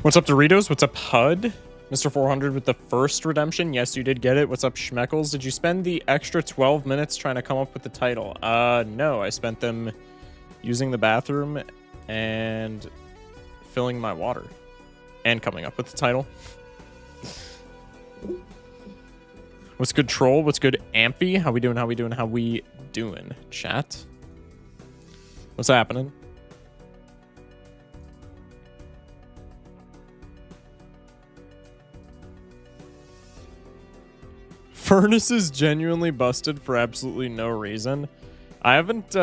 What's up, Doritos? What's up, HUD? Mr. 400 with the first redemption. Yes, you did get it. What's up, Schmeckles? Did you spend the extra 12 minutes trying to come up with the title? No. I spent them using the bathroom and filling my water and coming up with the title. What's good, Troll? What's good, Amphy? How we doing? How we doing? How we doing, chat? What's happening? Furnace is genuinely busted for absolutely no reason. I haven't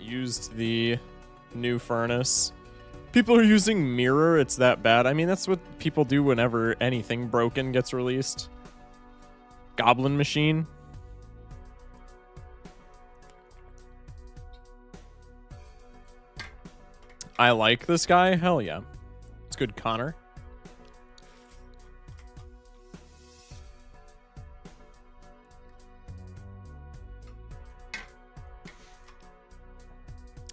used the new furnace. People are using mirror. It's that bad. I mean, that's what people do whenever anything broken gets released. Goblin machine. I like this guy. Hell yeah. It's good, Connor.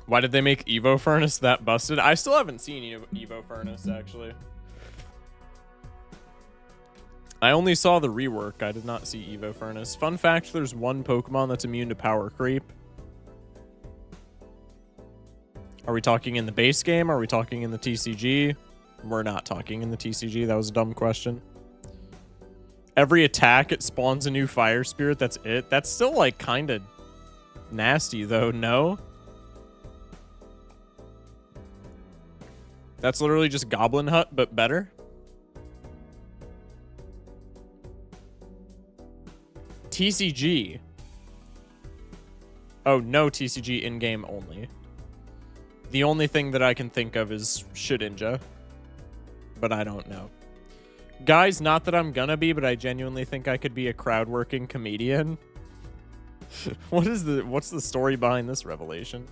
Why did they make Evo Furnace that busted? I still haven't seen Evo Furnace, actually. I only saw the rework. I did not see Evo Furnace. Fun fact, there's one Pokemon that's immune to power creep. Are we talking in the base game? Are we talking in the TCG? We're not talking in the TCG. That was a dumb question. Every attack, it spawns a new fire spirit. That's it. That's still, like, kind of nasty, though. No? That's literally just Goblin Hut, but better. TCG. Oh, no TCG in-game only. The only thing that I can think of is Shedinja. But I don't know. Guys, not that I'm gonna be, but I genuinely think I could be a crowd-working comedian. What's the story behind this revelation?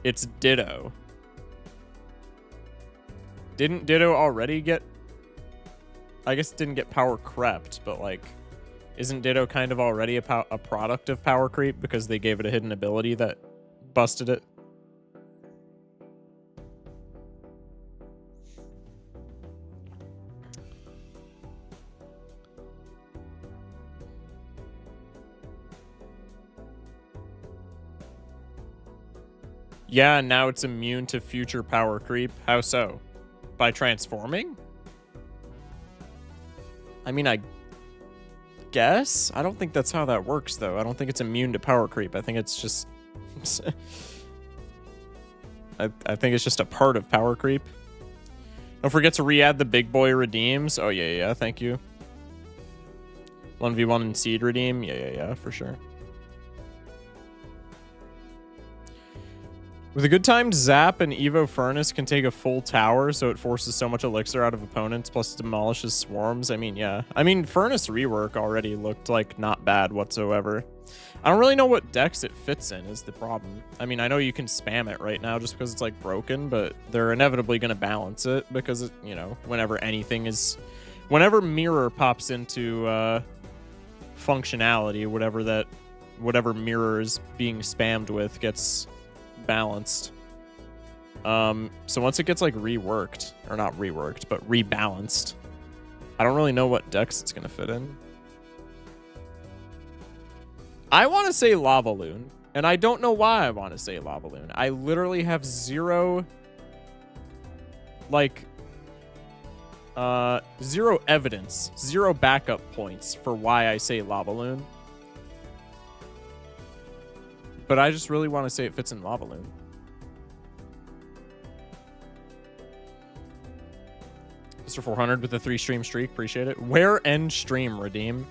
It's Ditto. Didn't Ditto already get... I guess it didn't get power crept, but, like, isn't Ditto kind of already a product of power creep because they gave it a hidden ability that busted it? Yeah, and now it's immune to future power creep. How so? By transforming? I mean, I guess? I don't think that's how that works, though. I don't think it's immune to power creep. I think it's just... I think it's just a part of power creep. Don't forget to re-add the big boy redeems. Oh, yeah, thank you. 1v1 and seed redeem. Yeah, for sure. With a good timed Zap and Evo Furnace can take a full tower, so it forces so much elixir out of opponents, plus demolishes swarms. I mean, yeah. I mean, Furnace rework already looked like not bad whatsoever. I don't really know what decks it fits in is the problem. I mean, I know you can spam it right now just because it's like broken, but they're inevitably going to balance it because, it, you know, whenever mirror pops into functionality, whatever mirror is being spammed with gets balanced. So once it gets like reworked, or not reworked, but rebalanced, I don't really know what decks it's gonna fit in. I want to say Lava Loon, and I don't know why I want to say Lava Loon. I literally have zero evidence, zero backup points for why I say Lava Loon. But I just really want to say it fits in Lava Loon. Mr. 400 with the 3-stream streak. Appreciate it. Where end stream redeem?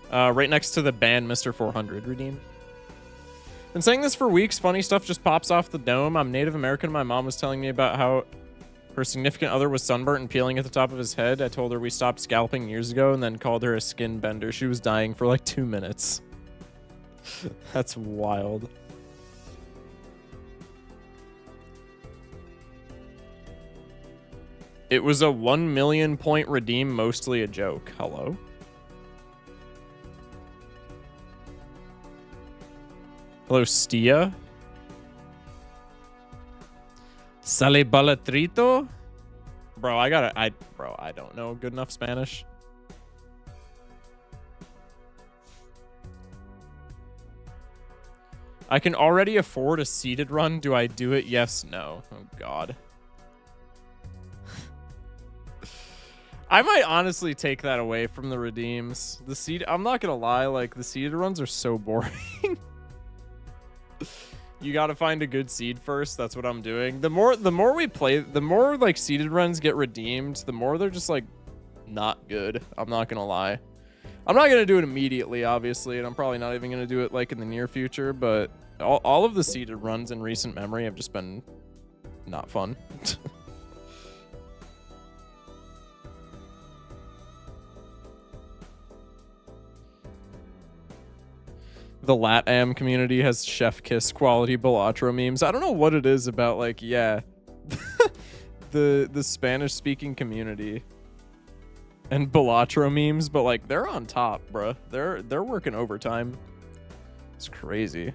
Right next to the band Mr. 400 redeem. Been saying this for weeks. Funny stuff just pops off the dome. I'm Native American. My mom was telling me about how her significant other was sunburnt and peeling at the top of his head. I told her we stopped scalping years ago and then called her a skin bender. She was dying for like 2 minutes. That's wild. It was a 1 million point redeem, mostly a joke. Hello? Hello, Stia? Sale Balatrito? Bro, I don't know good enough Spanish. I can already afford a seated run. Do I do it? Yes, no. Oh, God. I might honestly take that away from the redeems. The seed, I'm not gonna lie, like the seeded runs are so boring. You gotta find a good seed first. That's what I'm doing. The more we play, the more like seeded runs get redeemed, the more they're just like not good. I'm not gonna lie. I'm not gonna do it immediately, obviously, and I'm probably not even gonna do it like in the near future, but all of the seeded runs in recent memory have just been not fun. The LatAm community has chef kiss quality Balatro memes. I don't know what it is about, like, yeah, the Spanish speaking community and Balatro memes, but like they're on top, bruh. They're working overtime. It's crazy.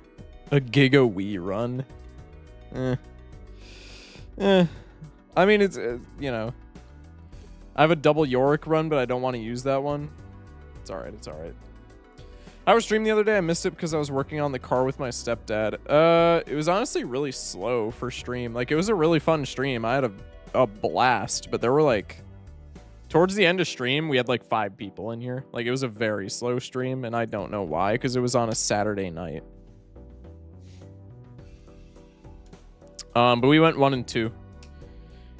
A Giga Wii run. I mean, it's you know, I have a double Yorick run, but I don't want to use that one. It's all right. It's all right. I was streaming the other day. I missed it because I was working on the car with my stepdad. It was honestly really slow for stream. Like, it was a really fun stream. I had a blast, but there were like, towards the end of stream, we had like 5 people in here. Like, it was a very slow stream, and I don't know why, because it was on a Saturday night. But we went 1 and 2.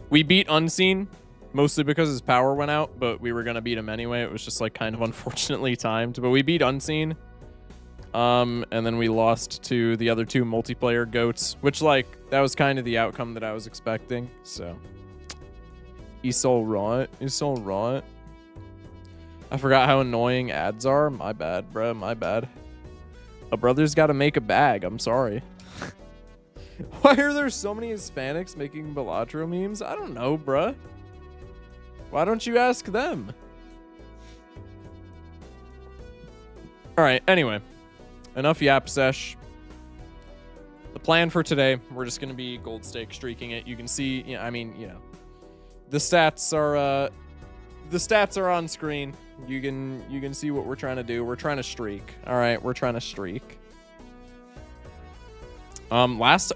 We beat Unseen, mostly because his power went out, but we were going to beat him anyway. It was just like kind of unfortunately timed, but we beat Unseen. And then we lost to the other 2 multiplayer goats, which like, that was kind of the outcome that I was expecting. So it's all right. It's all right. I forgot how annoying ads are. My bad, bro. My bad. A brother's got to make a bag. I'm sorry. Why are there so many Hispanics making Balatro memes? I don't know, bruh. Why don't you ask them? All right, anyway. Enough yap sesh. The plan for today, we're just going to be gold stake streaking it. You can see, you know, I mean, you know, the stats are on screen. You can see what we're trying to do. We're trying to streak. All right, we're trying to streak. Last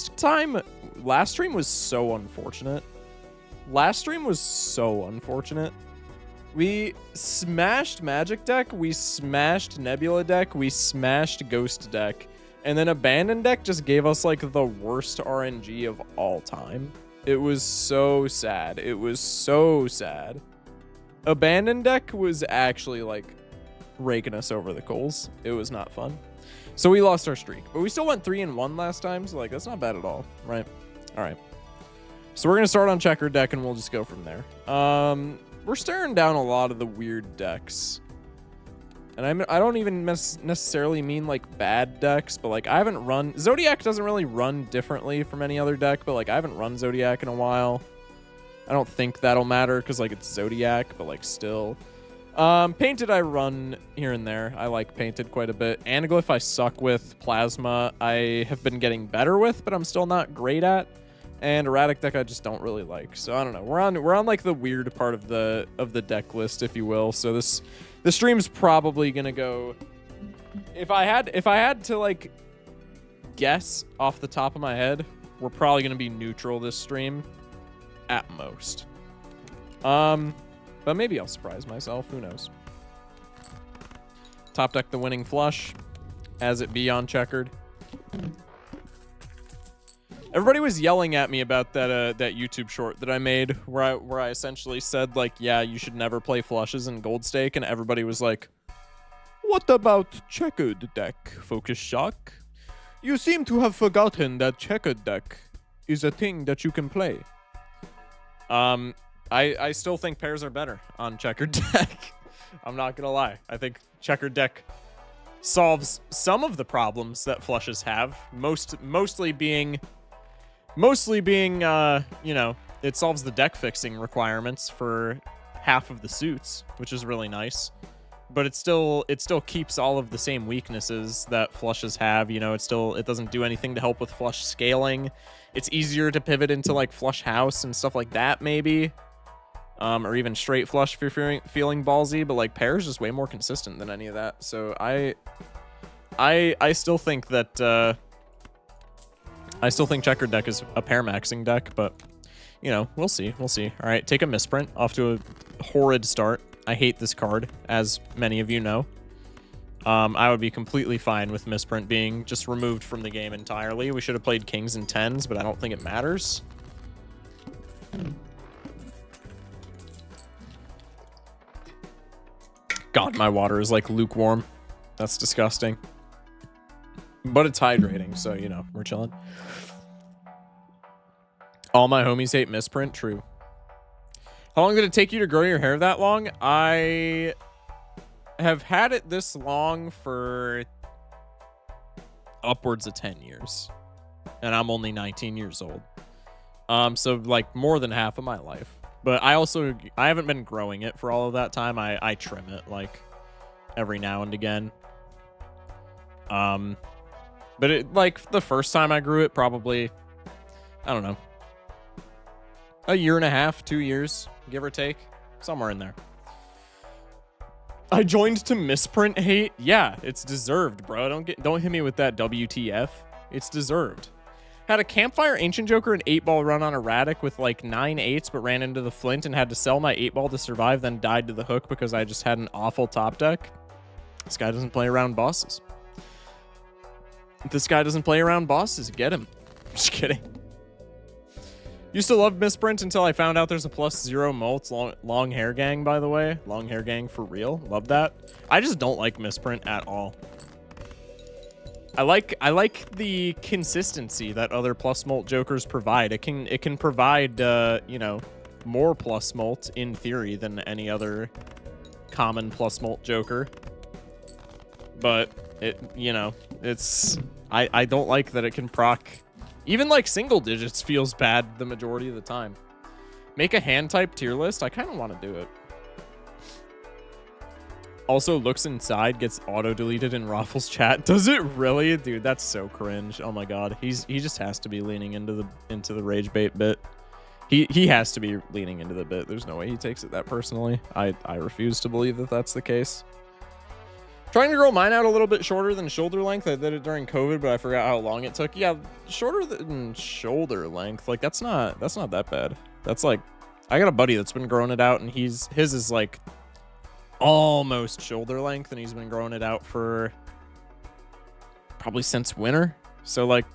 stream was so unfortunate. Last stream was so unfortunate. We smashed Magic Deck, we smashed Nebula Deck, we smashed Ghost Deck, and then Abandon Deck just gave us like the worst RNG of all time. It was so sad. It was so sad. Abandon Deck was actually like raking us over the coals. It was not fun. So we lost our streak, but we still went 3-1 last time, so like that's not bad at all, right? All right. So we're gonna start on checkered deck, and we'll just go from there. We're staring down a lot of the weird decks, and I don't even necessarily mean like bad decks, but like I haven't run Zodiac. Doesn't really run differently from any other deck, but like I haven't run Zodiac in a while. I don't think that'll matter because like it's Zodiac, but like still. Painted I run here and there. I like Painted quite a bit. Anaglyph I suck with. Plasma I have been getting better with, but I'm still not great at. And Erratic Deck I just don't really like. So I don't know. We're on like the weird part of the deck list, if you will. So the stream's probably gonna go. If I had to like guess off the top of my head, we're probably gonna be neutral this stream, at most. But maybe I'll surprise myself. Who knows? Top deck the winning flush, as it be on checkered. Everybody was yelling at me about that YouTube short that I made, where I essentially said like, yeah, you should never play flushes in gold stake, and everybody was like, what about checkered deck, Focus Shock? You seem to have forgotten that checkered deck is a thing that you can play. I still think pairs are better on checkered deck. I'm not gonna lie. I think checkered deck solves some of the problems that flushes have. Mostly being, you know, it solves the deck fixing requirements for half of the suits, which is really nice. but it still keeps all of the same weaknesses that flushes have. You know, it doesn't do anything to help with flush scaling. It's easier to pivot into like flush house and stuff like that, maybe. Or even straight flush if you're feeling ballsy, but like pair is just way more consistent than any of that. So I still think that I still think checkered deck is a pair maxing deck, but you know, we'll see. All right, take a misprint. Off to a horrid start. I hate this card, as many of you know. I would be completely fine with misprint being just removed from the game entirely. We should have played kings and tens, but I don't think it matters. God, my water is like lukewarm. That's disgusting. But it's hydrating, so, you know, we're chilling. All my homies hate misprint. True. How long did it take you to grow your hair that long? I have had it this long for upwards of 10 years. And I'm only 19 years old. So, like, more than half of my life. But I haven't been growing it for all of that time. I trim it, like, every now and again. But it, like, the first time I grew it, probably, I don't know, a year and a half, 2 years, give or take, somewhere in there. I joined to misprint hate. Yeah, it's deserved, bro. Don't hit me with that WTF. It's deserved. Had a Campfire Ancient Joker and 8-ball run on Erratic with like 9 8s, but ran into the Flint and had to sell my 8-ball to survive, then died to the hook because I just had an awful top deck. This guy doesn't play around bosses. This guy doesn't play around bosses. Get him. Just kidding. Used to love misprint until I found out there's a +0 mults. Long hair gang, by the way. Long hair gang for real. Love that. I just don't like misprint at all. I like the consistency that other plus molt jokers provide. It can provide you know, more plus molt in theory than any other common plus molt joker. But it, you know, it's I don't like that it can proc even like single digits. Feels bad the majority of the time. Make a hand type tier list. I kind of want to do it. Also, looks inside, gets auto-deleted in Raffles chat. Does it really? Dude, that's so cringe. Oh my god. He just has to be leaning into the rage bait bit. He has to be leaning into the bit. There's no way he takes it that personally. I refuse to believe that that's the case. Trying to grow mine out a little bit shorter than shoulder length. I did it during COVID, but I forgot how long it took. Yeah, shorter than shoulder length. Like, that's not that bad. That's like, I got a buddy that's been growing it out, and his is like almost shoulder length, and he's been growing it out for probably since winter. So like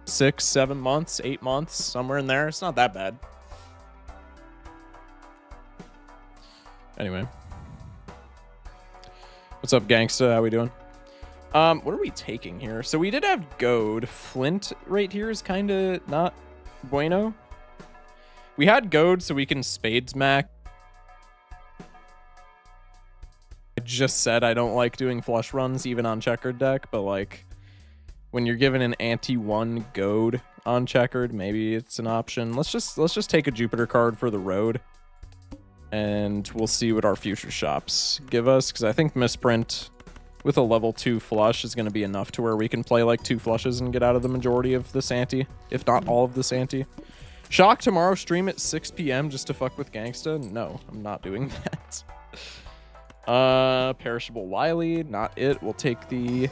6, 7 months, 8 months, somewhere in there. It's not that bad. Anyway. What's up, gangsta? How we doing? What are we taking here? So we did have goad. Flint right here is kind of not bueno. We had goad, so we can spades mac. I just said I don't like doing flush runs even on checkered deck, but like when you're given an anti-1 goad on checkered, maybe it's an option. Let's just take a Jupiter card for the road, and we'll see what our future shops give us, because I think misprint with a level 2 flush is going to be enough to where we can play like 2 flushes and get out of the majority of this ante, if not all of this ante. Shock tomorrow stream at 6 p.m. just to fuck with gangsta? No, I'm not doing that. Perishable Wily, not it. We'll take the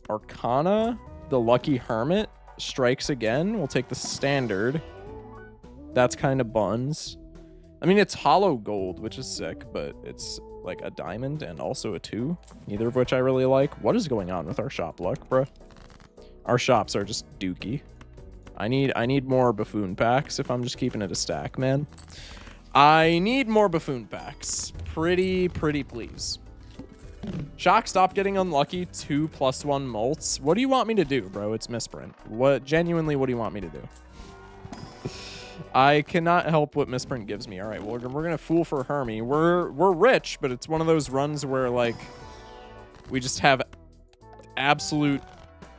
Arcana, the Lucky Hermit, strikes again. We'll take the standard. That's kind of buns. I mean, it's hollow gold, which is sick, but it's like a diamond and also a 2, neither of which I really like. What is going on with our shop luck, bro? Our shops are just dookie. I need more buffoon packs if I'm just keeping it a stack, man. I need more buffoon packs. Pretty please. Shock, stop getting unlucky. 2 +1 mults. What do you want me to do, bro? It's misprint. Genuinely, what do you want me to do? I cannot help what misprint gives me. All right, well, we're gonna fool for Hermie. We're rich, but it's one of those runs where like we just have absolute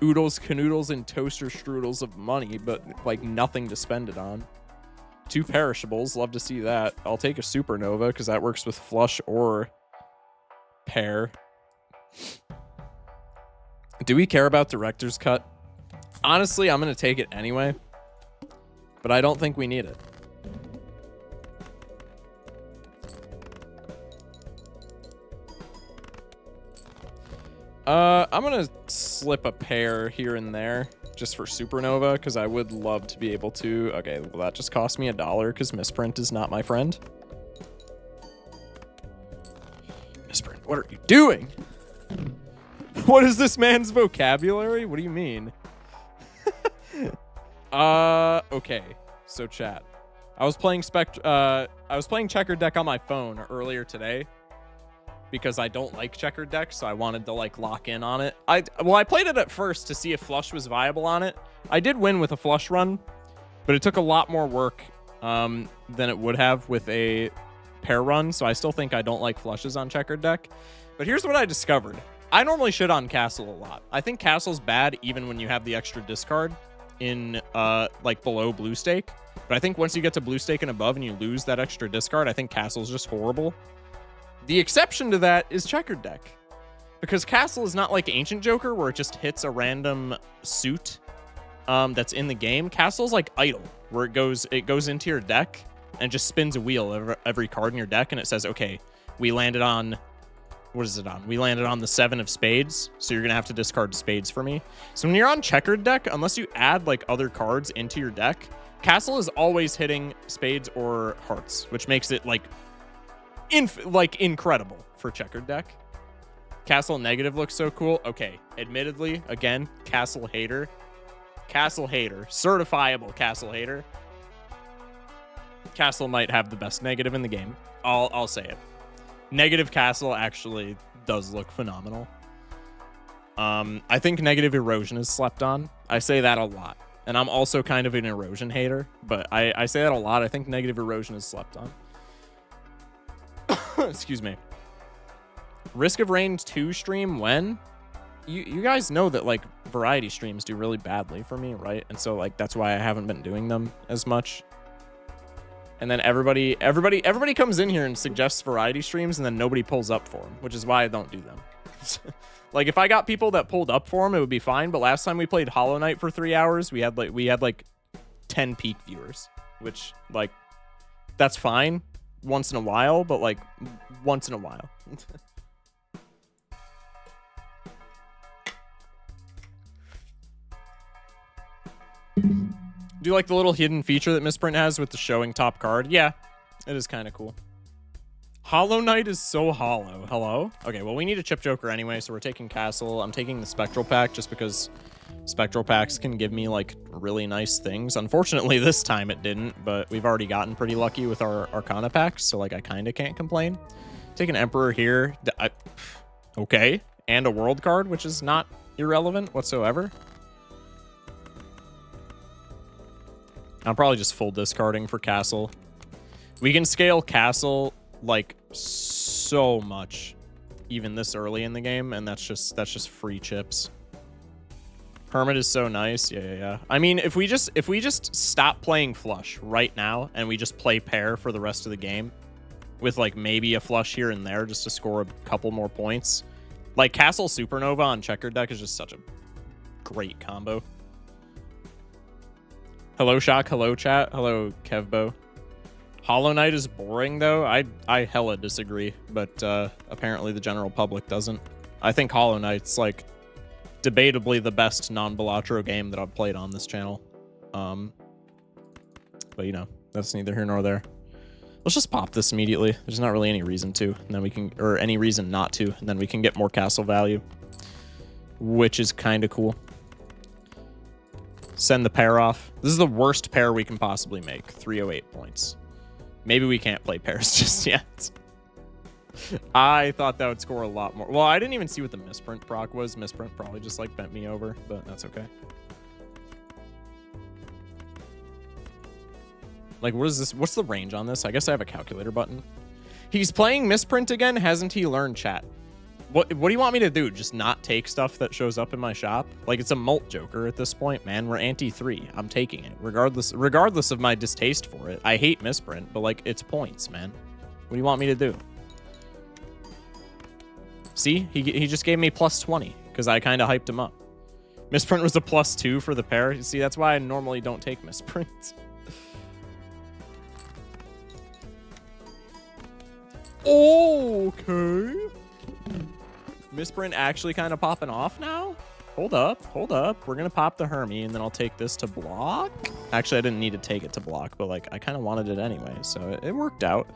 oodles, canoodles, and toaster strudels of money, but like nothing to spend it on. 2 perishables. Love to see that. I'll take a supernova because that works with flush or pair. Do we care about director's cut? Honestly, I'm going to take it anyway, but I don't think we need it. I'm going to slip a pair here and there just for supernova because I would love to be able to. Okay, well, that just cost me $1 because misprint is not my friend. Misprint, what are you doing? What is this man's vocabulary? What do you mean? Okay. So chat. I was playing checkered deck on my phone earlier today because I don't like checkered decks, so I wanted to like lock in on it. I played it at first to see if flush was viable on it. I did win with a flush run, but it took a lot more work than it would have with a pair run, so I still think I don't like flushes on checkered deck. But here's what I discovered. I normally shit on Castle a lot. I think Castle's bad even when you have the extra discard in like below blue stake. But I think once you get to blue stake and above and you lose that extra discard, I think Castle's just horrible. The exception to that is checkered deck. Because Castle is not like Ancient Joker where it just hits a random suit that's in the game. Castle's like Idle, where it goes into your deck and just spins a wheel every card in your deck and it says, okay, we landed on, what is it on? We landed on the 7 of spades, so you're gonna have to discard spades for me. So when you're on checkered deck, unless you add like other cards into your deck, Castle is always hitting spades or hearts, which makes it like incredible for checkered deck. Castle negative looks so cool. Okay, admittedly, again, Castle hater, certifiable Castle hater. Castle might have the best negative in the game. I'll say it. Negative Castle actually does look phenomenal. I think negative erosion is slept on. I say that a lot. And I'm also kind of an erosion hater, but I say that a lot. I think negative erosion is slept on. Excuse me. Risk of Rain 2 stream when? You guys know that like variety streams do really badly for me, right? And so like that's why I haven't been doing them as much. And then everybody comes in here and suggests variety streams, and then nobody pulls up for them, which is why I don't do them. Like if I got people that pulled up for them, it would be fine. But last time we played Hollow Knight for 3 hours, we had like 10 peak viewers, which like that's fine once in a while, but like once in a while. Do you like the little hidden feature that Misprint has with the showing top card? Yeah, it is kind of cool. Hollow Knight is so hollow. Hello? Okay, well, we need a chip joker anyway, so we're taking Castle. I'm taking the Spectral Pack just because Spectral Packs can give me, like, really nice things. Unfortunately, this time it didn't, but we've already gotten pretty lucky with our Arcana packs, so, like, I kind of can't complain. Take an Emperor here. Okay. And a World card, which is not irrelevant whatsoever. I'm probably just full discarding for Castle. We can scale Castle like so much even this early in the game, and that's just free chips. Hermit is so nice. Yeah. I mean, if we just stop playing flush right now and we just play pair for the rest of the game with like maybe a flush here and there just to score a couple more points. Like Castle Supernova on checkered deck is just such a great combo. Hello, Shock. Hello, chat. Hello, Kevbo. Hollow Knight is boring, though. I hella disagree, but apparently the general public doesn't. I think Hollow Knight's, like, debatably the best non-Balatro game that I've played on this channel. But, you know, that's neither here nor there. Let's just pop this immediately. There's not really any reason to, and then we can, or any reason not to, and then we can get more castle value, which is kind of cool. Send the pair off. This is the worst pair we can possibly make. 308 points. Maybe we can't play pairs just yet. I thought that would score a lot more. Well, I didn't even see what the misprint proc was. Misprint probably just like bent me over, but that's okay. Like, what is this? What's the range on this? I guess I have a calculator button. He's playing misprint again. Hasn't he learned chat? What do you want me to do? Just not take stuff that shows up in my shop? Like, it's a mult joker at this point, man. We're anti-3. I'm taking it, regardless of my distaste for it. I hate misprint, but, like, it's points, man. What do you want me to do? See? He just gave me plus 20, because I kind of hyped him up. Misprint was a plus 2 for the pair. You see, that's why I normally don't take misprints. Okay. Misprint actually kind of popping off now? Hold up. We're going to pop the Hermie, and then I'll take this to block. Actually, I didn't need to take it to block, but, like, I kind of wanted it anyway, so it worked out.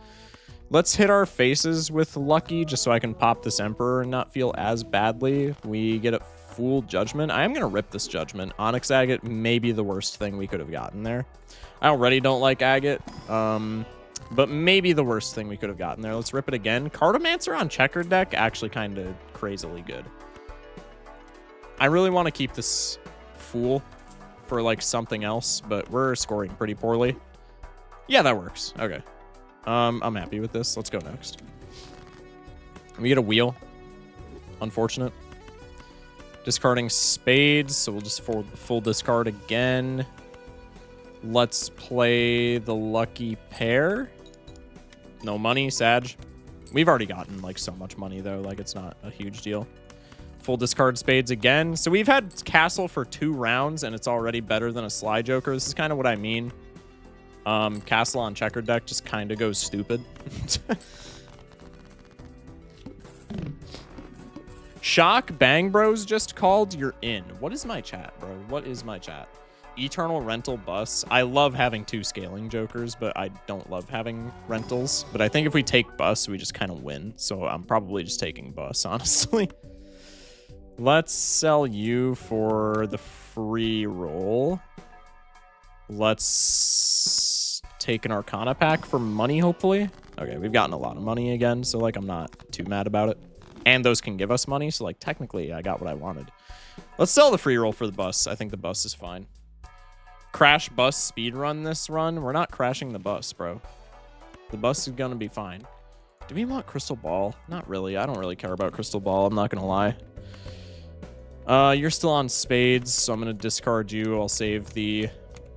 Let's hit our faces with Lucky, just so I can pop this Emperor and not feel as badly. We get a full Judgment. I am going to rip this Judgment. Onyx Agate may be the worst thing we could have gotten there. I already don't like Agate. But maybe the worst thing we could have gotten there. Let's rip it again. Cartomancer on checkered deck, actually kind of crazily good. I really want to keep this Fool for, like, something else, but we're scoring pretty poorly. Yeah, that works. Okay. I'm happy with this. Let's go next. We get a wheel. Unfortunate. Discarding spades, so we'll just full discard again. Let's play the lucky pair. No money, Sag. We've already gotten, like, so much money, though. Like, it's not a huge deal. Full discard spades again. So we've had Castle for 2 rounds, and it's already better than a Sly Joker. This is kind of what I mean. Castle on checkered deck just kind of goes stupid. Shock Bang Bros just called. You're in. What is my chat, bro? What is my chat? Eternal Rental Bus. I love having 2 scaling jokers, but I don't love having rentals. But I think if we take Bus, we just kind of win. So I'm probably just taking Bus, honestly. Let's sell you for the free roll. Let's take an Arcana pack for money, hopefully. Okay, we've gotten a lot of money again, so, like, I'm not too mad about it. And those can give us money, so, like, technically I got what I wanted. Let's sell the free roll for the Bus. I think the Bus is fine. Crash Bus speed run this run. We're not crashing the Bus, bro. The Bus is gonna be fine. Do we want Crystal Ball? Not really. I don't really care about Crystal Ball. I'm not gonna lie. You're still on spades, so I'm gonna discard you. I'll save the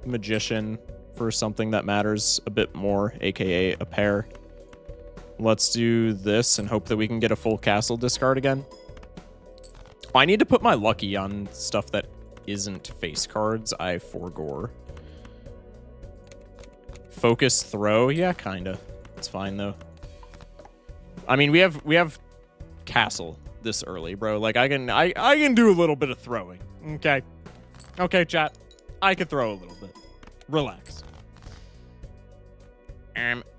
Magician for something that matters a bit more, aka a pair. Let's do this and hope that we can get a full castle discard again. Oh, I need to put my lucky on stuff that isn't face cards. I forgore. Focus throw. Yeah, kinda. It's fine though. I mean, we have castle this early, bro. Like I can do a little bit of throwing. Okay. Okay, chat. I could throw a little bit. Relax.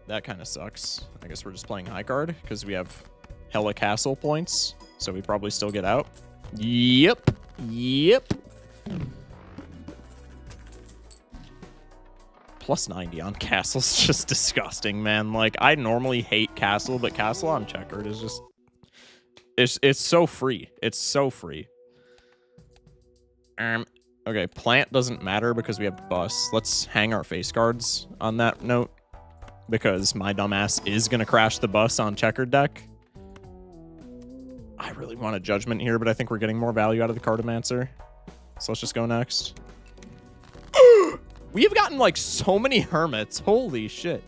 That kind of sucks. I guess we're just playing high card because we have hella castle points, so we probably still get out. Yep. Plus 90 on castle's just disgusting, man. Like, I normally hate castle, but castle on checkered is just... It's so free. It's so free. Okay, plant doesn't matter because we have bus. Let's hang our face cards on that note, because my dumbass is going to crash the bus on checkered deck. I really want a judgment here, but I think we're getting more value out of the Cartomancer. So let's just go next. We've gotten, like, so many hermits. Holy shit.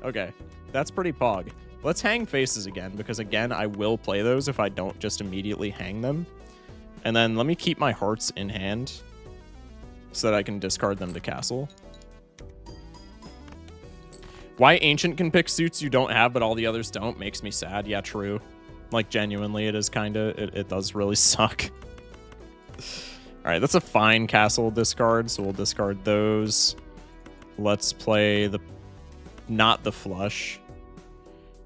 Okay, that's pretty pog. Let's hang faces again, because, again, I will play those if I don't just immediately hang them. And then let me keep my hearts in hand so that I can discard them to castle. Why Ancient can pick suits you don't have, but all the others don't, makes me sad. Yeah, true. Like, genuinely, it is kind of... It does really suck. Alright, that's a fine castle discard, so we'll discard those. Let's play the... Not the flush.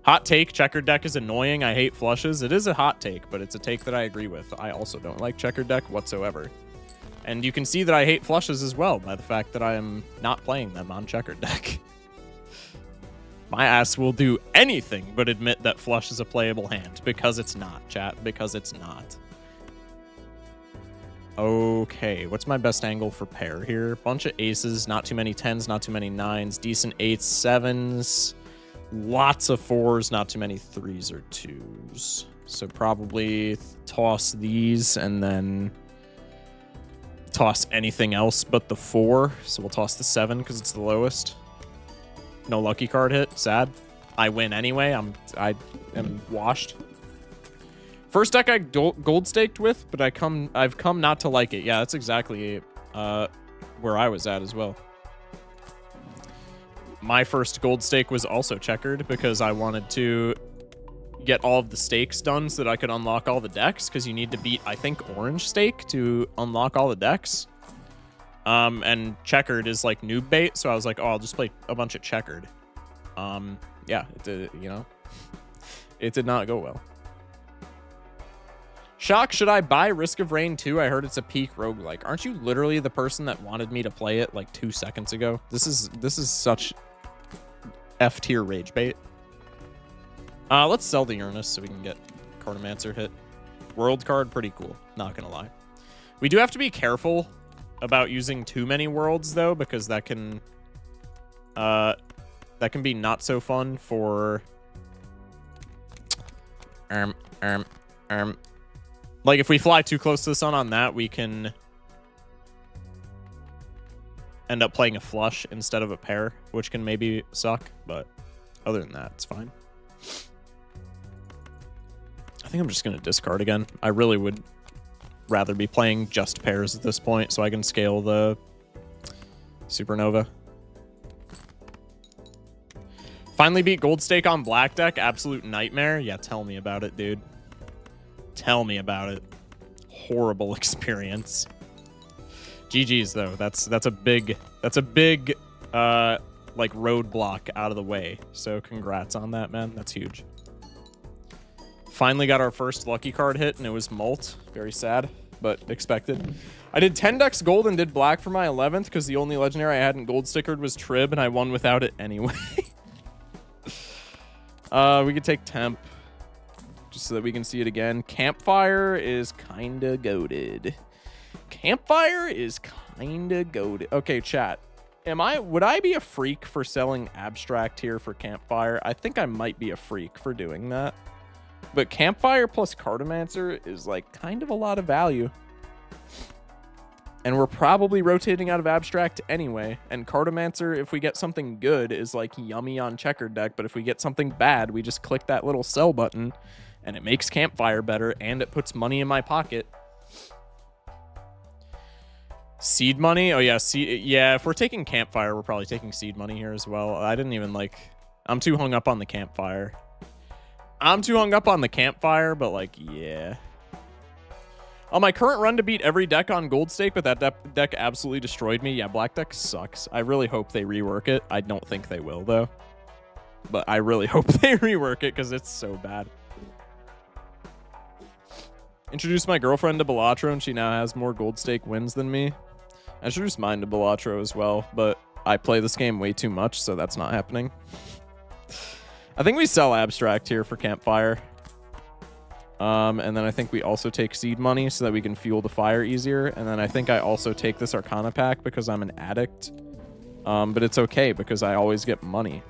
Hot take, checkered deck is annoying. I hate flushes. It is a hot take, but it's a take that I agree with. I also don't like checkered deck whatsoever. And you can see that I hate flushes as well by the fact that I am not playing them on checkered deck. My ass will do anything but admit that flush is a playable hand, because it's not, chat, because it's not. Okay, what's my best angle for pair here? Bunch of aces, not too many 10s, not too many 9s, decent 8s, 7s. Lots of 4s, not too many 3s or 2s. So probably toss these and then toss anything else but the 4. So we'll toss the 7 because it's the lowest. No lucky card hit. Sad. I win anyway. I am washed. First deck I gold staked with, but I've come not to like it. Yeah, that's exactly where I was at as well. My first gold stake was also checkered because I wanted to get all of the stakes done so that I could unlock all the decks, because you need to beat, I think, orange stake to unlock all the decks. And checkered is like noob bait, so I was like, oh, I'll just play a bunch of checkered. Yeah, it did, you know, it did not go well. Shock, should I buy Risk of Rain 2? I heard it's a peak roguelike. Aren't you literally the person that wanted me to play it like 2 seconds ago? This is such F tier rage bait. Let's sell the Uranus so we can get Cartomancer hit. World card, pretty cool. Not gonna lie. We do have to be careful about using too many worlds though, because that can be not so fun for like if we fly too close to the sun on that, we can end up playing a flush instead of a pair, which can maybe suck, but other than that, it's fine. I think I'm just going to discard again. I really would rather be playing just pairs at this point so I can scale the Supernova. Finally beat Gold Stake on Black Deck. Absolute nightmare. Yeah, tell me about it, dude. Tell me about it. Horrible experience. GG's though. That's a big like roadblock out of the way. So congrats on that, man. That's huge. Finally got our first lucky card hit, and it was Molt. Very sad, but expected. I did 10 decks gold and did black for my 11th because the only legendary I hadn't gold stickered was Trib, and I won without it anyway. We could take Temp just so that we can see it again. Campfire is kinda goated. Campfire is kinda goated. Okay, chat. Would I be a freak for selling Abstract here for Campfire? I think I might be a freak for doing that. But Campfire plus Cartomancer is like kind of a lot of value. And we're probably rotating out of Abstract anyway. And Cartomancer, if we get something good, is like yummy on checkered deck. But if we get something bad, we just click that little sell button and it makes Campfire better and it puts money in my pocket. Seed money? Oh yeah, yeah, if we're taking Campfire, we're probably taking seed money here as well. I didn't even like... I'm too hung up on the Campfire. But like, yeah. On my current run to beat every deck on Gold Stake, but that deck absolutely destroyed me. Yeah, Black deck sucks. I really hope they rework it. I don't think they will, though. But I really hope they rework it, because it's so bad. Introduced my girlfriend to Balatro, and she now has more Gold Stake wins than me. I introduced mine to Balatro as well, but I play this game way too much, so that's not happening. I think we sell Abstract here for Campfire. And then I think we also take seed money so that we can fuel the fire easier. And then I think I also take this Arcana pack because I'm an addict. But it's okay because I always get money.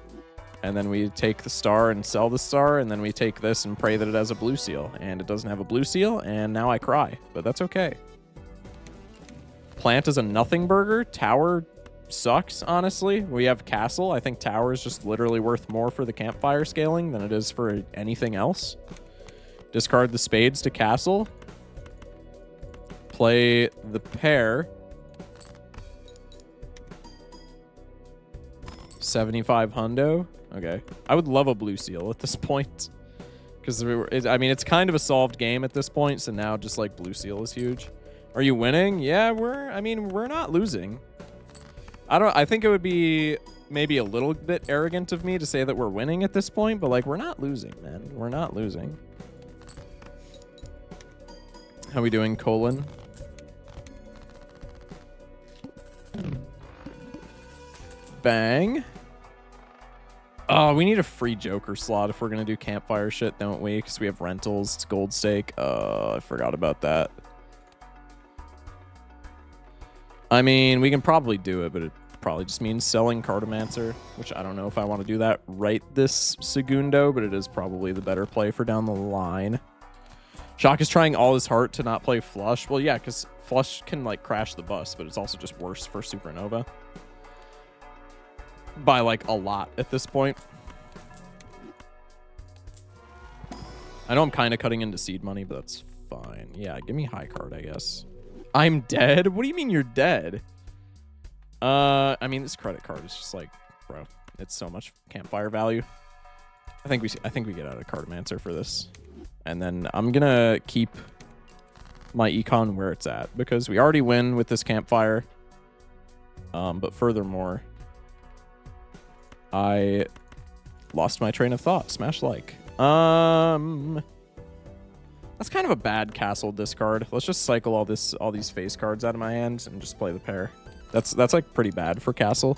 And then we take the star and sell the star. And then we take this and pray that it has a blue seal. And it doesn't have a blue seal. And now I cry. But that's okay. Plant is a nothing burger. Tower sucks, honestly. We have Castle. I think Tower is just literally worth more for the Campfire scaling than it is for anything else. Discard the spades to Castle. Play the pair. 75 hundo. Okay. I would love a blue seal at this point. Because, I mean, it's kind of a solved game at this point, so now just, like, blue seal is huge. Are you winning? Yeah, we're not losing. I think it would be maybe a little bit arrogant of me to say that we're winning at this point, but, like, we're not losing, man. We're not losing. How we doing, Colon? Bang. Oh, we need a free Joker slot if we're going to do Campfire shit, don't we? Because we have rentals. It's Gold Stake. I forgot about that. I mean, we can probably do it, but probably just means selling Cartomancer, which I don't know if I want to do that right this segundo, but it is probably the better play for down the line. Shock is trying all his heart to not play Flush. Well, yeah, because Flush can, like, crash the bus, but it's also just worse for Supernova. By, like, a lot at this point. I know I'm kind of cutting into seed money, but that's fine. Yeah, give me high card, I guess. I'm dead? What do you mean you're dead? I mean, this credit card is just like, bro, it's so much campfire value. I think we get out of Cartomancer for this. And then I'm gonna keep my econ where it's at because we already win with this campfire. But furthermore, I lost my train of thought. Smash like. That's kind of a bad castle discard. Let's just cycle all these face cards out of my hand and just play the pair. That's like pretty bad for castle.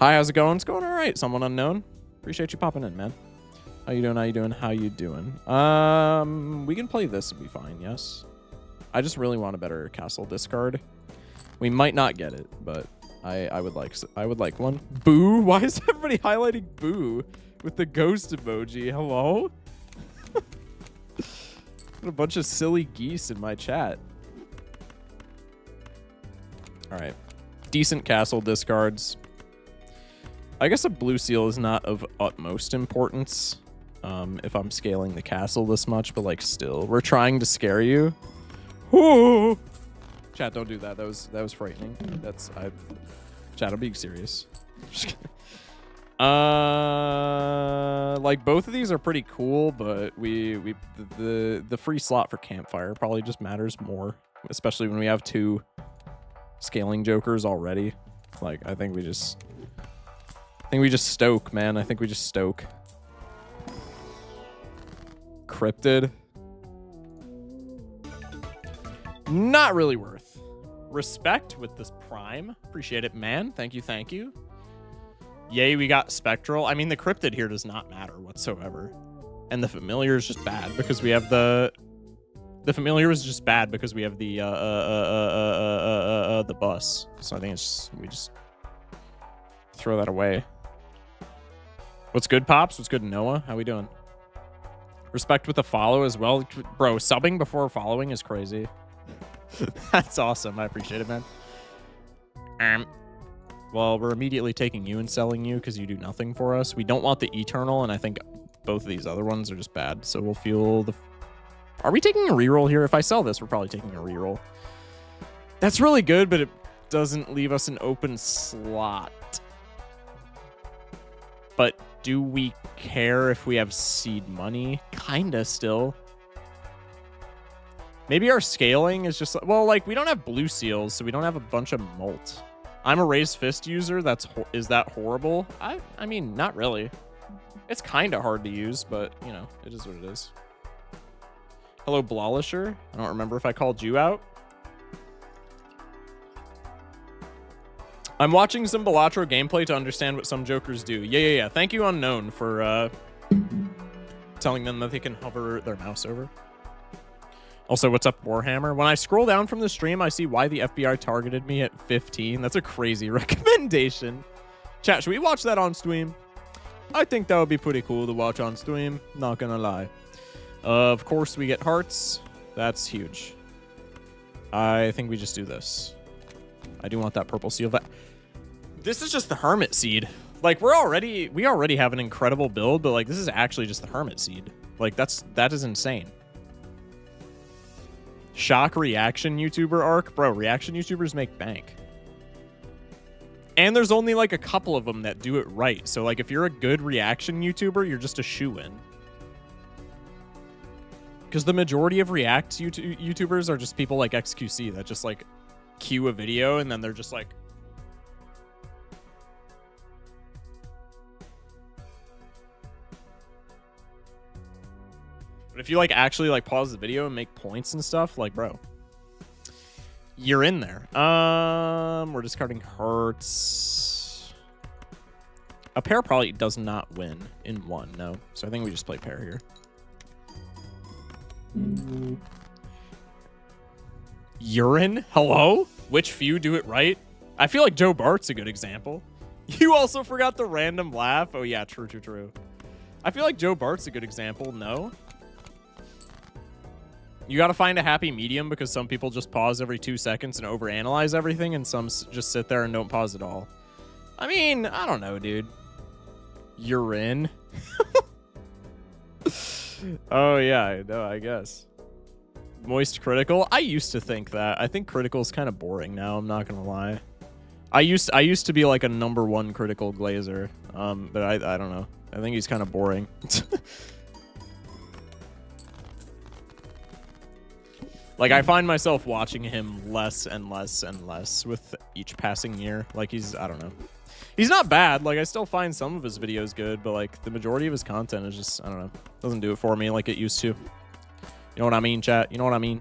Hi, how's it going? It's going all right. Someone unknown. Appreciate you popping in, man. How you doing? How you doing? How you doing? We can play this and be fine. Yes. I just really want a better castle discard. We might not get it, but I would like one. Boo! Why is everybody highlighting boo with the ghost emoji? Hello? What a bunch of silly geese in my chat. All right. Decent castle discards. I guess a blue seal is not of utmost importance if I'm scaling the castle this much, but like still, we're trying to scare you. Ooh. Chat, don't do that. That was frightening. Chat, I'm being serious. Just kidding. Like both of these are pretty cool, but the free slot for campfire probably just matters more, especially when we have 2 scaling jokers already. Like I think we just stoke, man. I think we just stoke. Cryptid. Not really worth. Respect with this prime. Appreciate it, man. Thank you, thank you. Yay, we got Spectral. I mean, the Cryptid here does not matter whatsoever. And the Familiar is just bad because we have the Familiar is just bad because we have the bus. So I think it's just, we just throw that away. What's good, Pops? What's good, Noah? How we doing? Respect with the follow as well. Bro, subbing before following is crazy. That's awesome. I appreciate it, man. Well, we're immediately taking you and selling you because you do nothing for us. We don't want the Eternal, and I think both of these other ones are just bad. So we'll fuel the... Are we taking a reroll here? If I sell this, we're probably taking a reroll. That's really good, but it doesn't leave us an open slot. But do we care if we have seed money? Kinda still. Maybe our scaling is just... Well, like, we don't have blue seals, so we don't have a bunch of molt. I'm a raised fist user. Is that horrible? I mean, not really. It's kind of hard to use, but, you know, it is what it is. Hello, Blawlisher. I don't remember if I called you out. I'm watching some Balatro gameplay to understand what some jokers do. Yeah. Thank you, Unknown, for telling them that they can hover their mouse over. Also, what's up, Warhammer? When I scroll down from the stream, I see why the FBI targeted me at 15. That's a crazy recommendation. Chat, should we watch that on stream? I think that would be pretty cool to watch on stream. Not gonna lie. Of course, we get hearts. That's huge. I think we just do this. I do want that purple seal. This is just the Hermit Seed. Like, we already have an incredible build, but, like, this is actually just the Hermit Seed. Like, that is insane. Shock reaction YouTuber arc? Bro, reaction YouTubers make bank. And there's only like a couple of them that do it right. So like if you're a good reaction YouTuber, you're just a shoo-in. Because the majority of React YouTubers are just people like XQC that just like cue a video and then they're just like... But if you like actually like pause the video and make points and stuff, like, bro, you're in there. We're discarding hearts. A pair probably does not win in one, no. So I think we just play pair here. Urine? Hello? Which few do it right? I feel like Joe Bart's a good example. You also forgot the random laugh. Oh, yeah, true, true, true. I feel like Joe Bart's a good example. No? You got to find a happy medium because some people just pause every 2 seconds and overanalyze everything, and some just sit there and don't pause at all. I mean, I don't know, dude. You're in. Oh, yeah, no, I guess. Moist critical. I used to think that. I think critical is kind of boring now. I'm not going to lie. I used to be like a #1 critical glazer, but I don't know. I think he's kind of boring. Like, I find myself watching him less and less and less with each passing year. Like, I don't know. He's not bad. Like, I still find some of his videos good, but like the majority of his content is just, I don't know, doesn't do it for me like it used to. You know what I mean, chat? You know what I mean?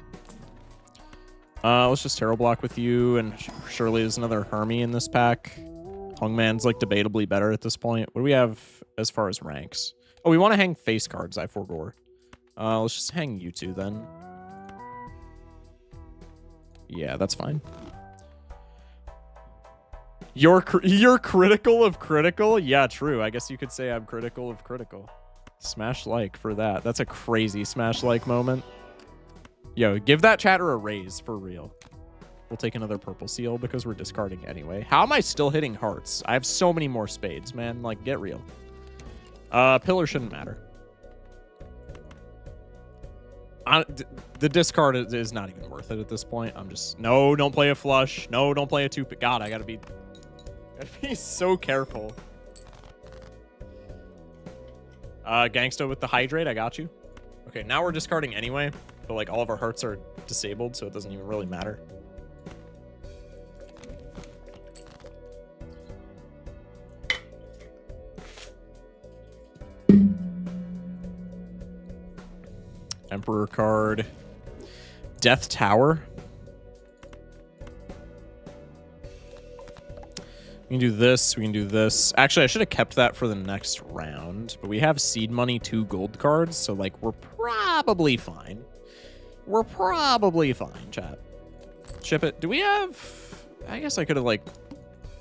Let's just Terror Block with you, and surely there's another Hermie in this pack. Hungman's like debatably better at this point. What do we have as far as ranks? Oh, we want to hang face cards, I forgot. Let's just hang you two then. Yeah, that's fine. You're critical of critical? Yeah, true. I guess you could say I'm critical of critical. Smash like for that. That's a crazy smash like moment. Yo, give that chatter a raise for real. We'll take another purple seal because we're discarding anyway. How am I still hitting hearts? I have so many more spades, man. Like, get real. Pillar shouldn't matter. The discard is not even worth it at this point. I'm just... No, don't play a flush. No, don't play a two... God, I gotta be so careful. Gangsta with the hydrate. I got you. Okay, now we're discarding anyway. But, like, all of our hearts are disabled, so it doesn't even really matter. Emperor card. Death Tower. We can do this. We can do this. Actually, I should have kept that for the next round. But we have seed money, 2 gold cards. So, like, we're probably fine. We're probably fine, chat. Ship it. Do we have... I guess I could have, like...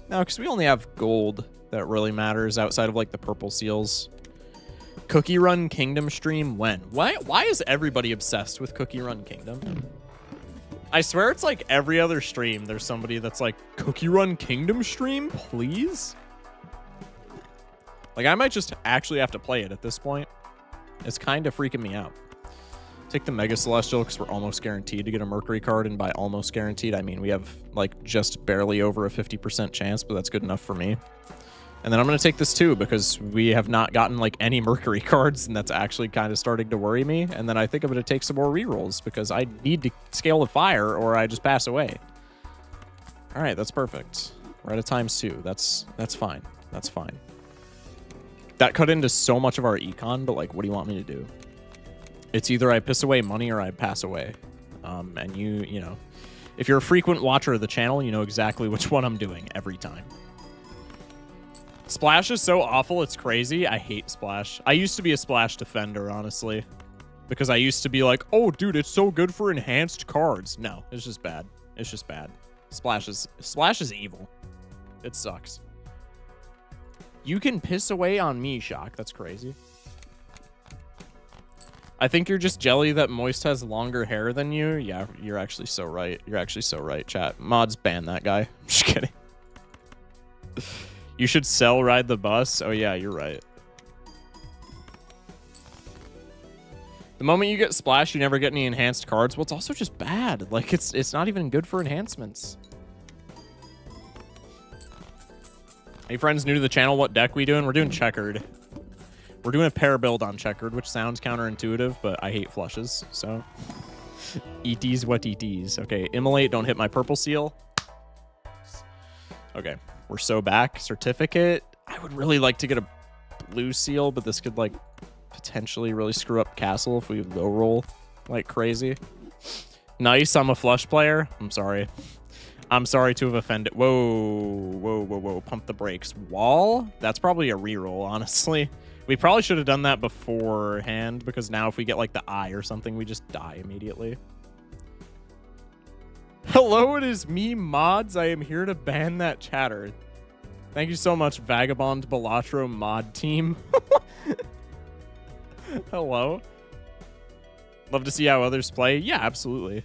No, because we only have gold that really matters outside of, like, the purple seals. Cookie Run Kingdom stream when? Why is everybody obsessed with Cookie Run Kingdom? I swear it's like every other stream there's somebody that's like, Cookie Run Kingdom stream, please? Like, I might just actually have to play it at this point. It's kind of freaking me out. Take the Mega Celestial because we're almost guaranteed to get a Mercury card, and by almost guaranteed, I mean we have like just barely over a 50% chance, but that's good enough for me. And then I'm going to take this too because we have not gotten like any Mercury cards, and that's actually kind of starting to worry me. And then I think I'm going to take some more rerolls because I need to scale the fire or I just pass away. All right, that's perfect. We're at a ×2. That's fine. That's fine. That cut into so much of our econ, but like, what do you want me to do? It's either I piss away money or I pass away. And you know, if you're a frequent watcher of the channel, you know exactly which one I'm doing every time. Splash is so awful, it's crazy. I hate Splash. I used to be a Splash defender, honestly. Because I used to be like, oh, dude, it's so good for enhanced cards. No, it's just bad. It's just bad. Splash is evil. It sucks. You can piss away on me, Shock. That's crazy. I think you're just jelly that Moist has longer hair than you. Yeah, you're actually so right. You're actually so right, chat. Mods ban that guy. I'm just kidding. You should sell Ride the Bus. Oh, yeah, you're right. The moment you get Splash, you never get any enhanced cards. Well, it's also just bad. Like, it's not even good for enhancements. Hey, friends new to the channel, what deck we doing? We're doing Checkered. We're doing a pair build on Checkered, which sounds counterintuitive, but I hate flushes, so... ET's what ET's. Okay, Immolate, don't hit my purple seal. Okay. We're so back. Certificate. I would really like to get a blue seal, but this could, like, potentially really screw up Castle if we low roll like crazy. Nice. I'm a flush player. I'm sorry. I'm sorry to have offended. Whoa. Pump the brakes. Wall? That's probably a reroll, honestly. We probably should have done that beforehand, because now if we get, like, the eye or something, we just die immediately. Hello, it is me, mods. I am here to ban that chatter. Thank you so much, Vagabond Balatro mod team. Hello. Love to see how others play. Yeah, absolutely.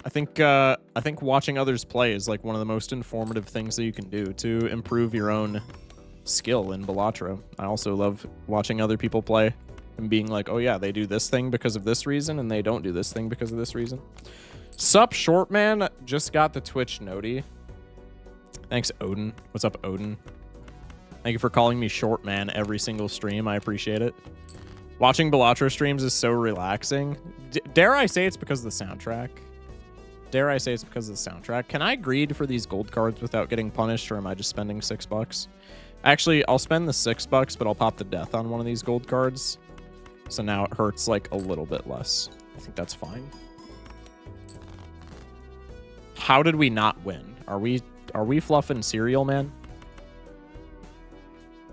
I think watching others play is like one of the most informative things that you can do to improve your own skill in Balatro. I also love watching other people play and being like, oh yeah, they do this thing because of this reason and they don't do this thing because of this reason. Sup, Shortman just got the Twitch noti. Thanks, Odin. What's up, Odin? Thank you for calling me Shortman every single stream. I appreciate it. Watching Balatro streams is so relaxing. Dare I say it's because of the soundtrack? Dare I say it's because of the soundtrack? Can I greed for these gold cards without getting punished, or am I just spending $6? Actually, I'll spend the $6, but I'll pop the death on one of these gold cards. So now it hurts like a little bit less. I think that's fine. How did we not win? Are we fluffing cereal, man?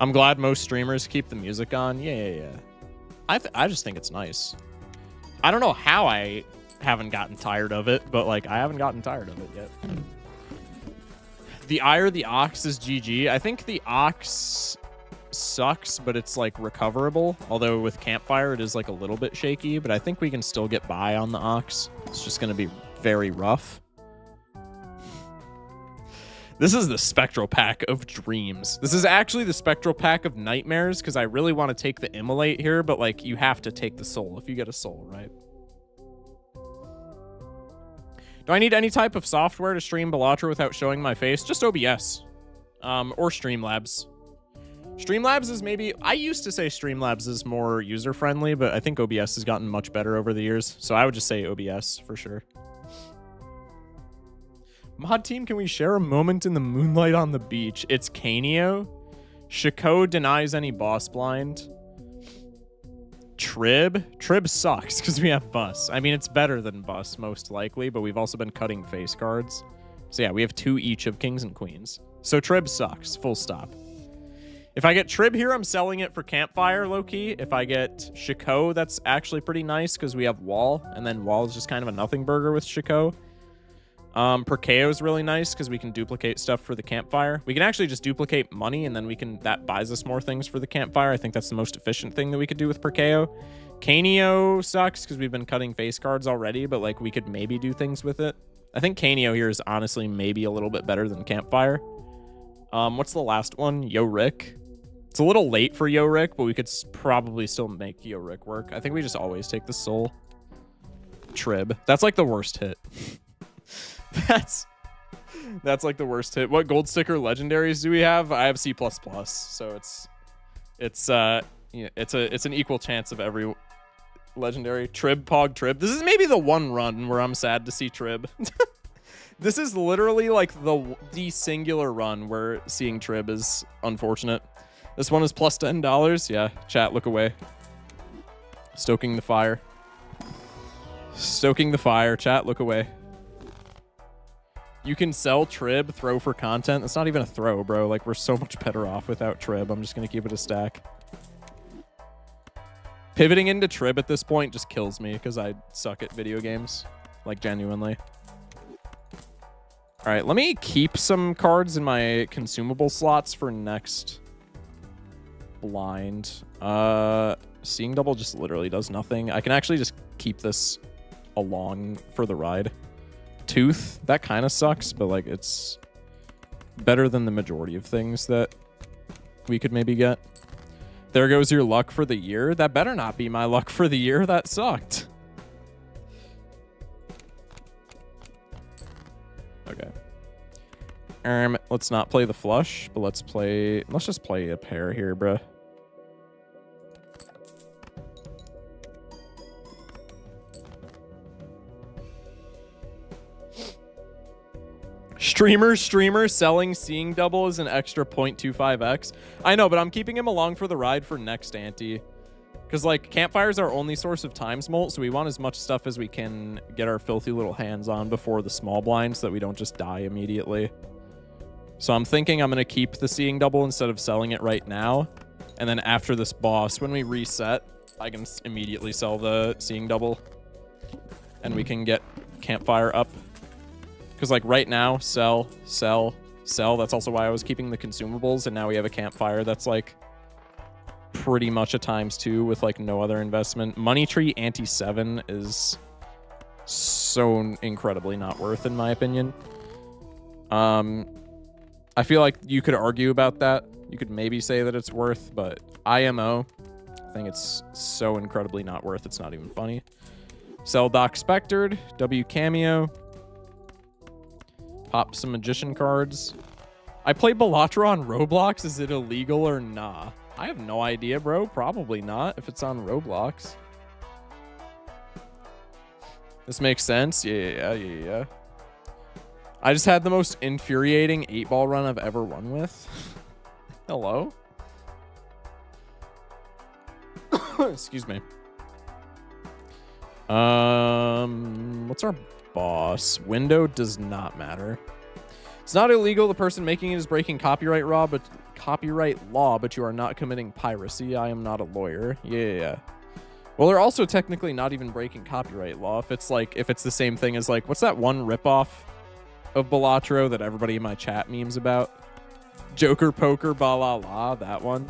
I'm glad most streamers keep the music on. Yeah. I just think it's nice. I don't know how I haven't gotten tired of it, but like I haven't gotten tired of it yet. The eye or the ox is GG. I think the ox sucks, but it's like recoverable. Although with campfire, it is like a little bit shaky, but I think we can still get by on the ox. It's just going to be very rough. This is the spectral pack of dreams. This is actually the spectral pack of nightmares because I really want to take the immolate here, but like you have to take the soul if you get a soul, right? Do I need any type of software to stream Balatro without showing my face? Just OBS. Or Streamlabs. Streamlabs is maybe... I used to say Streamlabs is more user-friendly, but I think OBS has gotten much better over the years. So I would just say OBS for sure. Mod team, can we share a moment in the moonlight on the beach? It's Canio. Shiko denies any boss blind. Trib sucks because we have Bus. I mean, it's better than Bus, most likely, but we've also been cutting face cards. So yeah, we have 2 each of Kings and Queens. So Trib sucks, full stop. If I get Trib here, I'm selling it for Campfire, low-key. If I get Shiko, that's actually pretty nice because we have Wall, and then Wall is just kind of a nothing burger with Shiko. Perkeo is really nice because we can duplicate stuff for the campfire. We can actually just duplicate money and then that buys us more things for the campfire. I think that's the most efficient thing that we could do with Perkeo. Canio sucks because we've been cutting face cards already, but like we could maybe do things with it. I think Canio here is honestly maybe a little bit better than campfire. What's the last one? Yo Rick. It's a little late for Yo Rick, but we could probably still make Yo Rick work. I think we just always take the soul. Trib. That's like the worst hit. That's like the worst hit. What gold sticker legendaries do we have? I have C++, so it's an equal chance of every legendary. Trib, Pog, Trib. This is maybe the one run where I'm sad to see Trib. This is literally like the singular run where seeing Trib is unfortunate. This one is plus $10. Yeah, chat, look away. Stoking the fire. Stoking the fire. Chat, look away. You can sell Trib, throw for content. That's not even a throw, bro. Like, we're so much better off without Trib. I'm just going to keep it a stack. Pivoting into Trib at this point just kills me because I suck at video games. Like, genuinely. All right, let me keep some cards in my consumable slots for next blind. Seeing Double just literally does nothing. I can actually just keep this along for the ride. Tooth, that kind of sucks, but like it's better than the majority of things that we could maybe get. There goes your luck for the year. That better not be my luck for the year. That sucked. Okay. Let's not play the flush, but let's just play a pair here, bruh. Streamer selling Seeing Double is an extra 0.25x. I know, but I'm keeping him along for the ride for next ante. Because, like, Campfire's our only source of time smolt, so we want as much stuff as we can get our filthy little hands on before the small blind so that we don't just die immediately. So I'm thinking I'm going to keep the Seeing Double instead of selling it right now. And then after this boss, when we reset, I can immediately sell the Seeing Double. And we can get campfire up. Because, like, right now, sell, sell, sell. That's also why I was keeping the consumables, and now we have a campfire that's, like, pretty much a ×2 with, like, no other investment. Money Tree anti-7 is so incredibly not worth, in my opinion. I feel like you could argue about that. You could maybe say that it's worth, but IMO, I think it's so incredibly not worth, it's not even funny. Sell Doc Spectered, W Cameo. Pop some Magician cards. I play Balatro on Roblox. Is it illegal or nah? I have no idea, bro. Probably not if it's on Roblox. This makes sense. Yeah. I just had the most infuriating 8-ball run I've ever won with. Hello? Excuse me. What's our boss? Window does not matter. It's not illegal. The person making it is breaking copyright law, but you are not committing piracy. I am not a lawyer. Yeah. Well, they're also technically not even breaking copyright law. If it's the same thing as, like, what's that one ripoff of Balatro that everybody in my chat memes about? Joker Poker Balala, that one.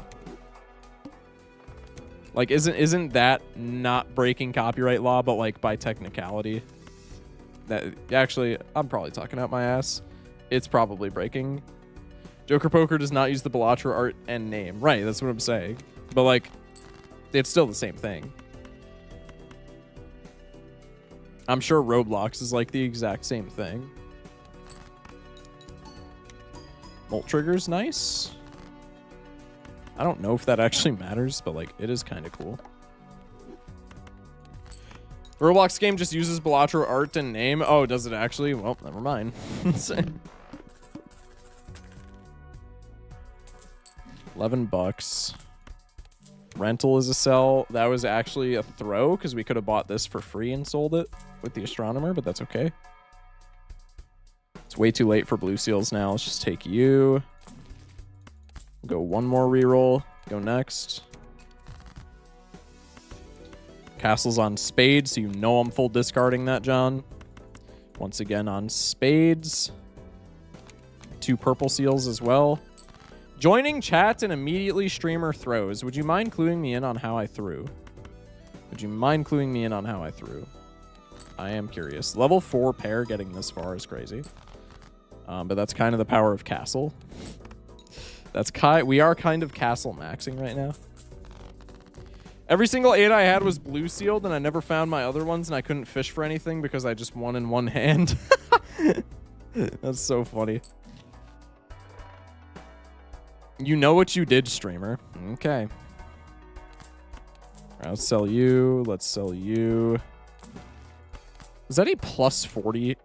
Like, isn't that not breaking copyright law, but, like, by technicality? That actually, I'm probably talking out my ass. It's probably breaking. Joker Poker does not use the Balatro art and name. Right, that's what I'm saying. But, like, it's still the same thing. I'm sure Roblox is, like, the exact same thing. Molt Trigger's nice. I don't know if that actually matters, but, like, it is kind of cool. The Roblox game just uses Balatro art and name. Oh, does it actually? Well, never mind. $11. Rental is a sell. That was actually a throw because we could have bought this for free and sold it with the astronomer, but that's okay. It's way too late for blue seals now. Let's just take you. Go one more reroll. Go next. Castle's on spades, so you know I'm full discarding that, John. Once again on spades. 2 purple seals as well. Joining chat and immediately streamer throws. Would you mind cluing me in on how I threw? I am curious. Level 4 pair getting this far is crazy. But that's kind of the power of Castle. We are kind of Castle maxing right now. Every single 8 I had was blue sealed, and I never found my other ones, and I couldn't fish for anything because I just won in one hand. That's so funny. You know what you did, streamer. Okay. Let's sell you. Let's sell you. Is that a plus 40?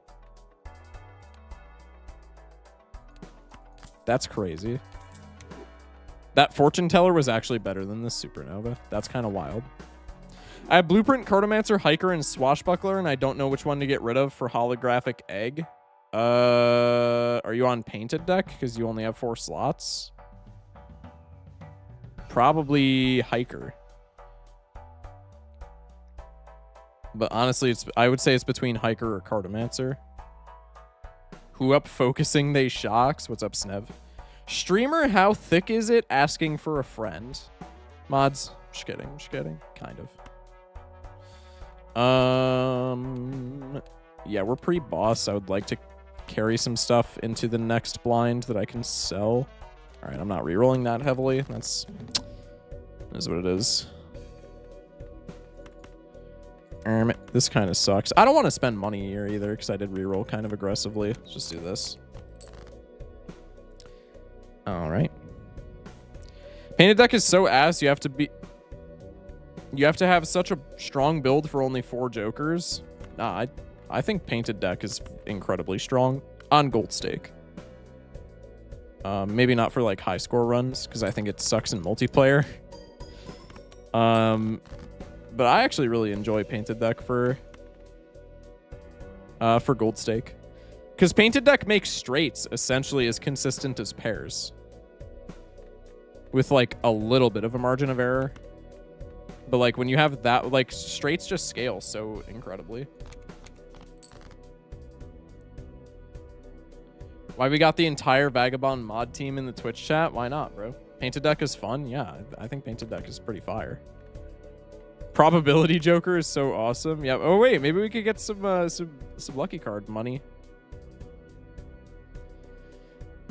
That's crazy. That fortune teller was actually better than this supernova. That's kind of wild. I have blueprint, cartomancer, hiker, and swashbuckler, and I don't know which one to get rid of for holographic egg. Are you on painted deck? Because you only have 4 slots. Probably hiker. But honestly, I would say it's between hiker or cartomancer. Who up focusing they shocks? What's up, Snev? Streamer, how thick is it? Asking for a friend. Mods. Just kidding. Kind of. Yeah, we're pre-boss. I would like to carry some stuff into the next blind that I can sell. All right, I'm not re-rolling that heavily. That is what it is. This kind of sucks. I don't want to spend money here either because I did re-roll kind of aggressively. Let's just do this. All right. Painted deck is so ass. You have to have such a strong build for only 4 jokers. Nah, I think painted deck is incredibly strong on gold stake. Maybe not for like high score runs because I think it sucks in multiplayer. But I actually really enjoy painted deck for gold stake. Because painted deck makes straights essentially as consistent as pairs. With like a little bit of a margin of error. But like when you have that, like straights just scale so incredibly. Why we got the entire Vagabond mod team in the Twitch chat? Why not, bro? Painted deck is fun. Yeah, I think painted deck is pretty fire. Probability Joker is so awesome. Yeah. Oh wait, maybe we could get some lucky card money.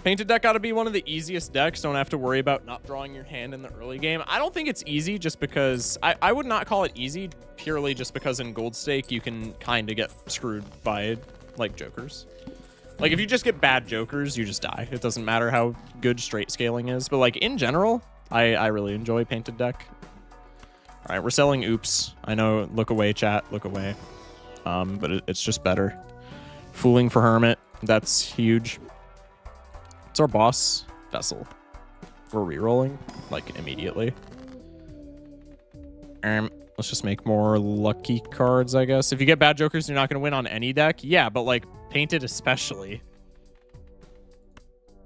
Painted deck got to be one of the easiest decks. Don't have to worry about not drawing your hand in the early game. I don't think it's easy just because... I would not call it easy purely just because in Gold Stake you can kind of get screwed by, like, jokers. Like, if you just get bad jokers, you just die. It doesn't matter how good straight scaling is. But, like, in general, I really enjoy painted deck. All right, we're selling Oops. I know, look away, chat. Look away. But it's just better. Fooling for Hermit. That's huge. It's our boss, Vessel. We're rerolling, like, immediately. Let's just make more lucky cards, I guess. If you get bad jokers, you're not going to win on any deck. Yeah, but, like, painted especially.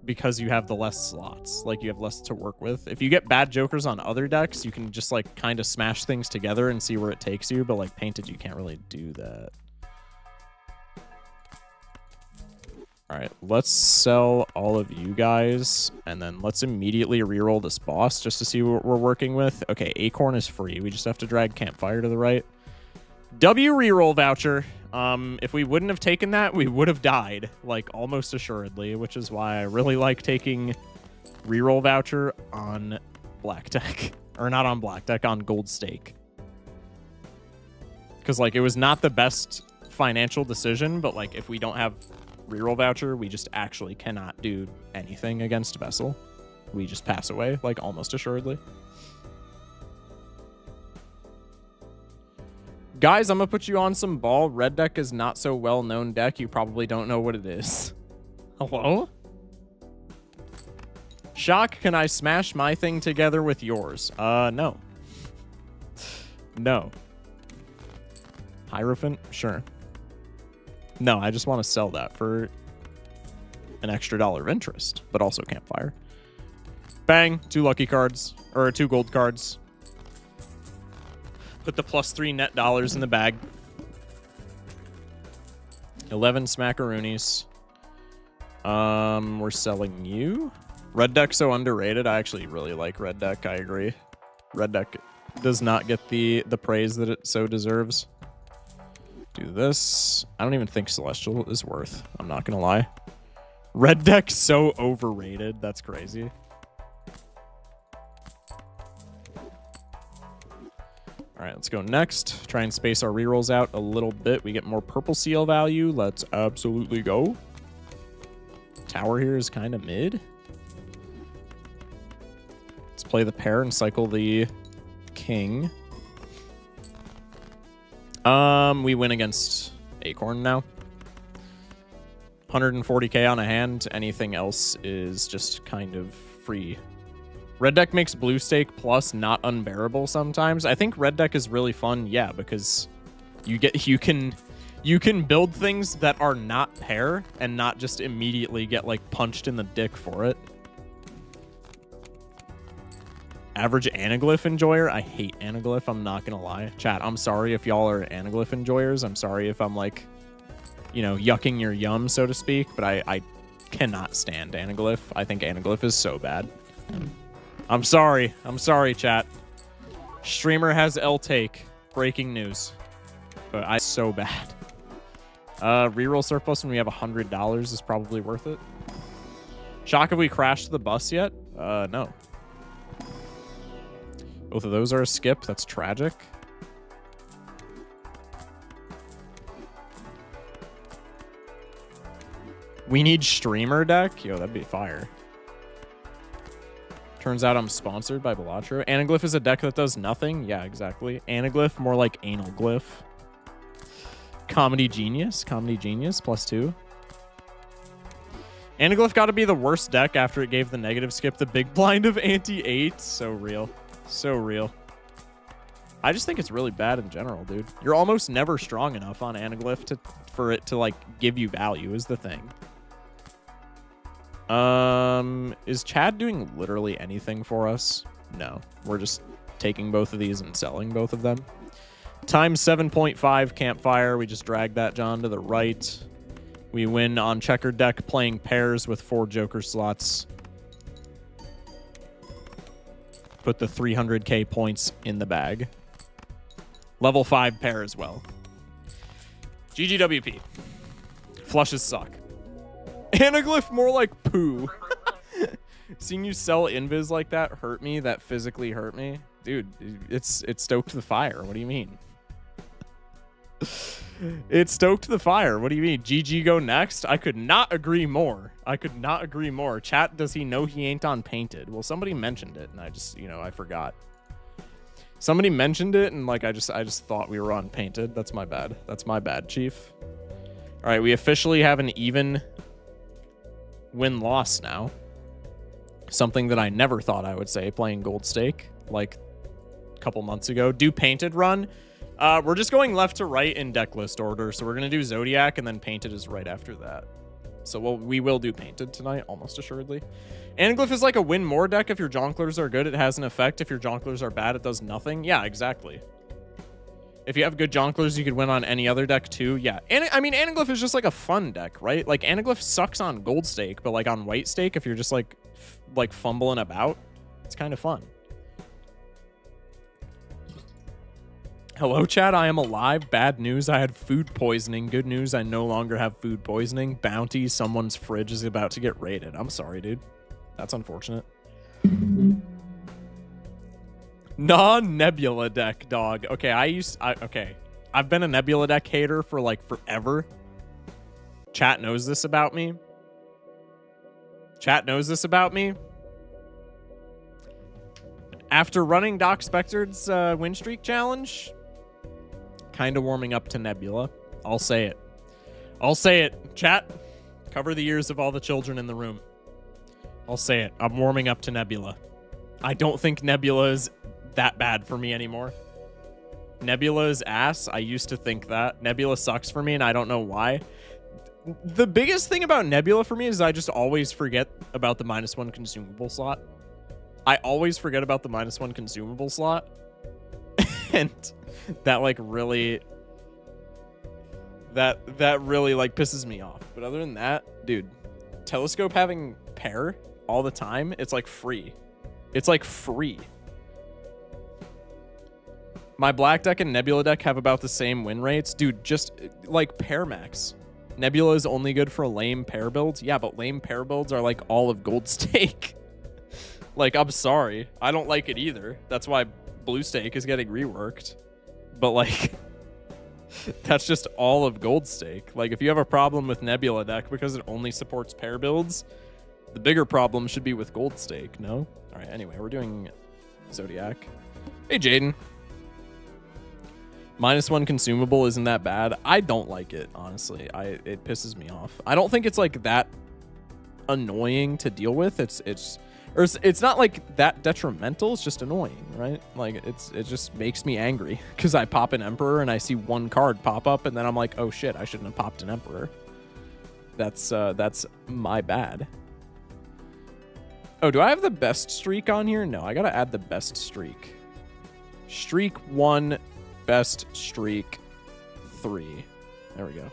Because you have the less slots. Like, you have less to work with. If you get bad jokers on other decks, you can just, like, kind of smash things together and see where it takes you. But, like, painted, you can't really do that. All right, let's sell all of you guys, and then let's immediately reroll this boss just to see what we're working with. Okay, Acorn is free. We just have to drag Campfire to the right. W reroll voucher. If we wouldn't have taken that, we would have died, like, almost assuredly, which is why I really like taking reroll voucher on black deck. Or not on black deck, on Gold Stake. Because, like, it was not the best financial decision, but, like, if we don't have reroll voucher, we just actually cannot do anything against Vessel. We just pass away, like, almost assuredly. Guys, I'm gonna put you on some ball. Red deck is not so well-known deck. You probably don't know what it is. Hello? Shock, can I smash my thing together with yours? No. No. Hierophant? Sure. No, I just want to sell that for an extra $1 of interest, but also Campfire. Bang, 2 lucky cards, or 2 gold cards. Put the +3 net dollars in the bag. 11 smackaroonies. We're selling you. Red deck so underrated. I actually really like red deck. I agree. Red deck does not get the praise that it so deserves. Do this. I don't even think Celestial is worth. I'm not gonna lie. Red deck so overrated. That's crazy. All right, let's go next. Try and space our rerolls out a little bit. We get more purple seal value. Let's absolutely go. Tower here is kind of mid. Let's play the pair and cycle the king. We win against Acorn now. 140k on a hand. Anything else is just kind of free. Red deck makes blue stake plus not unbearable sometimes. I think red deck is really fun, yeah, because you can build things that are not pair and not just immediately get, like, punched in the dick for it. Average Anaglyph enjoyer. I hate Anaglyph, I'm not gonna lie. Chat, I'm sorry if y'all are Anaglyph enjoyers. I'm sorry if I'm, like, you know, yucking your yum, so to speak, but I cannot stand Anaglyph. I think Anaglyph is so bad. I'm sorry, chat. Streamer has L take. Breaking news. But I so bad. Reroll surplus when we have $100 is probably worth it. Shock, have we crashed the bus yet? No. Both of those are a skip. That's tragic. We need streamer deck? Yo, that'd be fire. Turns out I'm sponsored by Balatro. Anaglyph is a deck that does nothing. Yeah, exactly. Anaglyph, more like anal glyph. Comedy Genius. Comedy Genius, +2. Anaglyph got to be the worst deck after it gave the negative skip. The big blind of anti-8. So real. So real. I just think it's really bad in general, dude. You're almost never strong enough on Anaglyph for it to, like, give you value is the thing. Is Chad doing literally anything for us? No. We're just taking both of these and selling both of them. Times 7.5 Campfire. We just drag that John to the right. We win on checkered deck playing pairs with 4 joker slots. Put the 300k points in the bag. Level 5 pair as well. GGWP. Flushes suck. Anaglyph more like poo. Seeing you sell invis like that hurt me. That physically hurt me. Dude, it's stoked the fire. What do you mean? It stoked the fire. What do you mean? GG go next? I could not agree more. I could not agree more. Chat, does he know he ain't on painted? Well, somebody mentioned it and I just, you know, I forgot. Somebody mentioned it and like I just thought we were on painted. That's my bad. That's my bad, Chief. All right, we officially have an even win-loss now. Something that I never thought I would say playing Gold Stake like a couple months ago. Do painted run. We're just going left to right in deck list order. So we're going to do Zodiac and then painted is right after that. So we will do painted tonight, almost assuredly. Anaglyph is like a win more deck. If your jonglers are good, it has an effect. If your jonglers are bad, it does nothing. Yeah, exactly. If you have good jonglers, you could win on any other deck too. Yeah. And I mean, Anaglyph is just like a fun deck, right? Like Anaglyph sucks on Gold Stake, but like on White Stake, if you're just like fumbling about, it's kind of fun. Hello, chat. I am alive. Bad news. I had food poisoning. Good news. I no longer have food poisoning. Bounty. Someone's fridge is about to get raided. I'm sorry, dude. That's unfortunate. Non-Nebula deck, dog. Okay, okay. I've been a Nebula deck hater for like forever. Chat knows this about me. Chat knows this about me. After running Doc Spectred's win streak challenge, kind of warming up to Nebula. I'll say it. I'll say it. Chat, cover the ears of all the children in the room. I'll say it. I'm warming up to Nebula. I don't think Nebula is that bad for me anymore. Nebula is ass. I used to think that. Nebula sucks for me, and I don't know why. The biggest thing about Nebula for me is I just always forget about the -1 consumable slot. I always forget about the -1 consumable slot. And that like really that really like pisses me off. But other than that, dude, Telescope having pair all the time, it's like free. It's like free. My black deck and Nebula deck have about the same win rates. Dude, just like pair max. Nebula is only good for lame pair builds. Yeah, but lame pair builds are like all of Gold Stake. Like, I'm sorry. I don't like it either. That's why Blue Stake is getting reworked. But like, that's just all of Gold Stake. Like, if you have a problem with Nebula deck because it only supports pair builds, the bigger problem should be with Gold Stake, no? All right, anyway, we're doing Zodiac. Hey, Jaden. -1 consumable isn't that bad. I don't like it, honestly. It pisses me off. I don't think it's like that annoying to deal with. It's not like that detrimental. It's just annoying, right? Like it just makes me angry because I pop an Emperor and I see one card pop up and then I'm like, oh shit, I shouldn't have popped an Emperor. That's my bad. Oh, do I have the best streak on here? No, I gotta add the best streak. Streak 1, best streak 3. There we go.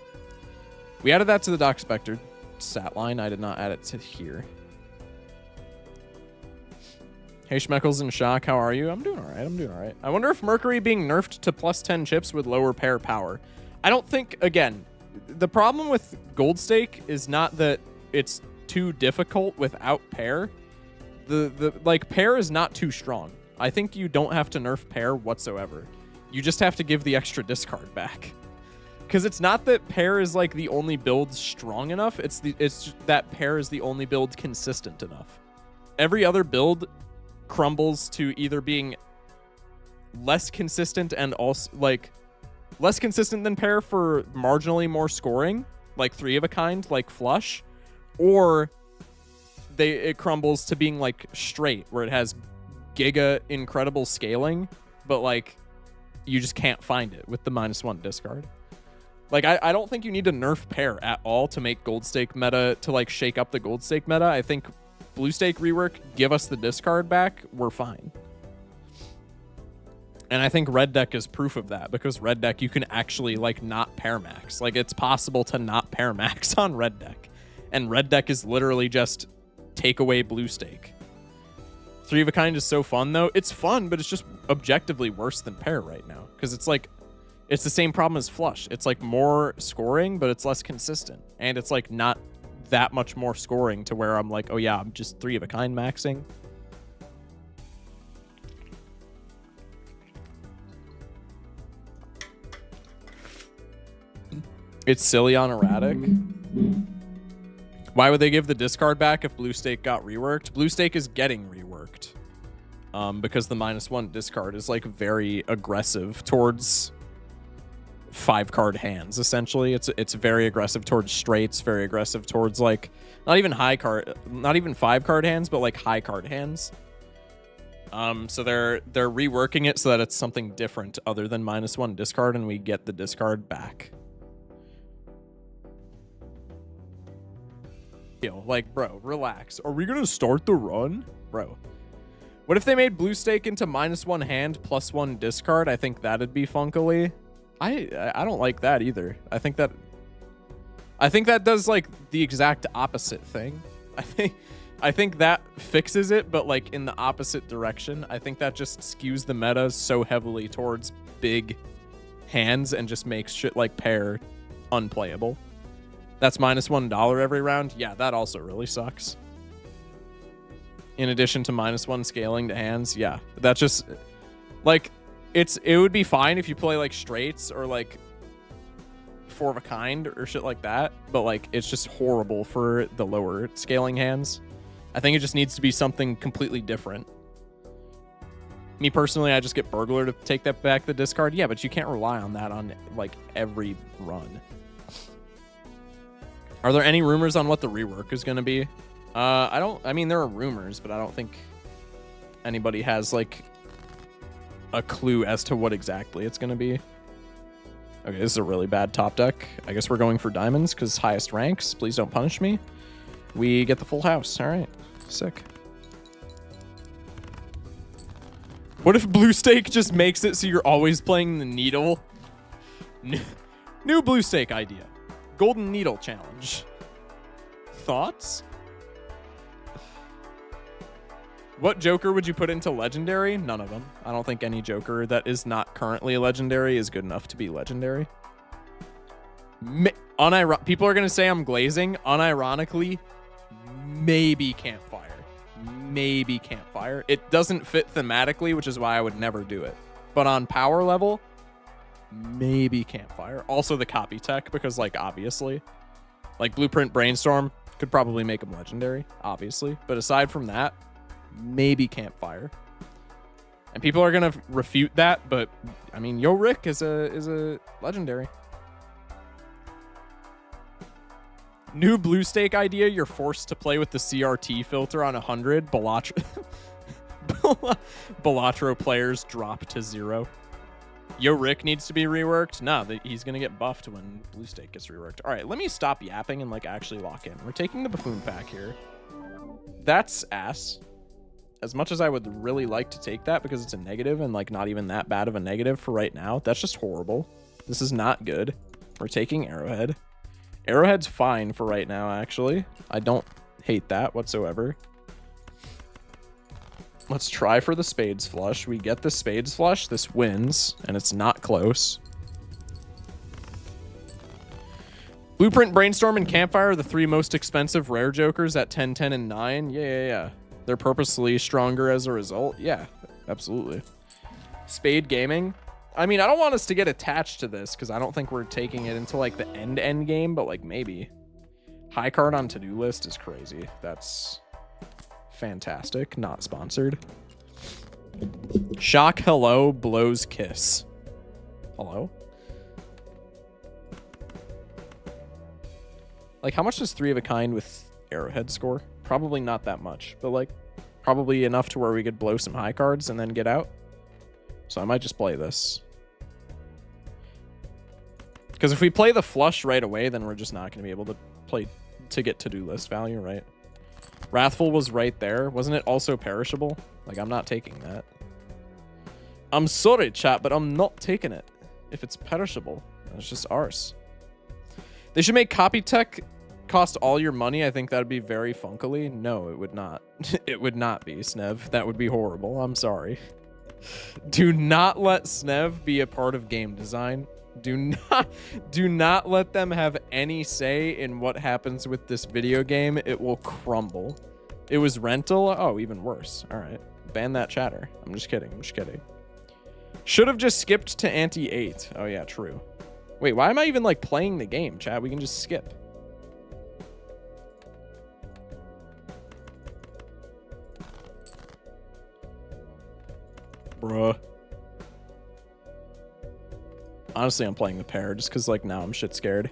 We added that to the Doc Spectre stat line. I did not add it to here. Hey, Schmeckles and Shock, how are you? I'm doing all right. I'm doing all right. I wonder if Mercury being nerfed to +10 chips would lower pair power. I don't think, again, the problem with Gold Stake is not that it's too difficult without pair. Like, pair is not too strong. I think you don't have to nerf pair whatsoever. You just have to give the extra discard back. Because it's not that pair is like the only build strong enough. It's that pair is the only build consistent enough. Every other build crumbles to either being less consistent and also like less consistent than pair for marginally more scoring, like 3 of a kind, like flush, or it crumbles to being like straight, where it has giga incredible scaling, but like you just can't find it with the -1 discard. Like I don't think you need to nerf pair at all to make Gold Stake meta, to like shake up the Gold Stake meta. I think Blue Stake rework, give us the discard back, we're fine. And I think red deck is proof of that, because red deck you can actually like not pair max. Like it's possible to not pair max on red deck. And red deck is literally just take away blue stake. 3 of a kind is so fun though. It's fun, but it's just objectively worse than pair right now. Because it's like, it's the same problem as flush. It's like more scoring, but it's less consistent. And it's like not that much more scoring to where I'm like, oh yeah, I'm just 3 of a kind maxing. It's silly on erratic. Why would they give the discard back if blue stake got reworked? Blue stake is getting reworked. Because the -1 discard is like very aggressive towards 5-card hands, essentially. It's very aggressive towards straights, very aggressive towards like not even 5-card hands, but like high card hands. So they're reworking it so that it's something different other than -1 discard, and we get the discard back. Like, bro, relax. Are we gonna start the run? Bro. What if they made blue stake into -1 hand +1 discard? I think that'd be funkily. I don't like that either. I think that does like the exact opposite thing. I think that fixes it, but like in the opposite direction. I think that just skews the meta so heavily towards big hands and just makes shit like pair unplayable. That's -$1 every round. Yeah, that also really sucks. In addition to -1 scaling to hands, yeah, that just like it would be fine if you play like straights or like 4 of a kind or shit like that, but like it's just horrible for the lower scaling hands. I think it just needs to be something completely different. Me personally, I just get burglar to take that back the discard. Yeah, but you can't rely on that on like every run. Are there any rumors on what the rework is going to be? I mean, there are rumors, but I don't think anybody has like a clue as to what exactly it's going to be. Okay, this is a really bad top deck. I guess we're going for diamonds because highest ranks. Please don't punish me. We get the full house. All right, sick. What if blue stake just makes it so you're always playing the needle? New blue stake idea. Golden Needle Challenge. Thoughts? What Joker would you put into Legendary? None of them. I don't think any Joker that is not currently a Legendary is good enough to be Legendary. People are going to say I'm glazing. Unironically, maybe Campfire. Maybe Campfire. It doesn't fit thematically, which is why I would never do it. But on power level, maybe Campfire. Also the copy tech, because like obviously like Blueprint Brainstorm could probably make them legendary, obviously, but aside from that, maybe Campfire. And people are gonna refute that, but I mean Yo Rick is a legendary. New blue stake idea, you're forced to play with the CRT filter on 100. Balatro players drop to 0. Yo Rick needs to be reworked. Nah, he's gonna get buffed when blue stake gets reworked. All right, let me stop yapping and like actually lock in. We're taking the buffoon pack here. That's ass. As much as I would really like to take that because it's a negative and like not even that bad of a negative for right now, that's just horrible. This is not good. We're taking Arrowhead. Arrowhead's fine for right now, actually. I don't hate that whatsoever. Let's try for the spades flush. We get the spades flush. This wins, and it's not close. Blueprint, Brainstorm, and Campfire are the 3 most expensive rare jokers at 10, 10, and 9. Yeah. They're purposely stronger as a result. Yeah, absolutely. Spade Gaming. I mean, I don't want us to get attached to this because I don't think we're taking it into like the end game, but like maybe. High card on to-do list is crazy. That's fantastic. Not sponsored. Shock hello, blows kiss. Hello? Like, how much does 3 of a kind with Arrowhead score? Probably not that much, but like probably enough to where we could blow some high cards and then get out. So I might just play this. Because if we play the flush right away, then we're just not going to be able to play to get to-do list value, right? Wrathful was right there. Wasn't it also perishable? Like, I'm not taking that. I'm sorry, chat, but I'm not taking it. If it's perishable, it's just ours. They should make copy tech cost all your money. I think that'd be very funkily. No, it would not. It would not be, Snev. That would be horrible. I'm sorry. Do not let Snev be a part of game design. Do not let them have any say in what happens with this video game. It will crumble. It was rental. Oh, even worse. All right. Ban that chatter. I'm just kidding. I'm just kidding. Should have just skipped to Ante 8. Oh, yeah, true. Wait, why am I even, like, playing the game, chat? We can just skip. Bruh. Honestly, I'm playing the pair just because, like, now I'm shit scared.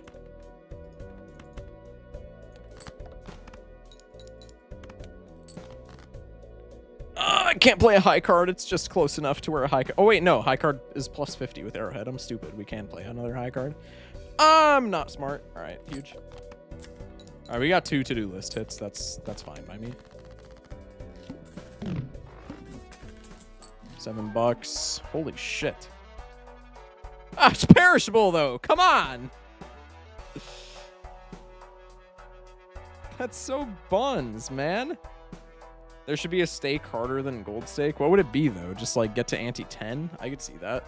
I can't play a high card. It's just close enough to where a high card... Oh, wait, no. High card is plus 50 with Arrowhead. I'm stupid. We can play another high card. I'm not smart. All right, huge. All right, we got 2 to-do list hits. That's fine by me. $7. Holy shit. Ah, it's perishable, though. Come on. That's so buns, man. There should be a stake harder than gold stake. What would it be, though? Just, like, get to ante 10? I could see that.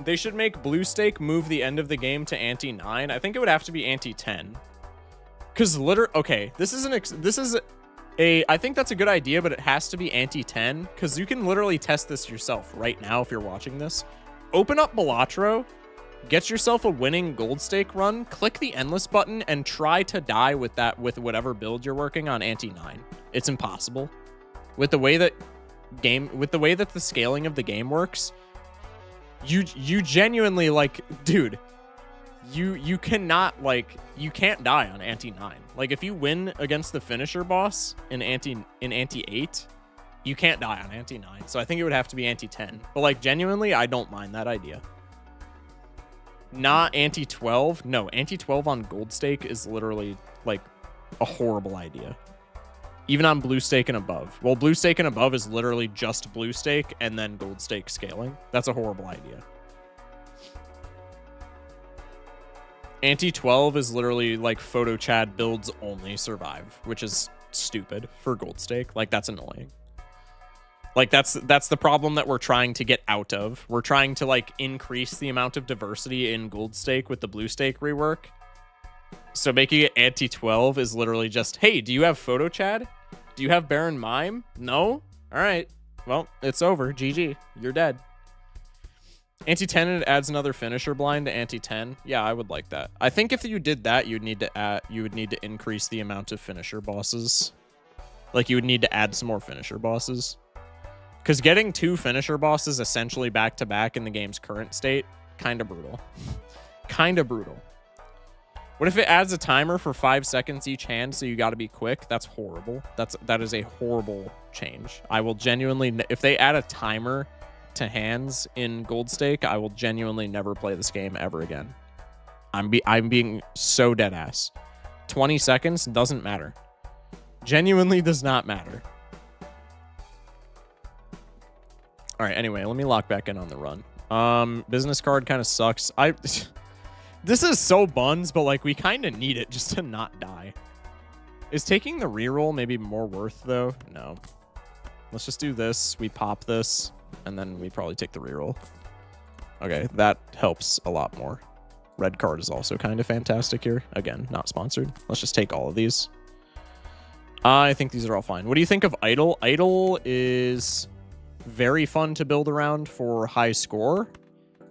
They should make blue stake move the end of the game to ante 9. I think it would have to be ante 10. Because okay, I think that's a good idea, but it has to be ante 10. Because you can literally test this yourself right now if you're watching this. Open up Balatro. Get yourself a winning gold stake run, click the endless button, and try to die with whatever build you're working on ante 9. It's impossible. With the way that the scaling of the game works, you genuinely, like, dude, you cannot, like, you can't die on ante 9. Like, if you win against the finisher boss in ante 8, you can't die on ante 9. So I think it would have to be ante 10. But, like, genuinely, I don't mind that idea. Not ante 12. No, ante 12 on gold stake is literally, like, a horrible idea. Even on blue stake and above. Well, blue stake and above is literally just blue stake and then gold stake scaling. That's a horrible idea. Ante 12 is literally like photo Chad builds only survive, which is stupid for gold stake. Like, that's annoying. Like, that's the problem that we're trying to get out of. We're trying to, like, increase the amount of diversity in gold stake with the blue stake rework. So making it ante 12 is literally just, hey, do you have photo Chad? Do you have Baron Mime? No? All right. Well, it's over. GG. You're dead. Ante 10, it adds another finisher blind to ante 10. Yeah, I would like that. I think if you did that, you would need to increase the amount of finisher bosses. Like, you would need to add some more finisher bosses. Because getting 2 finisher bosses essentially back-to-back in the game's current state, kind of brutal. Kind of brutal. What if it adds a timer for 5 seconds each hand, so you got to be quick? That's horrible. That is a horrible change. I will genuinely... If they add a timer to hands in gold stake, I will genuinely never play this game ever again. I'm being so dead ass. 20 seconds doesn't matter. Genuinely does not matter. All right, anyway, let me lock back in on the run. Business card kind of sucks. This is so buns, but, like, we kind of need it just to not die. Is taking the reroll maybe more worth, though? No. Let's just do this. We pop this, and then we probably take the reroll. Okay, that helps a lot more. Red card is also kind of fantastic here. Again, not sponsored. Let's just take all of these. I think these are all fine. What do you think of Idol? Idol is very fun to build around for high score.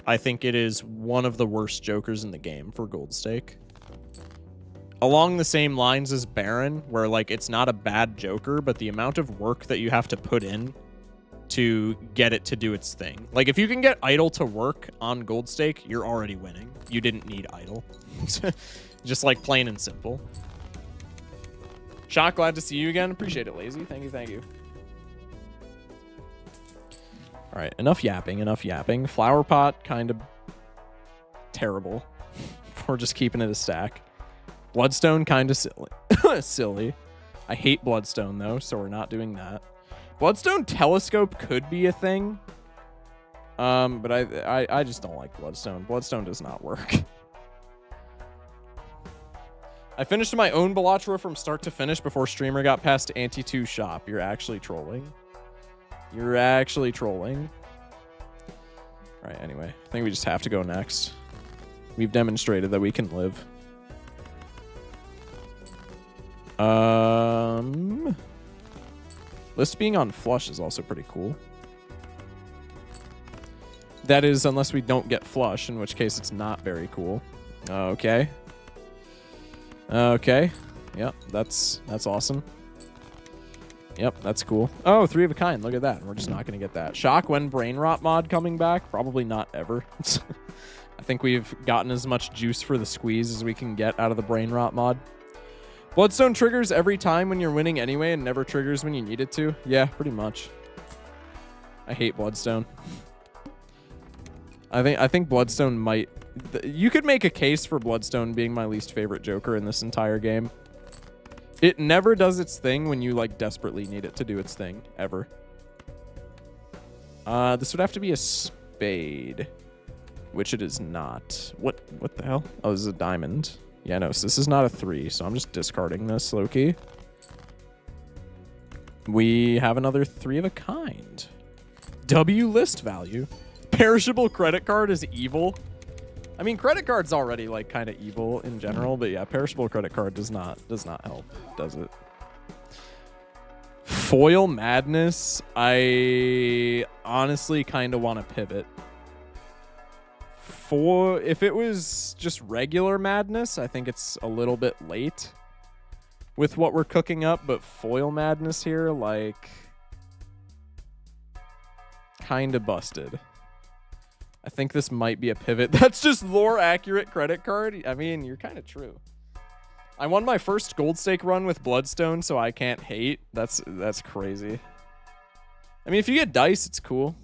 I think it is one of the worst jokers in the game for gold stake. Along the same lines as Baron, where, like, it's not a bad joker, but the amount of work that you have to put in to get it to do its thing. Like, if you can get Idol to work on gold stake, you're already winning. You didn't need Idol. Just, like, plain and simple. Shock, glad to see you again. Appreciate it, Lazy. Thank you, thank you. All right, enough yapping, enough yapping. Flower pot, kind of terrible. We're just keeping it a stack. Bloodstone, kind of silly. Silly. I hate Bloodstone, though, so we're not doing that. Bloodstone Telescope could be a thing. But I just don't like Bloodstone. Bloodstone does not work. I finished my own Balatro from start to finish before streamer got past Anti-2 shop. You're actually trolling. You're actually trolling. All right, anyway. I think we just have to go next. We've demonstrated that we can live. List being on flush is also pretty cool. That is, unless we don't get flush, in which case it's not very cool. Okay. Okay. Yep, that's awesome. Yep, that's cool. Oh, 3 of a kind. Look at that. We're just not going to get that. Shock when brain rot mod coming back? Probably not ever. I think we've gotten as much juice for the squeeze as we can get out of the brain rot mod. Bloodstone triggers every time when you're winning anyway and never triggers when you need it to. Yeah, pretty much. I hate Bloodstone. I think Bloodstone might... You could make a case for Bloodstone being my least favorite Joker in this entire game. It never does its thing when you, like, desperately need it to do its thing. Ever. This would have to be a spade. Which it is not. What the hell? Oh, this is a diamond. Yeah, no, so this is not a 3, so I'm just discarding this, low-key. We have another 3 of a kind. W list value. Perishable credit card is evil. I mean, credit card's already, like, kind of evil in general, but yeah, perishable credit card does not help, does it? Foil madness. I honestly kind of want to pivot. If it was just regular madness, I think it's a little bit late with what we're cooking up, but foil madness here, like, kind of busted. I think this might be a pivot. That's just lore accurate credit card. I mean, you're kind of true. I won my first gold stake run with Bloodstone, so I can't hate. That's crazy. I mean, if you get dice, it's cool,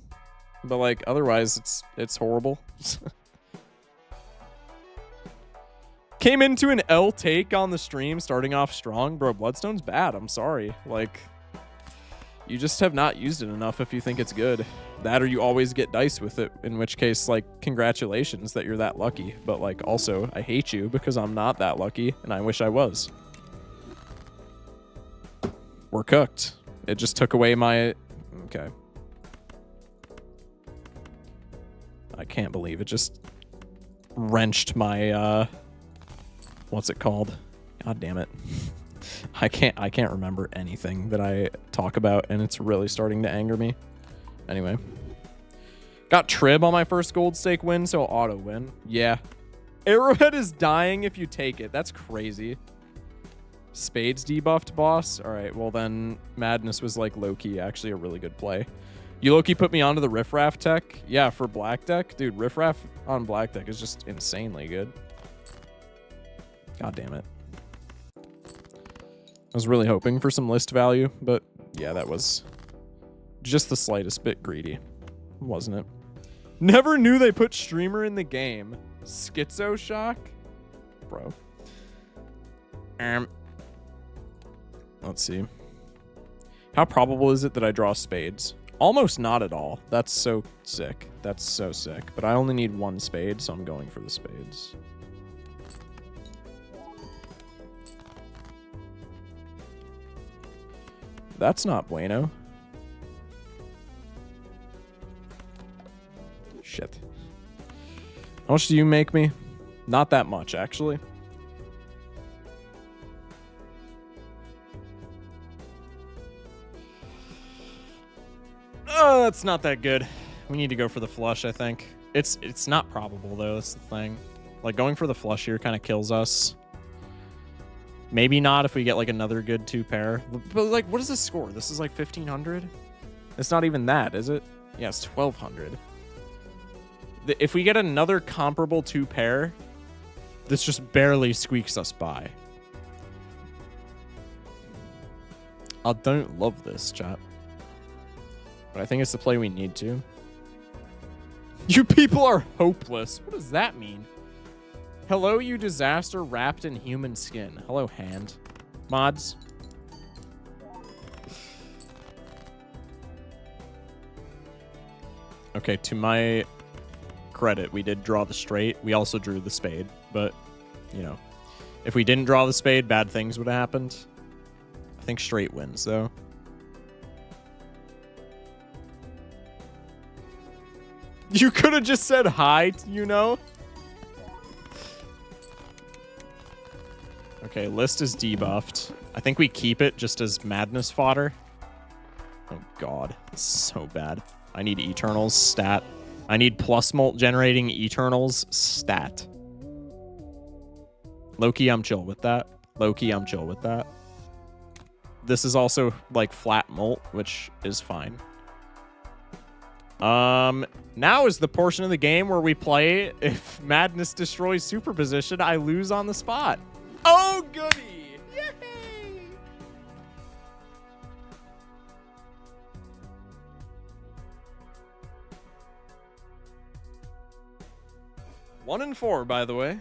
but like otherwise, it's horrible. Came into an L take on the stream, starting off strong. Bro, Bloodstone's bad. I'm sorry. Like, you just have not used it enough if you think it's good. That or you always get dice with it, in which case, like, congratulations that you're that lucky. But, like, also, I hate you because I'm not that lucky, and I wish I was. We're cooked. It just took away my... Okay. I can't believe it just wrenched my, what's it called? God damn it. I can't remember anything that I talk about, and it's really starting to anger me. Anyway. Got Trib on my first gold stake win, so auto win. Yeah. Arrowhead is dying if you take it. That's crazy. Spades debuffed, boss? Alright, well then Madness was like low-key actually a really good play. You low-key put me onto the Riffraff tech? Yeah, for Black Deck? Dude, Riffraff on Black Deck is just insanely good. God damn it. I was really hoping for some list value, but yeah, that was just the slightest bit greedy, wasn't it? Never knew they put streamer in the game. Schizo shock? Bro. Let's see. How probable is it that I draw spades? Almost not at all. That's so sick. That's so sick. But I only need 1 spade, so I'm going for the spades. That's not bueno. Shit. How much do you make me? Not that much, actually. Oh, that's not that good. We need to go for the flush, I think. It's not probable, though. That's the thing. Like, going for the flush here kind of kills us. Maybe not if we get, like, another good 2-pair. But, like, what is this score? This is, like, 1,500? It's not even that, is it? Yeah, it's 1,200. If we get another comparable 2-pair, this just barely squeaks us by. I don't love this, chat. But I think it's the play we need to. You people are hopeless. What does that mean? Hello, you disaster wrapped in human skin. Hello, hand. Mods. Okay, to my credit, we did draw the straight. We also drew the spade, but, you know, if we didn't draw the spade, bad things would have happened. I think straight wins, though. You could have just said hi, you know? Okay, list is debuffed. I think we keep it just as madness fodder. Oh, God. This is so bad. I need Eternals stat. I need plus mult generating Eternals stat. Low-key, I'm chill with that. Low-key, I'm chill with that. This is also, like, flat mult, which is fine. Now is the portion of the game where we play if madness destroys superposition, I lose on the spot. Oh, goody! Yay! 1 and 4, by the way.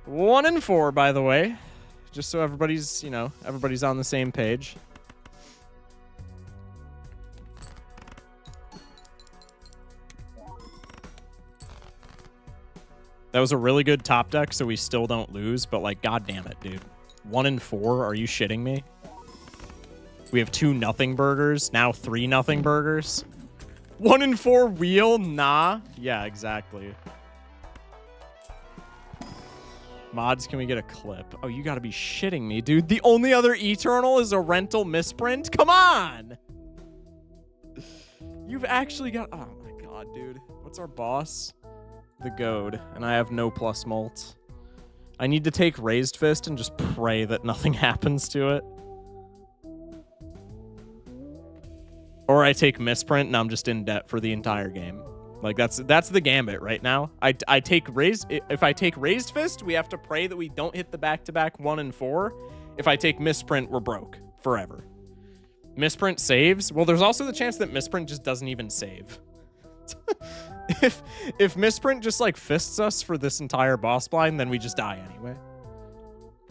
1 and 4, by the way. Just so everybody's, you know, everybody's on the same page. That was a really good top deck, so we still don't lose, but, like, god damn it, dude. 1 and 4? Are you shitting me? We have 2 nothing burgers, now 3 nothing burgers. 1 and 4 wheel? Nah. Yeah, exactly. Mods, can we get a clip? Oh, you gotta be shitting me, dude. The only other Eternal is a rental misprint? Come on! You've actually got... Oh, my God, dude. What's our boss? The goad, and I have no plus mult. I need to take raised fist and just pray that nothing happens to it. Or I take misprint and I'm just in debt for the entire game. Like that's the gambit right now. I take raised. If I take raised fist, we have to pray that we don't hit the back-to-back 1 and 4. If I take misprint, we're broke forever. Misprint saves. Well, there's also the chance that misprint just doesn't even save. If misprint just like fists us for this entire boss blind, then we just die anyway.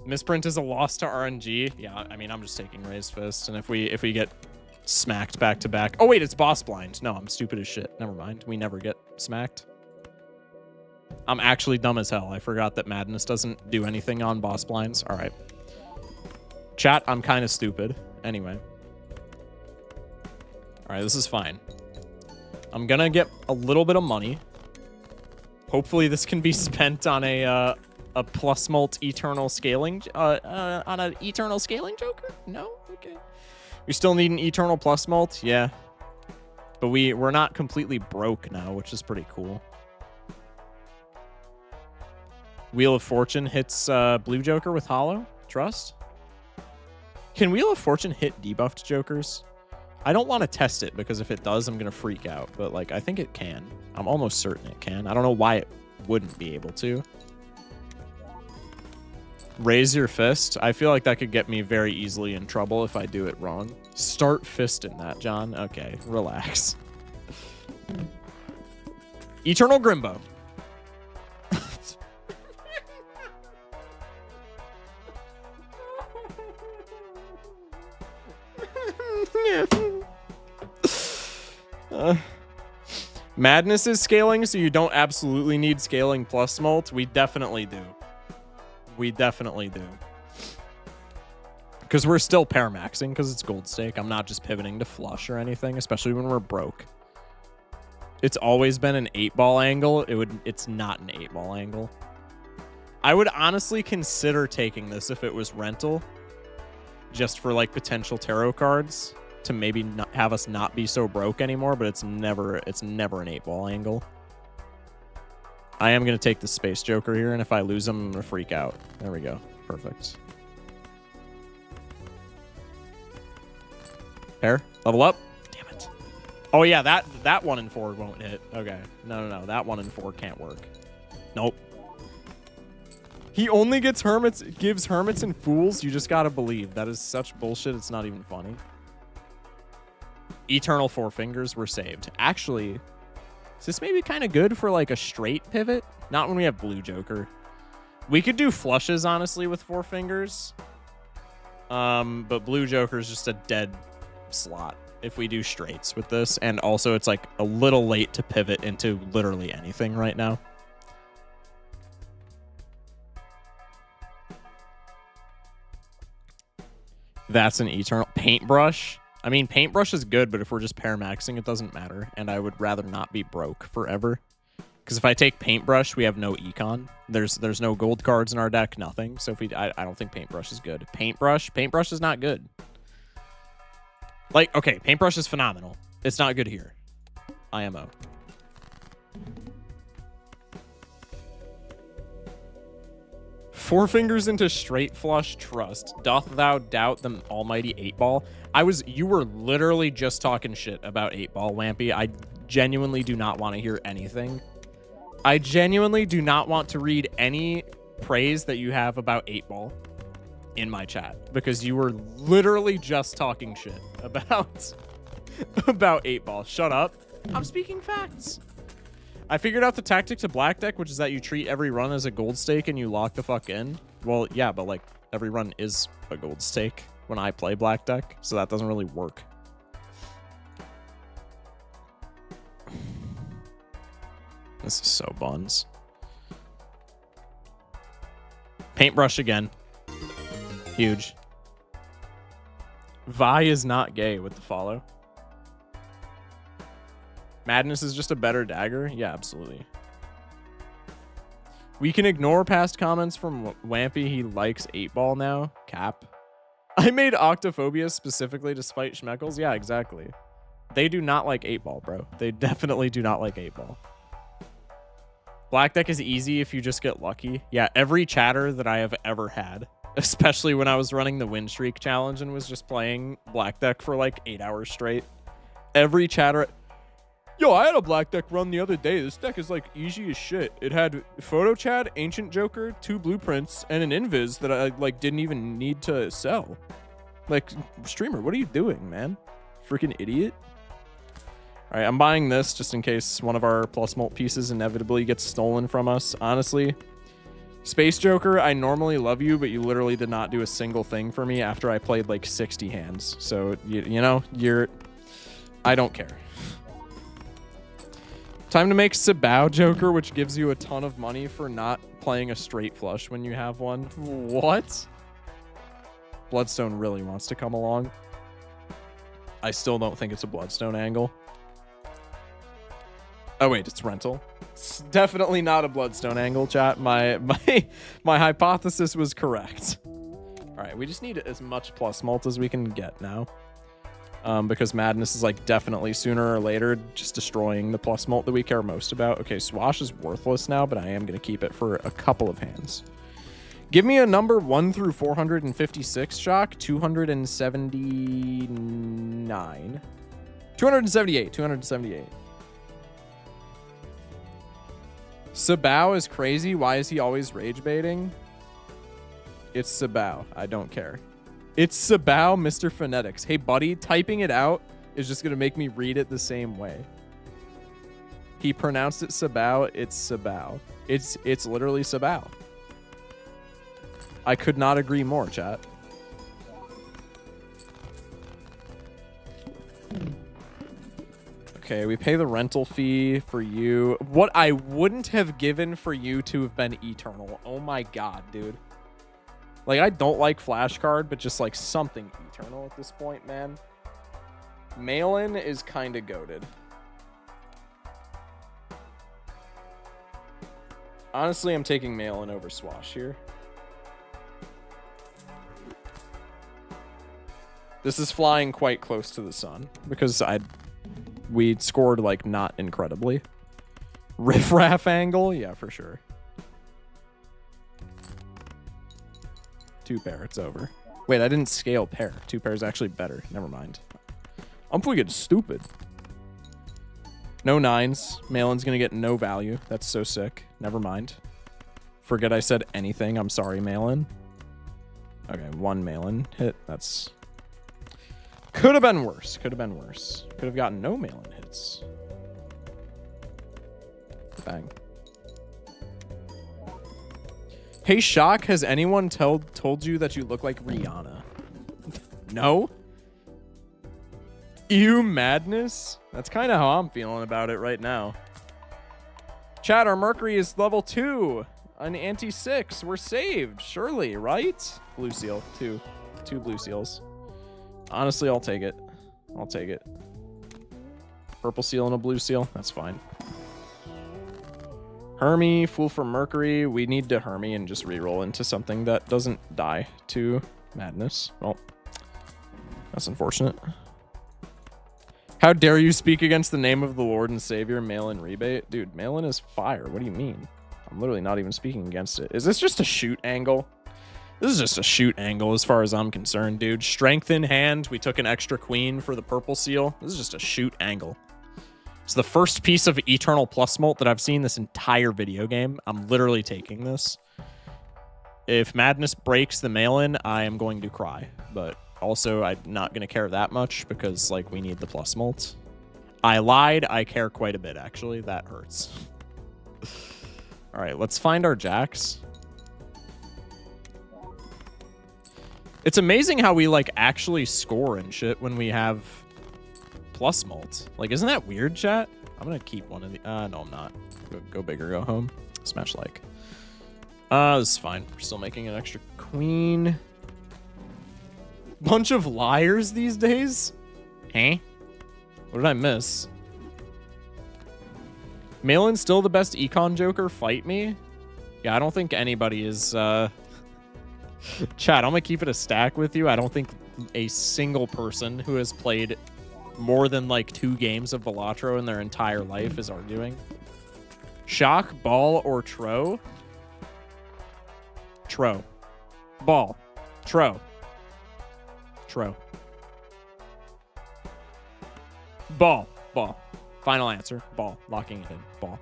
Misprint is a loss to RNG. Yeah, I mean, I'm just taking raised fist, and if we get smacked back to back. Oh wait, it's boss blind. No, I'm stupid as shit. Never mind. We never get smacked. I'm actually dumb as hell. I forgot that madness doesn't do anything on boss blinds. All right. Chat, I'm kind of stupid. Anyway. All right, this is fine. I'm gonna get a little bit of money. Hopefully this can be spent on a plus mult eternal scaling on an eternal scaling joker? No? Okay. We still need an eternal plus mult? Yeah. But we're not completely broke now, which is pretty cool. Wheel of Fortune hits blue joker with hollow? Trust? Can Wheel of Fortune hit debuffed jokers? I don't want to test it because if it does, I'm going to freak out. But, like, I think it can. I'm almost certain it can. I don't know why it wouldn't be able to. Raise your fist. I feel like that could get me very easily in trouble if I do it wrong. Start fisting that, John. Okay, relax. Eternal Grimbo. Madness is scaling, so you don't absolutely need scaling plus mult. We definitely do. We definitely do. Because we're still paramaxing because it's gold stake. I'm not just pivoting to flush or anything, especially when we're broke. It's always been an 8-ball angle. It's not an 8-ball angle. I would honestly consider taking this if it was rental. Just for like potential tarot cards to maybe not have us not be so broke anymore, but it's never an 8-ball angle. I am going to take the Space Joker here, and if I lose him, I'm going to freak out. There we go. Perfect. Pair. Level up. Damn it. Oh, yeah, that 1 and 4 won't hit. Okay. No. That 1 and 4 can't work. Nope. He only gets hermits, gives hermits and fools. You just got to believe. That is such bullshit. It's not even funny. Eternal 4 fingers were saved. Actually... is this maybe kind of good for like a straight pivot? Not when we have blue joker. We could do flushes, honestly, with 4 fingers. But blue joker is just a dead slot. if we do straights with this. And also it's like a little late to pivot into literally anything right now. That's an eternal paintbrush. I mean, paintbrush is good, but if we're just paramaxing, it doesn't matter. And I would rather not be broke forever. Because if I take paintbrush, we have no econ. There's no gold cards in our deck, nothing. So if I don't think paintbrush is good. Paintbrush is not good. Like, okay, paintbrush is phenomenal. It's not good here. IMO. Four fingers into straight flush trust. Doth thou doubt the almighty 8-ball? You were literally just talking shit about 8-ball, Wampy. I genuinely do not want to hear anything. I genuinely do not want to read any praise that you have about 8-ball in my chat, because you were literally just talking shit about 8-ball. Shut up. I'm speaking facts. I figured out the tactic to black deck, which is that you treat every run as a gold stake and you lock the fuck in. Well, yeah, but like every run is a gold stake when I play black deck, so that doesn't really work. This is so buns. Paintbrush again. Huge. Vi is not gay with the follow. Madness is just a better dagger? Yeah, absolutely. We can ignore past comments from Wampy. He likes 8-ball now. Cap. I made Octophobia specifically to spite Schmeckles. Yeah, exactly. They do not like 8-ball, bro. They definitely do not like 8-ball. Black deck is easy if you just get lucky. Yeah, every chatter that I have ever had, especially when I was running the win streak challenge and was just playing black deck for like 8 hours straight. Every chatter... Yo, I had a black deck run the other day. This deck is like easy as shit. It had Photo Chad, Ancient Joker, 2 blueprints, and an invis that I like didn't even need to sell. Like, streamer, what are you doing, man? Freaking idiot. All right, I'm buying this just in case one of our plus mult pieces inevitably gets stolen from us. Honestly, Space Joker, I normally love you, but you literally did not do a single thing for me after I played like 60 hands. So, you know, I don't care. Time to make Sabao Joker, which gives you a ton of money for not playing a straight flush when you have one. What? Bloodstone really wants to come along. I still don't think it's a Bloodstone angle. Oh, wait, it's rental. It's definitely not a Bloodstone angle, chat. My hypothesis was correct. All right, we just need as much plus mult as we can get now. Because Madness is like definitely sooner or later just destroying the plus mult that we care most about. Okay, Swash is worthless now, but I am going to keep it for a couple of hands. Give me a number 1 through 456, Shock. 279. 278. 278. Sabao is crazy. Why is he always rage baiting? It's Sabao. I don't care. It's Sabao, Mr. Phonetics. Hey, buddy, typing it out is just going to make me read it the same way. He pronounced it Sabao. It's Sabao. It's literally Sabao. I could not agree more, chat. Okay, we pay the rental fee for you. What I wouldn't have given for you to have been Eternal. Oh my god, dude. Like, I don't like flashcard, but just like something Eternal at this point, man. Mail-in is kind of goated. Honestly, I'm taking mail-in over Swash here. This is flying quite close to the sun because we scored like not incredibly. Riff-raff angle? Yeah, for sure. 2 pair, it's over. Wait, I didn't scale pair. 2 pair is actually better. Never mind. I'm freaking stupid. No 9s. Malin's gonna get no value. That's so sick. Never mind. Forget I said anything. I'm sorry, Malin. Okay, 1 Malin hit. That's... Could have been worse. Could have been worse. Could have gotten no Malin hits. Bang. Hey, Shock, has anyone told you that you look like Rihanna? No? Ew, madness. That's kind of how I'm feeling about it right now. Chat, our Mercury is level 2. An anti-6. We're saved, surely, right? Blue seal, 2. 2 blue seals. Honestly, I'll take it. I'll take it. Purple seal and a blue seal. That's fine. Hermie, Fool for Mercury. We need to Hermie and just reroll into something that doesn't die to madness. Well, that's unfortunate. How dare you speak against the name of the Lord and Savior, mail-in rebate? Dude, mail-in is fire. What do you mean? I'm literally not even speaking against it. Is this just a shoot angle? This is just a shoot angle as far as I'm concerned, dude. Strength in hand. We took an extra queen for the purple seal. This is just a shoot angle. It's the first piece of Eternal Plus Molt that I've seen this entire video game. I'm literally taking this. If Madness breaks the mail-in, I am going to cry. But also, I'm not going to care that much because, like, we need the Plus Molt. I lied. I care quite a bit, actually. That hurts. All right, let's find our jacks. It's amazing how we, like, actually score and shit when we have Plus Molt. Like, isn't that weird, chat? I'm gonna keep one of the... no, I'm not. Go big or go home. Smash like. This is fine. We're still making an extra queen. Bunch of liars these days? Eh? What did I miss? Malin's still the best econ joker? Fight me? Yeah, I don't think anybody is... Chat, I'm gonna keep it a stack with you. I don't think a single person who has played more than like 2 games of Balatro in their entire life is arguing. Shock, ball, or tro? Tro. Ball. Tro. Tro. Ball. Ball. Final answer. Ball. Locking it in. Ball.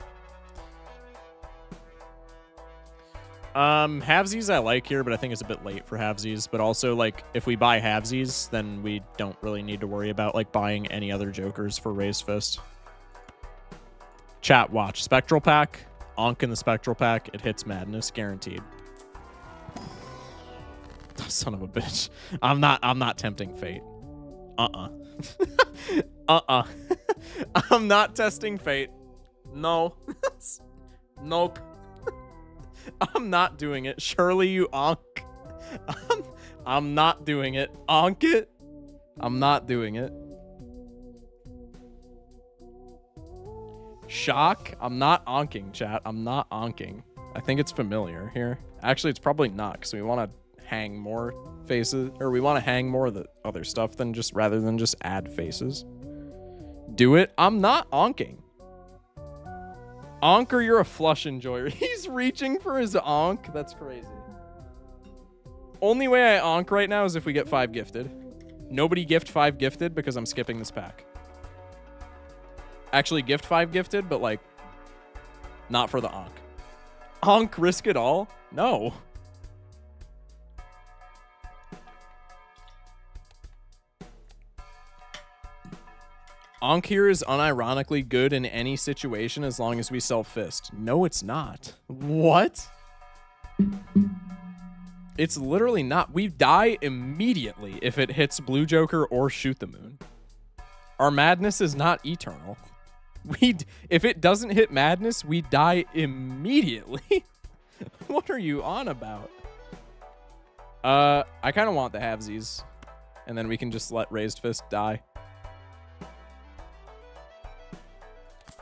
Halvesies I like here, but I think it's a bit late for halvesies. But also, like, if we buy halvesies, then we don't really need to worry about, like, buying any other jokers for Raised Fist. Chat, watch. Spectral Pack. Onk in the Spectral Pack. It hits Madness. Guaranteed. Son of a bitch. I'm not tempting fate. I'm not testing fate. No. Nope. I'm not doing it. Surely you onk. I'm not doing it. Onk it. I'm not doing it. Shock. I'm not onking, chat. I'm not onking. I think it's familiar here. Actually, it's probably not because we want to hang more faces, or we want to hang more of the other stuff than just rather than just add faces. Do it. I'm not onking. Onk or you're a flush enjoyer. He's reaching for his onk. That's crazy. Only way I onk right now is if we get 5 gifted. Nobody gift 5 gifted because I'm skipping this pack. Actually, gift 5 gifted, but like, not for the onk. Onk risk it all? No. Onk here is unironically good in any situation as long as we sell Fist. No, it's not. What? It's literally not. We die immediately if it hits Blue Joker or Shoot the Moon. Our Madness is not eternal. If it doesn't hit Madness, we die immediately. What are you on about? I kind of want the halvesies. And then we can just let Raised Fist die.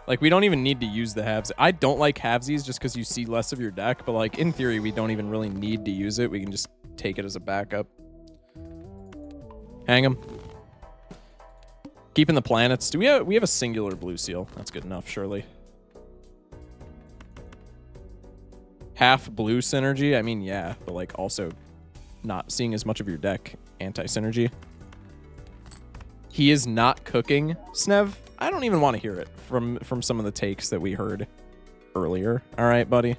Like, we don't even need to use the halves. I don't like halvesies just because you see less of your deck, but, like, in theory, we don't even really need to use it. We can just take it as a backup. Hang him. Keeping the planets. Do we have a singular blue seal? That's good enough, surely. Half blue synergy? I mean, yeah, but, like, also not seeing as much of your deck. Anti-synergy. He is not cooking, Snev. I don't even want to hear it from some of the takes that we heard earlier. All right, buddy.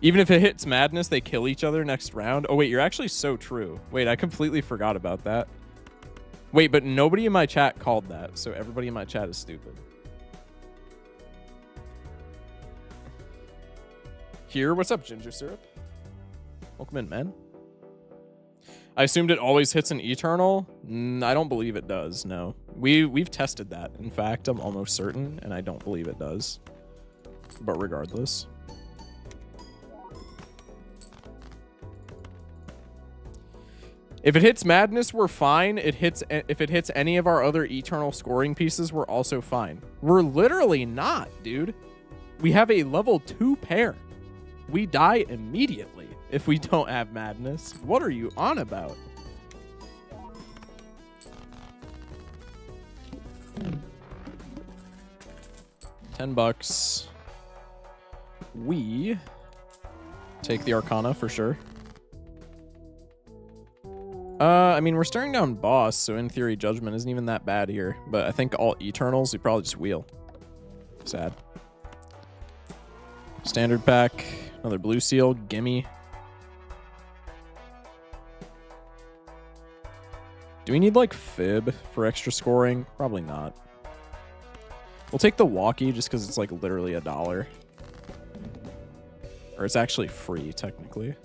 Even if it hits Madness, they kill each other next round. Oh, wait, you're actually so true. Wait, I completely forgot about that. Wait, but nobody in my chat called that, so everybody in my chat is stupid. Here, what's up, Ginger Syrup? Welcome in, man. I assumed it always hits an Eternal. I don't believe it does, no. We've tested that. In fact, I'm almost certain, and I don't believe it does. But regardless. If it hits Madness, we're fine. If it hits any of our other Eternal scoring pieces, we're also fine. We're literally not, dude. We have a level 2 pair. We die immediately if we don't have Madness. What are you on about? $10. We take the Arcana for sure. I mean, we're staring down boss, so in theory, Judgment isn't even that bad here. But I think all Eternals, we probably just wheel. Sad. Standard pack. Another blue seal. Gimme. Do we need, like, Fib for extra scoring? Probably not. We'll take the Walkie just because it's, like, literally $1. Or it's actually free, technically.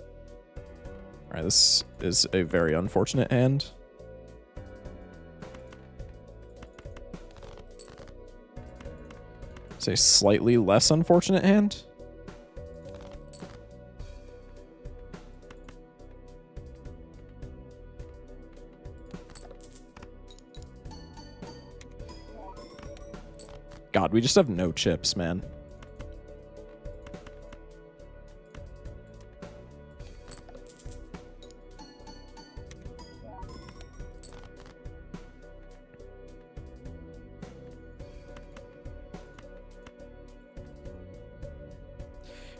All right, this is a very unfortunate hand. It's a slightly less unfortunate hand. God, we just have no chips, man.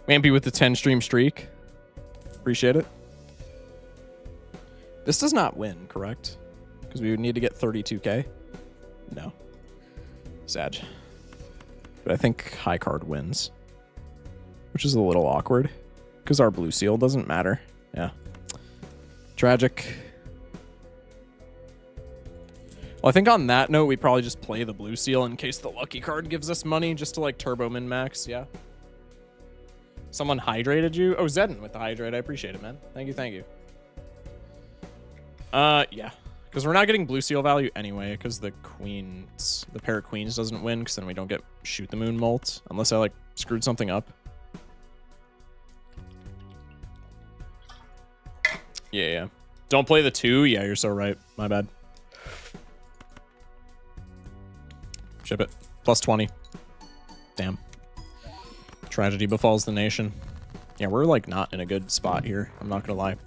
Mampy with the 10 stream streak. Appreciate it. This does not win, correct? Because we would need to get 32k. No. Sad. But I think high card wins. Which is a little awkward. Because our blue seal doesn't matter. Yeah. Tragic. Well, I think on that note, we probably just play the blue seal in case the lucky card gives us money just to like turbo min max. Yeah. Someone hydrated you? Oh, Zedden with the hydrate. I appreciate it, man. Thank you, thank you. Yeah. Because we're not getting blue seal value anyway, because the queens, the pair of queens doesn't win, because then we don't get shoot the moon molt, unless I, like, screwed something up. Yeah, yeah. Don't play the 2? Yeah, you're so right. My bad. Ship it. Plus 20. Damn. Tragedy befalls the nation. Yeah, we're, like, not in a good spot here. I'm not gonna lie.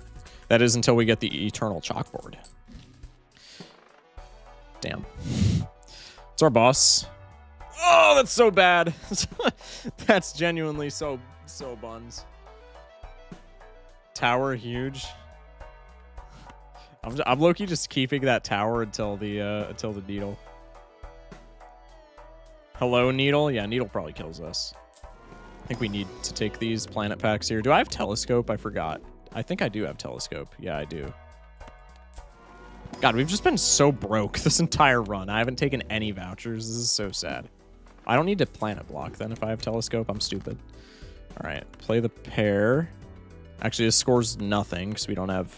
That is until we get the eternal chalkboard. Damn. It's our boss. Oh, that's so bad. That's genuinely so buns. Tower huge. I'm low-key just keeping that tower until the needle. Hello, needle. Yeah, needle probably kills us. I think we need to take these planet packs here. Do I have telescope? I forgot. I think I do have telescope. Yeah, I do. God, we've just been so broke this entire run. I haven't taken any vouchers. This is so sad. I don't need to planet block then if I have telescope. I'm stupid. All right, play the pair. Actually, this scores nothing because we don't have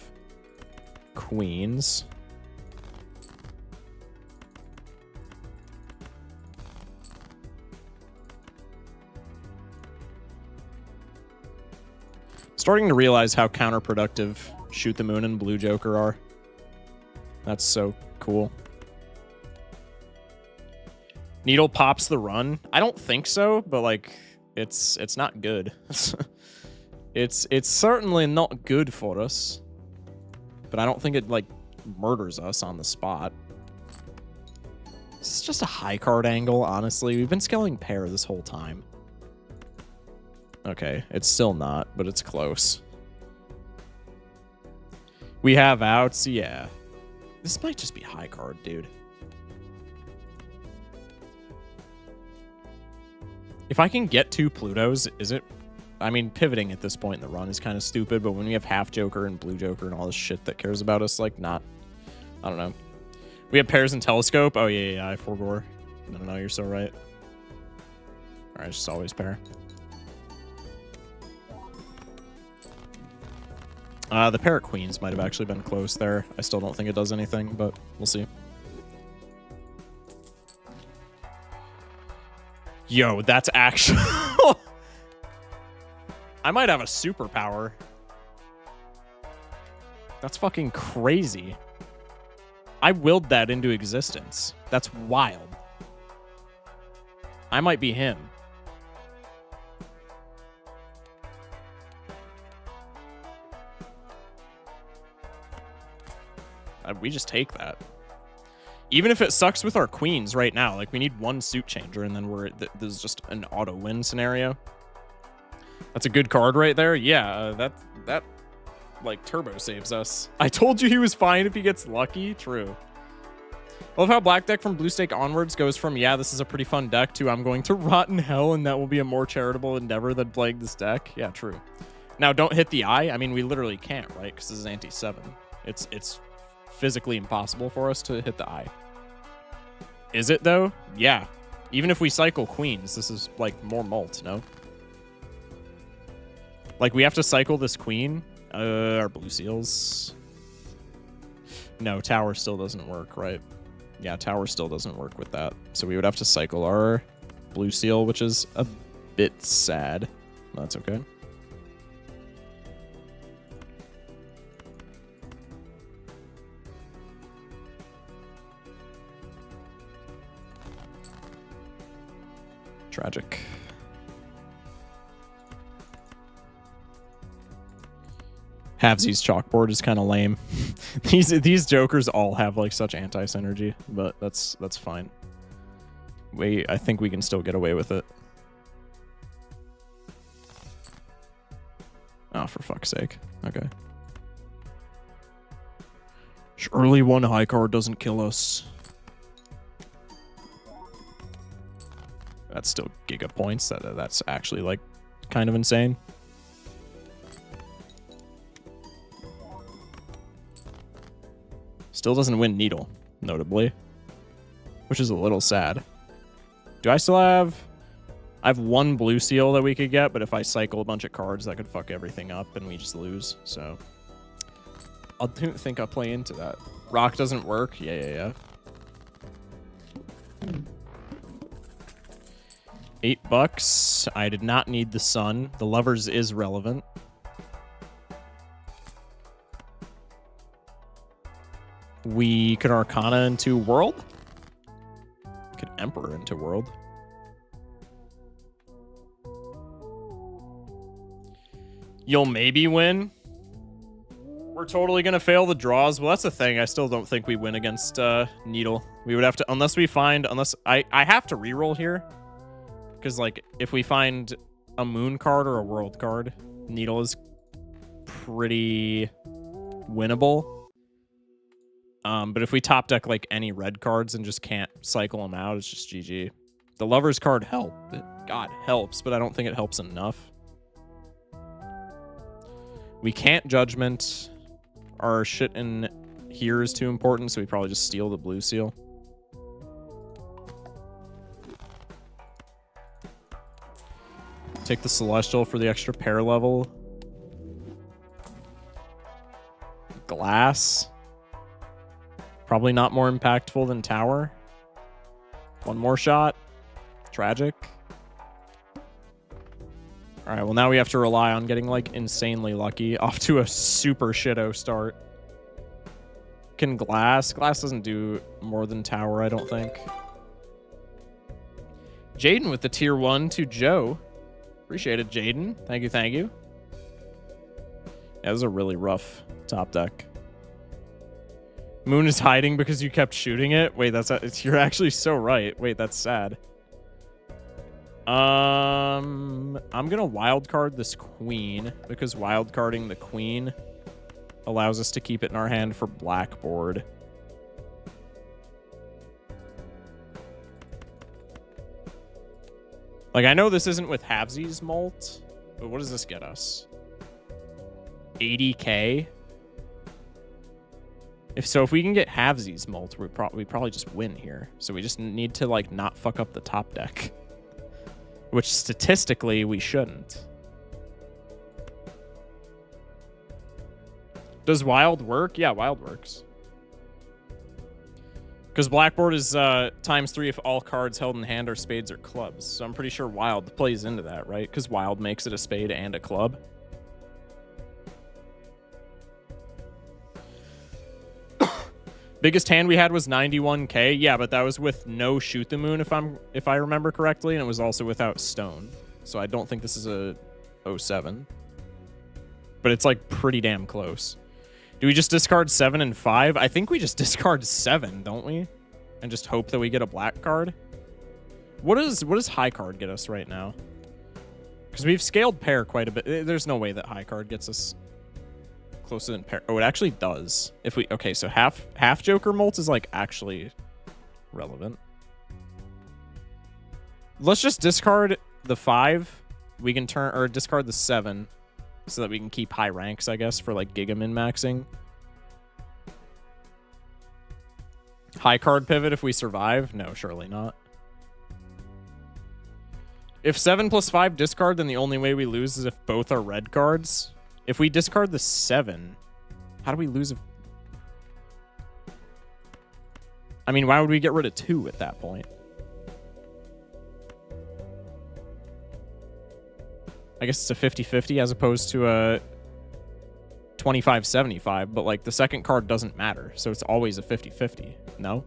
queens. Starting to realize how counterproductive Shoot the Moon and Blue Joker are. That's so cool. Needle pops the run. I don't think so, but like it's not good. it's certainly not good for us. But I don't think it like murders us on the spot. This is just a high card angle, honestly. We've been scaling pair this whole time. Okay, it's still not, but it's close. We have outs, yeah. This might just be high card, dude. If I can get 2 Plutos, is it... I mean, pivoting at this point in the run is kind of stupid, but when we have half Joker and Blue Joker and all this shit that cares about us, like, not... I don't know. We have pairs and telescope? Oh, yeah, I forgot. No, you're so right. Alright, it's just always pair. The Parrot Queens might have actually been close there. I still don't think it does anything, but we'll see. Yo, that's actually... I might have a superpower. That's fucking crazy. I willed that into existence. That's wild. I might be him. We just take that. Even if it sucks with our queens right now, like we need one suit changer and then this is just an auto win scenario. That's a good card right there. Yeah, that like turbo saves us. I told you he was fine if he gets lucky. True. I love how black deck from blue stake onwards goes from, yeah, this is a pretty fun deck, to I'm going to rot in hell and that will be a more charitable endeavor than playing this deck. Yeah, true. Now don't hit the eye. I mean, we literally can't, right? Because this is anti-7. It's physically impossible for us to hit the eye. Is it though? Yeah. Even if we cycle queens, this is like more mult, no? Like we have to cycle this queen. Our blue seals. No, tower still doesn't work, right? Yeah, tower still doesn't work with that. So we would have to cycle our blue seal, which is a bit sad. That's okay. Tragic. Halvesies chalkboard is kind of lame. These jokers all have like such anti-synergy, but that's fine. I think we can still get away with it. Oh, for fuck's sake. Okay. Surely one high card doesn't kill us. That's still giga points. That's actually like kind of insane. Still doesn't win Needle, notably, which is a little sad. Do I still have... I have one blue seal that we could get, but if I cycle a bunch of cards, that could fuck everything up and we just lose. So I don't think I'll play into that. Rock doesn't work. Yeah. $8. I did not need the sun. The Lovers is relevant. We could Arcana into World. Could Emperor into World. You'll maybe win. We're totally going to fail the draws. Well, that's the thing. I still don't think we win against Needle. We would have to, unless I have to reroll here. Because, like, if we find a Moon card or a World card, Needle is pretty winnable. But if we top deck, like, any red cards and just can't cycle them out, it's just GG. The Lover's card helps, but I don't think it helps enough. We can't Judgment. Our shit in here is too important, so we probably just steal the blue seal. Take the Celestial for the extra pair level. Glass. Probably not more impactful than Tower. One more shot. Tragic. All right, well, now we have to rely on getting, like, insanely lucky. Off to a super shitto start. Can Glass? Glass doesn't do more than Tower, I don't think. Jaden with the tier 1 to Joe. Appreciate it, Jaden. Thank you. Yeah, this is a really rough top deck. Moon is hiding because you kept shooting it. Wait, you're actually so right. Wait, that's sad. I'm gonna wildcard this queen because wildcarding the queen allows us to keep it in our hand for blackboard. Like, I know this isn't with Halvesies Molt, but what does this get us? 80k? If we can get Halvesies Molt, we probably just win here. So we just need to, like, not fuck up the top deck. Which, statistically, we shouldn't. Does wild work? Yeah, wild works. Because blackboard is ×3 if all cards held in hand are spades or clubs. So I'm pretty sure wild plays into that, right? Because wild makes it a spade and a club. Biggest hand we had was 91k. Yeah, but that was with no shoot the moon if I remember correctly, and it was also without stone. So I don't think this is a 07. But it's like pretty damn close. Do we just discard 7 and 5? I think we just discard 7, don't we? And just hope that we get a black card. What does high card get us right now? Because we've scaled pair quite a bit. There's no way that high card gets us closer than pair. Oh, it actually does. If we okay, so half Joker molt is like actually relevant. Let's just discard the 5. We can turn or discard the 7 so that we can keep high ranks, I guess, for like Giga min maxing. High card pivot if we survive? No, surely not. If 7 plus 5 discard, then the only way we lose is if both are red cards. If we discard the 7, how do we lose? I mean, why would we get rid of 2 at that point? I guess it's a 50-50 as opposed to a 25-75, but like the second card doesn't matter, so it's always a 50-50. No?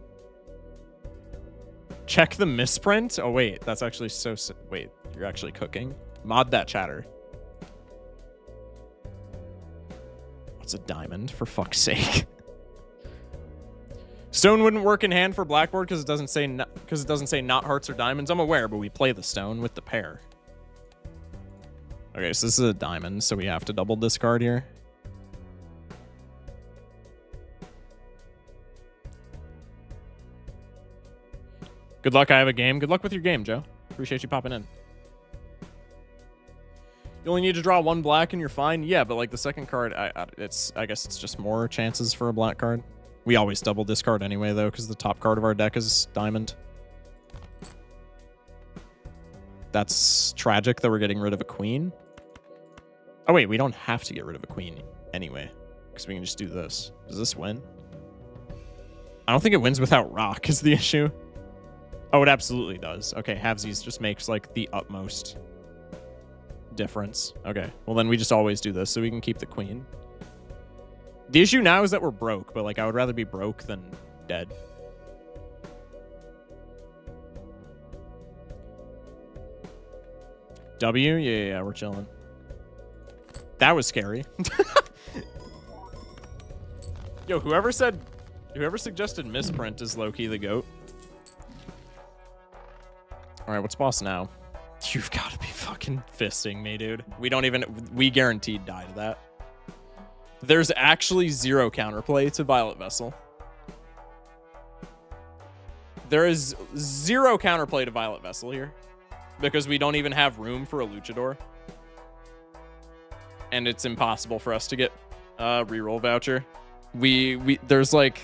Check the misprint? Oh, wait, that's actually so... Wait, you're actually cooking? Mod that chatter. What's a diamond, for fuck's sake? Stone wouldn't work in hand for blackboard because it doesn't say not hearts or diamonds. I'm aware, but we play the stone with the pair. Okay, so this is a diamond, so we have to double discard here. Good luck, I have a game. Good luck with your game, Joe. Appreciate you popping in. You only need to draw 1 black and you're fine? Yeah, but like the second card, I guess it's just more chances for a black card. We always double discard anyway, though, because the top card of our deck is diamond. That's tragic that we're getting rid of a queen. Oh, wait, we don't have to get rid of a queen anyway, because we can just do this. Does this win? I don't think it wins without rock is the issue. Oh, it absolutely does. Okay, halvesies just makes, like, the utmost difference. Okay, well, then we just always do this so we can keep the queen. The issue now is that we're broke, but, like, I would rather be broke than dead. W? Yeah, we're chilling. That was scary. Yo, whoever suggested misprint is low-key the GOAT. All right, what's boss now? You've got to be fucking fisting me, dude. We guaranteed die to that. There's actually 0 counterplay to Violet Vessel. There is 0 counterplay to Violet Vessel here because we don't even have room for a luchador. And it's impossible for us to get a reroll voucher. There's like,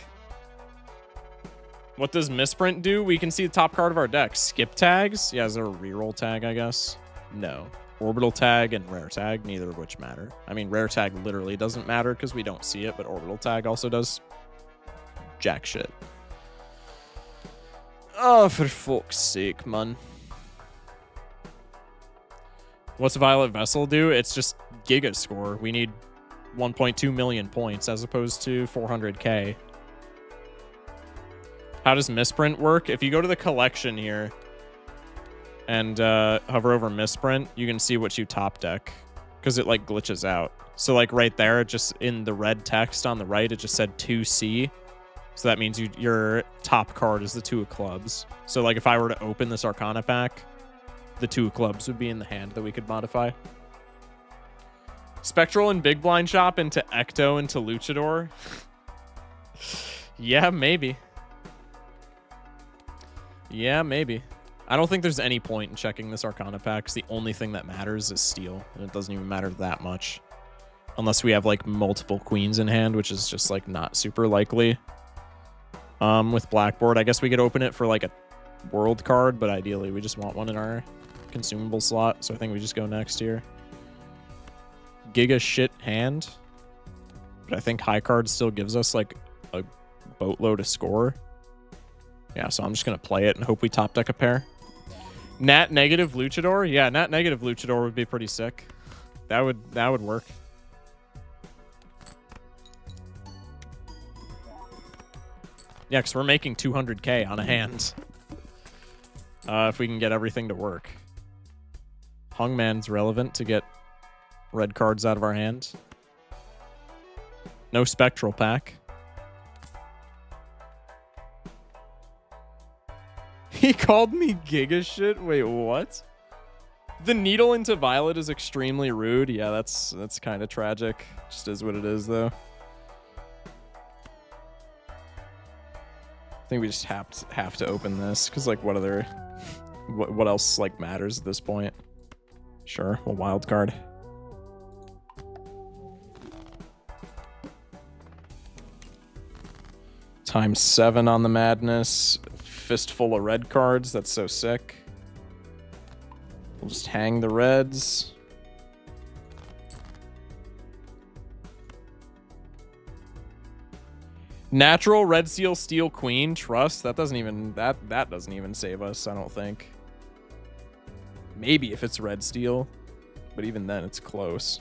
what does misprint do? We can see the top card of our deck. Skip tags? Yeah, is there a reroll tag, I guess? No. Orbital tag and rare tag, neither of which matter. I mean, rare tag literally doesn't matter because we don't see it, but orbital tag also does jack shit. Oh, for fuck's sake, man. What's Violet Vessel do? It's just Giga score. We need 1.2 million points as opposed to 400k. How does misprint work? If you go to the collection here and hover over misprint, you can see what you top deck because it like glitches out. So like right there, just in the red text on the right, it just said 2C. So that means your top card is the 2 of clubs. So like if I were to open this Arcana pack, the 2 of clubs would be in the hand that we could modify. Spectral and Big Blind Shop into Ecto into Luchador. Yeah, maybe. Yeah, maybe. I don't think there's any point in checking this Arcana pack because the only thing that matters is steal, and it doesn't even matter that much. Unless we have, like, multiple queens in hand, which is just, like, not super likely. With Blackboard, I guess we could open it for, like, a world card, but ideally we just want one in our consumable slot, so I think we just go next here. Giga shit hand. but I think high card still gives us like a boatload of score. Yeah, so I'm just gonna play it and hope we top deck a pair. Nat negative Luchador? Yeah, Nat negative Luchador would be pretty sick. That would work. Yeah, because we're making 200k on a hand. If we can get everything to work. Hungman's relevant to get red cards out of our hand. No Spectral Pack. He called me Giga shit? Wait, what? The needle into Violet is extremely rude. Yeah, that's kind of tragic. Just is what it is, though. I think we just have to open this, because, like, what else, like, matters at this point? Sure, a wild card. ×7 on the madness. Fistful of red cards. That's so sick. We'll just hang the reds. Natural red seal steel queen trust. That doesn't even that doesn't even save us, I don't think. Maybe if it's red steel, but even then it's close.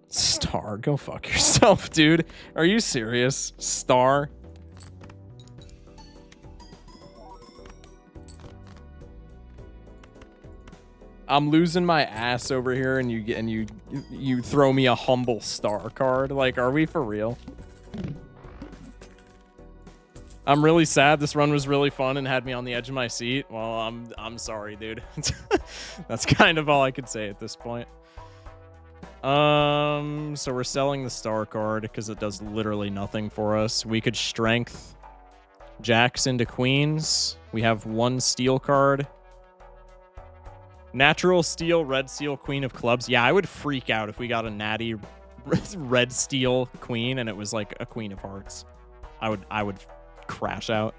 Star, go fuck yourself, dude. Are you serious? Star. I'm losing my ass over here, and you throw me a humble star card. Like, are we for real? I'm really sad. This run was really fun and had me on the edge of my seat. Well, I'm sorry, dude. That's kind of all I could say at this point. So we're selling the star card because it does literally nothing for us. We could strength jacks into queens. We have one steel card. Natural steel, red steel, queen of clubs. Yeah, I would freak out if we got a natty red steel queen and it was like a queen of hearts. I would crash out.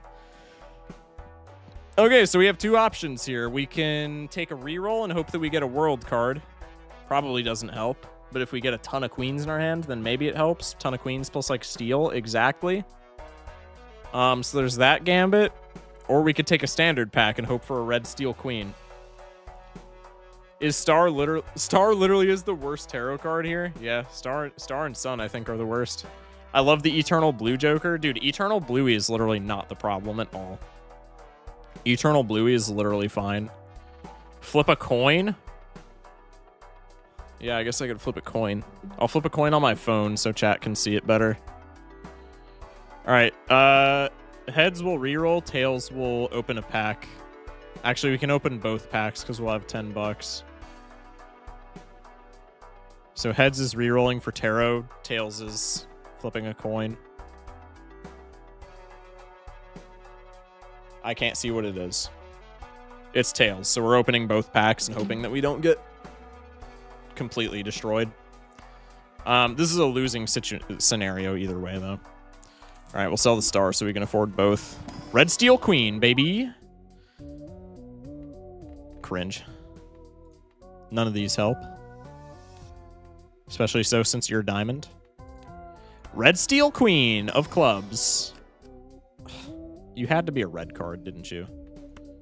Okay, so we have two options here. We can take a reroll and hope that we get a world card. Probably doesn't help. But if we get a ton of queens in our hand, then maybe it helps. Ton of queens plus like steel, exactly. So there's that gambit. Or we could take a standard pack and hope for a red steel queen. Is Star literally is the worst tarot card here? Yeah, Star and Sun I think are the worst. I love the Eternal Blue Joker. Dude, Eternal Bluey is literally not the problem at all. Eternal Bluey is literally fine. Flip a coin? Yeah, I guess I could flip a coin. I'll flip a coin on my phone so chat can see it better. All right. Heads will reroll. Tails will open a pack. Actually, we can open both packs because we'll have $10. So heads is rerolling for tarot. Tails is flipping a coin. I can't see what it is. It's tails. So we're opening both packs and hoping that we don't get completely destroyed. This is a losing scenario either way, though. All right, we'll sell the star so we can afford both. Red Steel Queen, baby. Cringe. None of these help. Especially so since you're diamond. Red Steel Queen of clubs. You had to be a red card, didn't you?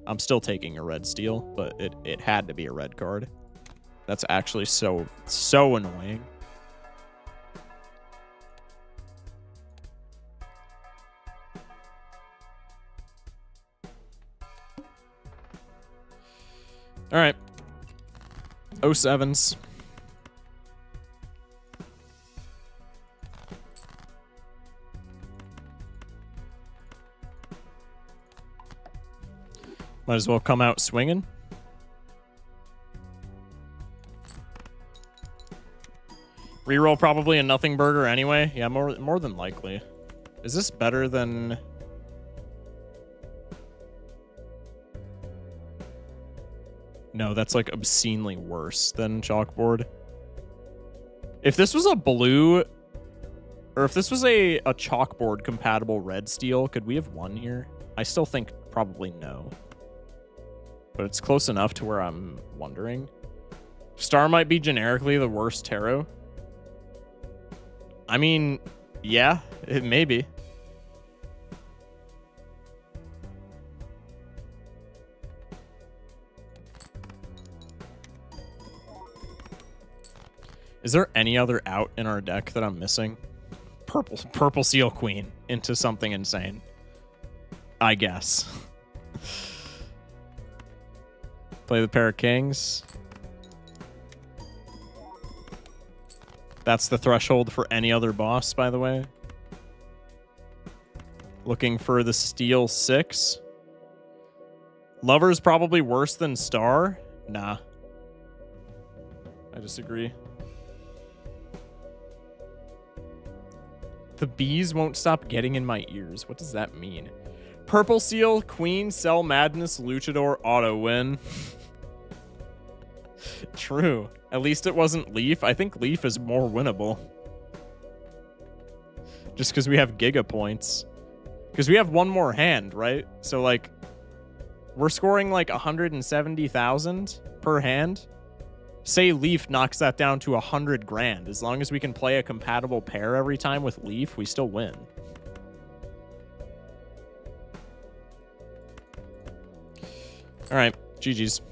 I'm still taking a red steel, but it had to be a red card. That's actually so annoying. All right. 07s. Might as well come out swinging. Reroll probably a nothing burger anyway. Yeah, more than likely. Is this better than... No, that's like obscenely worse than chalkboard. If this was a blue... Or if this was a chalkboard compatible red steel, could we have won here? I still think probably no. but it's close enough to where I'm wondering. Star might be generically the worst tarot. I mean, yeah, it may be. Is there any other out in our deck that I'm missing? Purple Seal Queen into something insane, I guess. Play the pair of kings. That's the threshold for any other boss, by the way. Looking for the Steel 6. Lover's probably worse than Star. Nah. I disagree. The bees won't stop getting in my ears. What does that mean? Purple Seal, Queen, Cell Madness, Luchador, Auto Win. True. At least it wasn't Leaf. I think Leaf is more winnable. Just because we have Giga points. Because we have one more hand, right? So, like, we're scoring like 170,000 per hand. Say Leaf knocks that down to 100 grand. As long as we can play a compatible pair every time with Leaf, we still win. All right, GG's.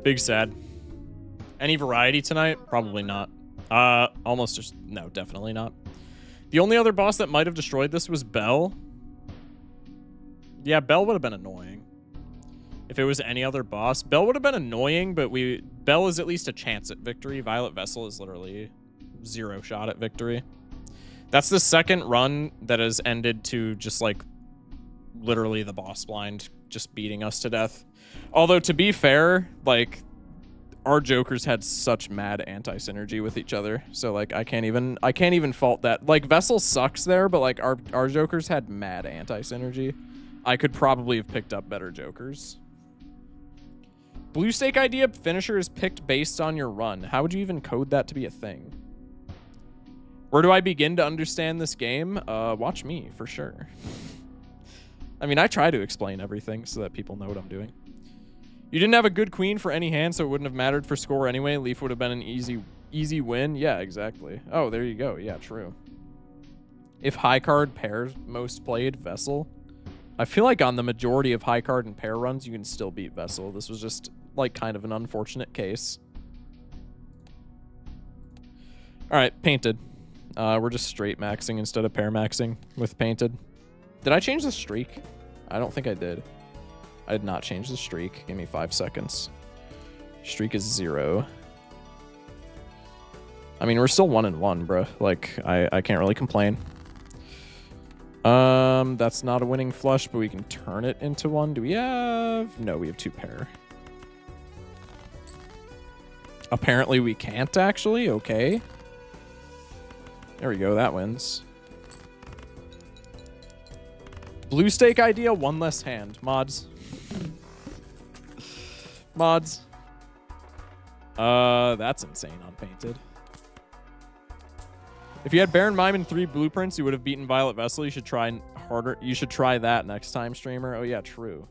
Big sad. Any variety tonight? Probably not. Almost just, no, definitely not. The only other boss that might have destroyed this was Bell. Yeah, Bell would have been annoying. If it was any other boss, Bell would have been annoying, but Bell is at least a chance at victory. Violet Vessel is literally 0 shot at victory. That's the second run that has ended to just like literally the boss blind just beating us to death. Although to be fair, like our jokers had such mad anti-synergy with each other. So like I can't even fault that. Like Vessel sucks there, but like our jokers had mad anti-synergy. I could probably have picked up better jokers. Blue stake idea finisher is picked based on your run. How would you even code that to be a thing? Where do I begin to understand this game? Watch me, for sure. I mean, I try to explain everything so that people know what I'm doing. You didn't have a good queen for any hand, so it wouldn't have mattered for score anyway. Leaf would have been an easy win. Yeah, exactly. Oh, there you go. Yeah, true. If high card pairs most played, Vessel. I feel like on the majority of high card and pair runs, you can still beat Vessel. This was just like kind of an unfortunate case. All right, Painted. We're just straight maxing instead of pair maxing with Painted. Did I change the streak? I don't think I did. I did not change the streak. Give me 5 seconds. Streak is 0. I mean, we're still 1-1, bro. Like, I can't really complain. That's not a winning flush, but we can turn it into one. Do we have... No, we have 2 pair. Apparently we can't, actually. Okay. There we go. That wins. Blue stake idea, 1 less hand. Mods. Mods. That's insane on Painted. If you had Baron Mime and 3 blueprints, you would have beaten Violet Vessel. You should try harder. You should try that next time, streamer. Oh, yeah, true.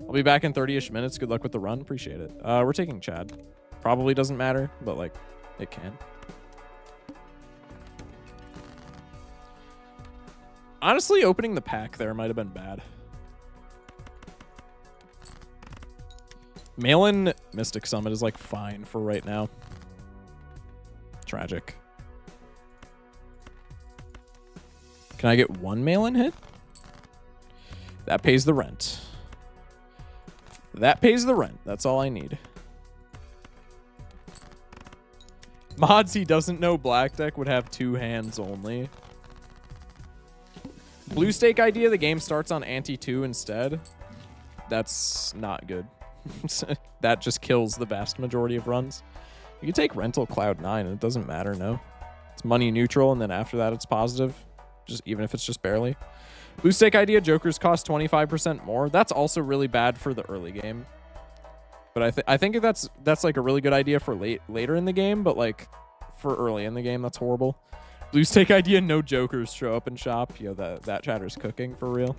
I'll be back in 30-ish minutes. Good luck with the run. Appreciate it. We're taking Chad. Probably doesn't matter, but, like, it can. Honestly, opening the pack there might have been bad. Mail-in Mystic Summit is, like, fine for right now. Tragic. Can I get 1 mail-in hit? That pays the rent. That pays the rent. That's all I need. Mods, he doesn't know Black Deck would have 2 hands only. Blue stake idea, the game starts on ante 2 instead. That's not good. That just kills the vast majority of runs. You can take Rental Cloud 9 and it doesn't matter, no. It's money neutral, and then after that it's positive. Just even if it's just barely. Blue stake idea, jokers cost 25% more. That's also really bad for the early game. But I think that's like a really good idea for later in the game, but like for early in the game, that's horrible. Blue stake idea, no jokers show up in shop. Yo, that chatter's cooking for real.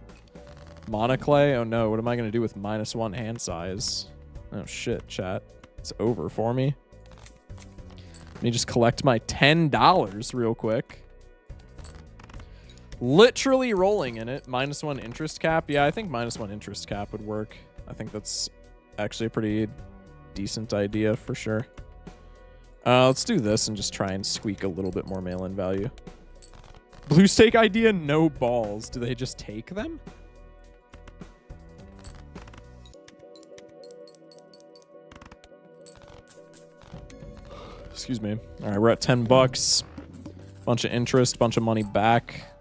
Monoclay? Oh no, what am I going to do with -1 hand size? Oh shit, chat. It's over for me. Let me just collect my $10 real quick. Literally rolling in it. -1 interest cap. Yeah, I think -1 interest cap would work. I think that's actually a pretty decent idea for sure. Let's do this and just try and squeak a little bit more mail-in value. Blue stake idea, no balls. Do they just take them? Excuse me. All right, we're at 10 bucks. Bunch of interest, bunch of money back.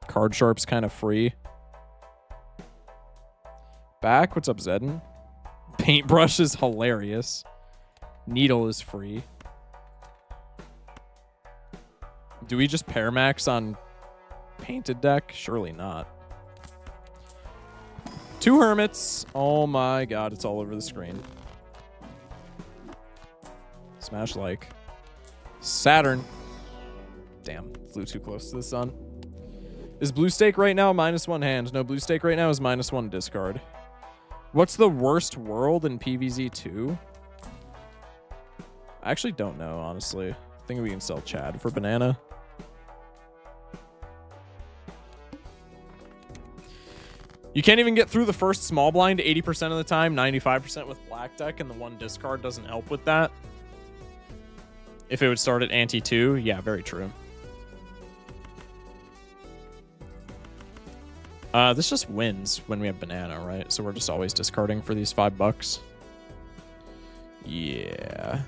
Card sharp's kind of free. Back, what's up, Zedden? Paintbrush is hilarious. Needle is free. Do we just pair max on painted deck? Surely not. 2 hermits. Oh my god, it's all over the screen. Smash like. Saturn. Damn, flew too close to the sun. Is blue stake right now -1 hand? No, blue stake right now is -1 discard. What's the worst world in PVZ2? I actually don't know, honestly. I think we can sell Chad for banana. You can't even get through the first small blind 80% of the time, 95% with black deck, and the 1 discard doesn't help with that. If it would start at ante 2, yeah, very true. This just wins when we have banana, right? So we're just always discarding for these $5. Yeah.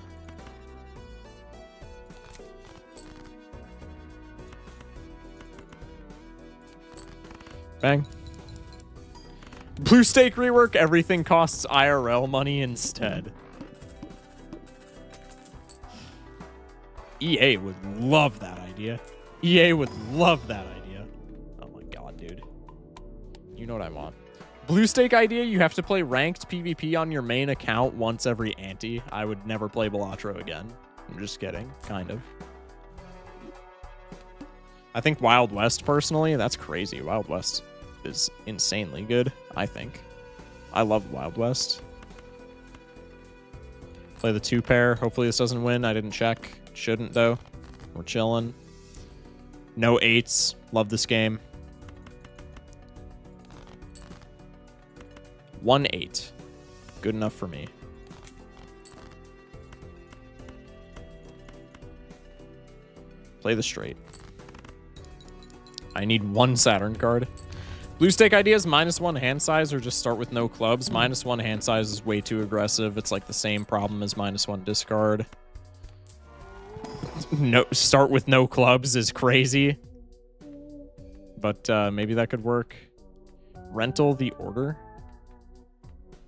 Bang. Blue stake rework, everything costs IRL money instead. EA would love that idea. EA would love that idea. Oh my god, dude. You know what I want. Blue stake idea, you have to play ranked PvP on your main account once every ante. I would never play Balatro again. I'm just kidding, kind of. I think Wild West, personally, that's crazy. Wild West is insanely good, I think. I love Wild West. Play the 2 pair. Hopefully this doesn't win. I didn't check. Shouldn't, though. We're chilling. No 8s. Love this game. 1 8. Good enough for me. Play the straight. I need 1 Saturn card. Blue stake ideas, -1 hand size, or just start with no clubs. -1 hand size is way too aggressive. It's like the same problem as -1 discard. No, start with no clubs is crazy. But maybe that could work. Rental the order.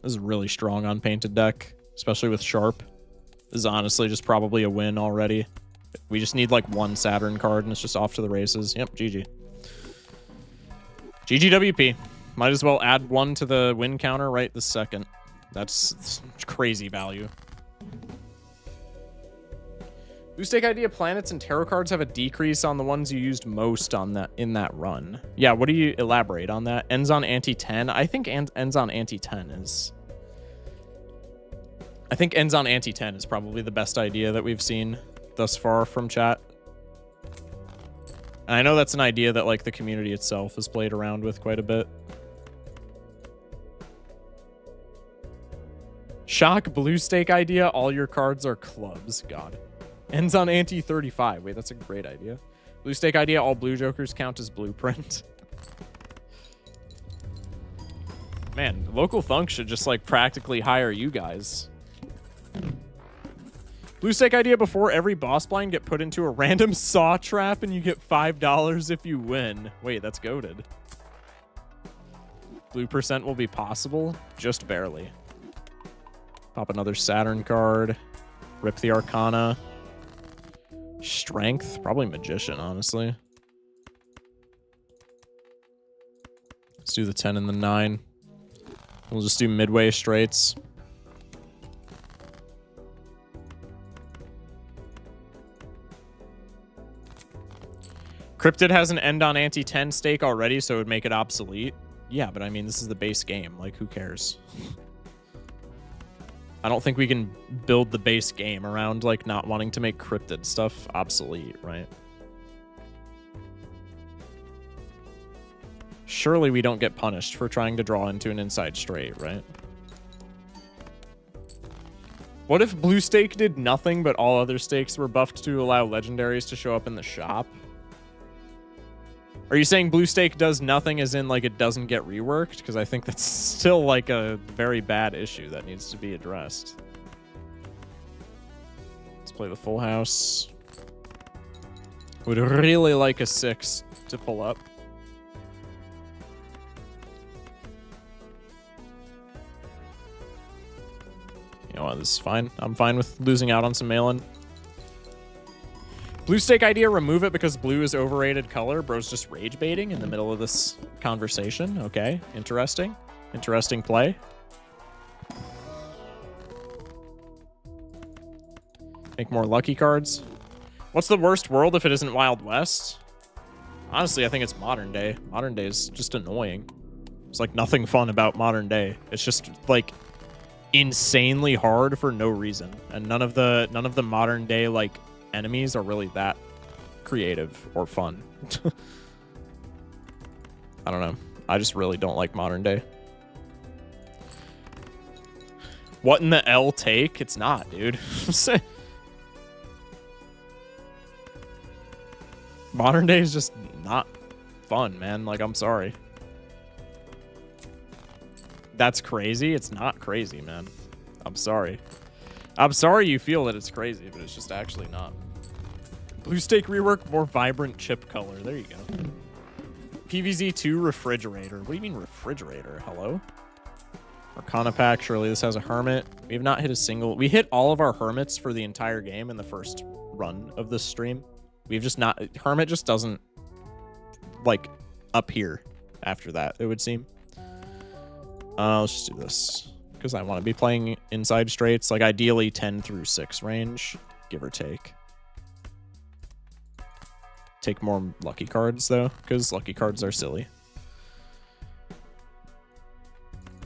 This is really strong on painted deck, especially with sharp. This is honestly just probably a win already. We just need like 1 Saturn card and it's just off to the races. Yep, GG. GGWP. Might as well add 1 to the win counter right this second. That's crazy value. Blue stake idea, planets and tarot cards have a decrease on the ones you used most on that in that run. Yeah, what do you elaborate on that? Ends on ante 10. I think ends on ante 10 is... I think ends on ante 10 is probably the best idea that we've seen thus far from chat. And I know that's an idea that like the community itself has played around with quite a bit. Shock blue stake idea, all your cards are clubs. God. Ends on ante 35. Wait, that's a great idea. Blue stake idea, all blue jokers count as blueprint. Man, local thunk should just like practically hire you guys. Blue stake idea, before every boss blind get put into a random saw trap and you get $5 if you win. Wait, that's goated. Blue percent will be possible, just barely. Pop another Saturn card. Rip the Arcana. Strength, probably Magician, honestly. Let's do the 10 and the 9. We'll just do midway straights. Cryptid has an end on ante 10 stake already, so it would make it obsolete. Yeah, but I mean, this is the base game. Like, who cares? I don't think we can build the base game around, like, not wanting to make cryptid stuff obsolete, right? Surely we don't get punished for trying to draw into an inside straight, right? What if blue stake did nothing, but all other stakes were buffed to allow legendaries to show up in the shop? Are you saying blue stake does nothing as in, like, it doesn't get reworked? Because I think that's still, like, a very bad issue that needs to be addressed. Let's play the full house. Would really like a 6 to pull up. You know what, this is fine. I'm fine with losing out on some mail-in. Blue stake idea, remove it because blue is overrated color. Bro's just rage baiting in the middle of this conversation. Okay, interesting. Interesting play. Make more lucky cards. What's the worst world if it isn't Wild West? Honestly, I think it's modern day. Modern day is just annoying. There's like nothing fun about modern day. It's just like insanely hard for no reason. And none of the modern day like enemies are really that creative or fun. I don't know. I just really don't like modern day. What in the L take? It's not, dude. Modern day is just not fun, man. Like, I'm sorry. That's crazy. It's not crazy, man. I'm sorry. I'm sorry you feel that it's crazy, but it's just actually not. Blue stake rework, more vibrant chip color. There you go. PVZ2 refrigerator. What do you mean refrigerator? Hello? Arcana pack. Surely this has a hermit. We have not hit a single. We hit all of our hermits for the entire game in the first run of this stream. We've just not. Hermit just doesn't like appear after that, it would seem. Let's just do this because I want to be playing inside straights, like ideally 10 through 6 range, give or take. Take more lucky cards though, because lucky cards are silly.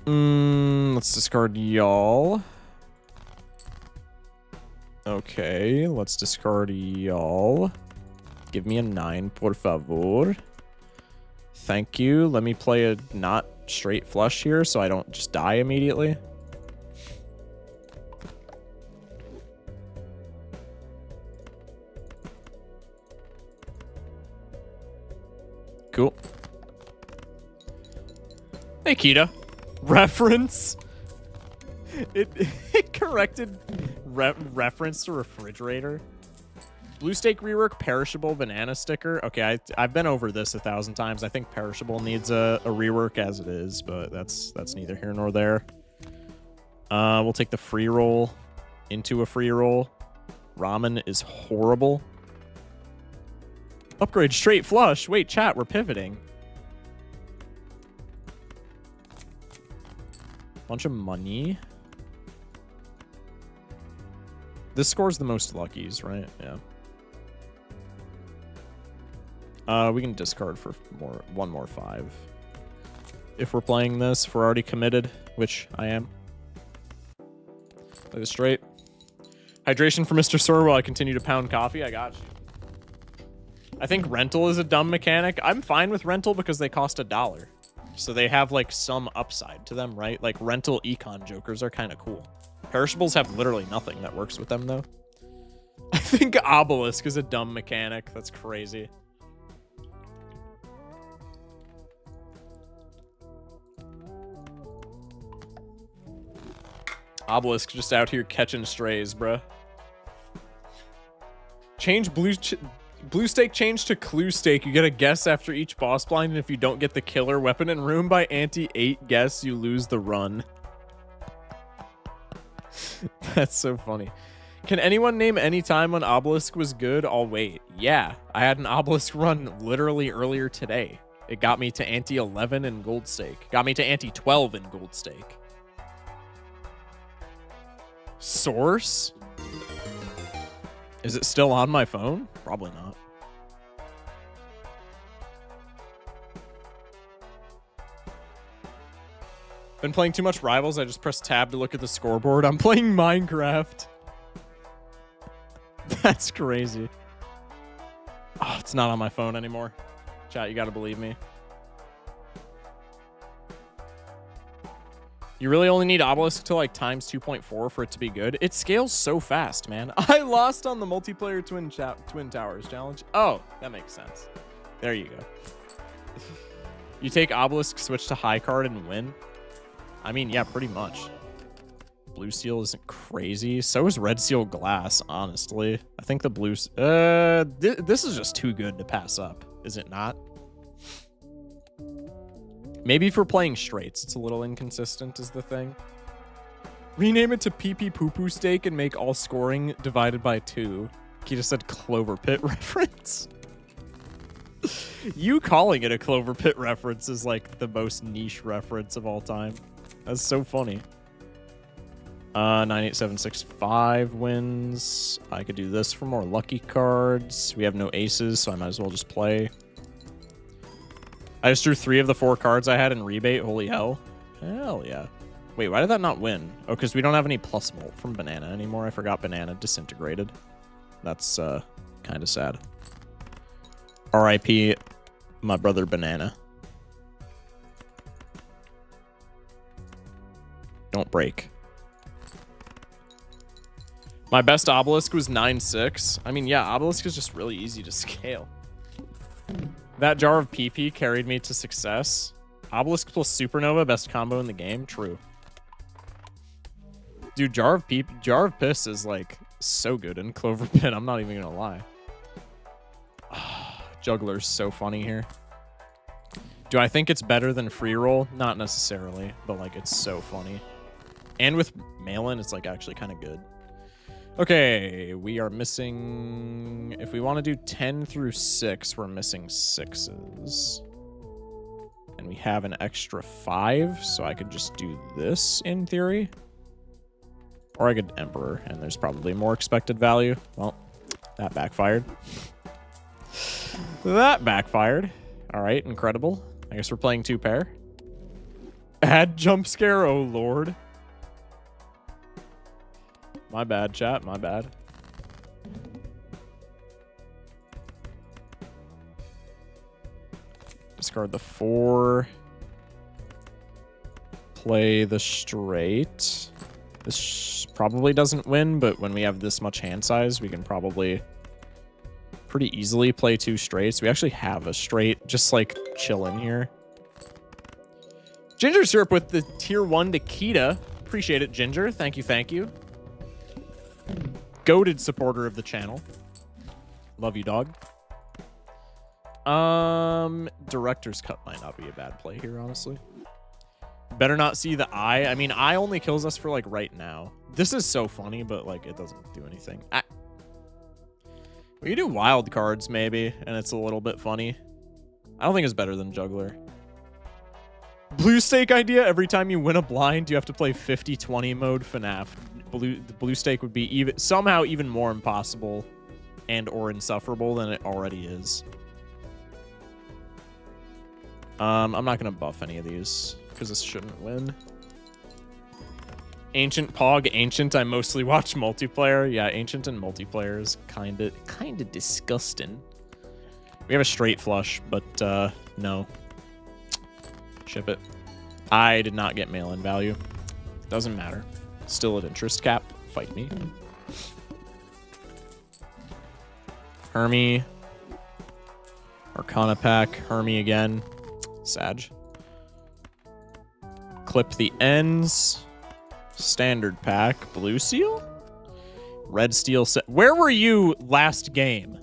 Let's discard y'all. Okay, let's discard y'all. Give me a 9, por favor. Thank you. Let me play a not straight flush here so I don't just die immediately. Cool. Hey, Kita. Reference. It corrected reference to refrigerator. Blue stake rework, perishable banana sticker. Okay, I've been over this 1,000 times. I think perishable needs a rework as it is, but that's neither here nor there. We'll take the free roll into a free roll. Ramen is horrible. Upgrade straight flush. Wait, chat, we're pivoting. Bunch of money. This scores the most luckies, right? Yeah. We can discard for one more 5. If we're playing this, if we're already committed, which I am. Play this straight. Hydration for Mr. Sor while I continue to pound coffee. I got you. I think rental is a dumb mechanic. I'm fine with rental because they cost $1. So they have like some upside to them, right? Like rental econ jokers are kind of cool. Perishables have literally nothing that works with them though. I think obelisk is a dumb mechanic. That's crazy. Obelisk just out here catching strays, bruh. Change blue stake change to clue stake. You get a guess after each boss blind, and if you don't get the killer weapon in room by ante-8 guess, you lose the run. That's so funny. Can anyone name any time when Obelisk was good? I'll wait. Yeah, I had an Obelisk run literally earlier today. It got me to ante-11 in gold stake. Got me to ante-12 in gold stake. Source? Is it still on my phone? Probably not. Been playing too much Rivals. I just pressed tab to look at the scoreboard. I'm playing Minecraft. That's crazy. Oh, it's not on my phone anymore. Chat, you gotta believe me. You really only need Obelisk to like times 2.4 for it to be good. It scales so fast, man. I lost on the multiplayer Twin Towers challenge. Oh, that makes sense. There you go. You take Obelisk, switch to high card, and win. I mean, yeah, pretty much. Blue Seal isn't crazy. So is Red Seal Glass, honestly. I think the blue... this is just too good to pass up, is it not? Maybe for playing straights, it's a little inconsistent is the thing. Rename it to PP Poo Poo Steak and make all scoring divided by 2. Kita said Clover Pit reference. You calling it a Clover Pit reference is like the most niche reference of all time. That's so funny. 98765 wins. I could do this for more lucky cards. We have no aces, so I might as well just play. I just drew 3 of the 4 cards I had in rebate. Holy hell. Hell yeah. Wait, why did that not win? Oh, because we don't have any plus molt from Banana anymore. I forgot Banana disintegrated. That's kind of sad. R.I.P. my brother Banana. Don't break. My best Obelisk was 9.6. I mean, yeah, Obelisk is just really easy to scale. That jar of PP carried me to success. Obelisk plus Supernova, best combo in the game. True. Dude, Jar of Piss is like so good in Clover Pit. I'm not even gonna lie. Juggler's so funny here. Do I think it's better than Free Roll? Not necessarily, but like it's so funny. And with Mail-In, it's like actually kind of good. Okay, we are missing... If we want to do 10 through 6, we're missing 6s. And we have an extra 5, so I could just do this in theory. Or I could Emperor, and there's probably more expected value. Well, that backfired. That backfired. All right, incredible. I guess we're playing 2 pair. Add jump scare, oh lord. My bad, chat. My bad. Discard the 4. Play the straight. This probably doesn't win, but when we have this much hand size, we can probably pretty easily play 2 straights. We actually have a straight, just like chilling here. Ginger Syrup with the tier 1 to Kita. Appreciate it, Ginger. Thank you, thank you. Goated supporter of the channel. Love you, dog. Director's Cut might not be a bad play here, honestly. Better not see the eye. I mean, eye only kills us for, like, right now. This is so funny, but, like, it doesn't do anything. We can do wild cards, maybe, and it's a little bit funny. I don't think it's better than Juggler. Blue stake idea, every time you win a blind, you have to play 50-20 mode FNAF. The blue stake would be somehow even more impossible and or insufferable than it already is. I'm not going to buff any of these because this shouldn't win. Ancient Pog, Ancient. I mostly watch multiplayer. Yeah, Ancient and multiplayer is kind of disgusting. We have a straight flush, but no. Ship it. I did not get mail-in value. Doesn't matter. Still at interest cap. Fight me. Hermie. Arcana pack. Hermie again. Sag. Clip the ends. Standard pack. Blue seal? Red steel set. Where were you last game?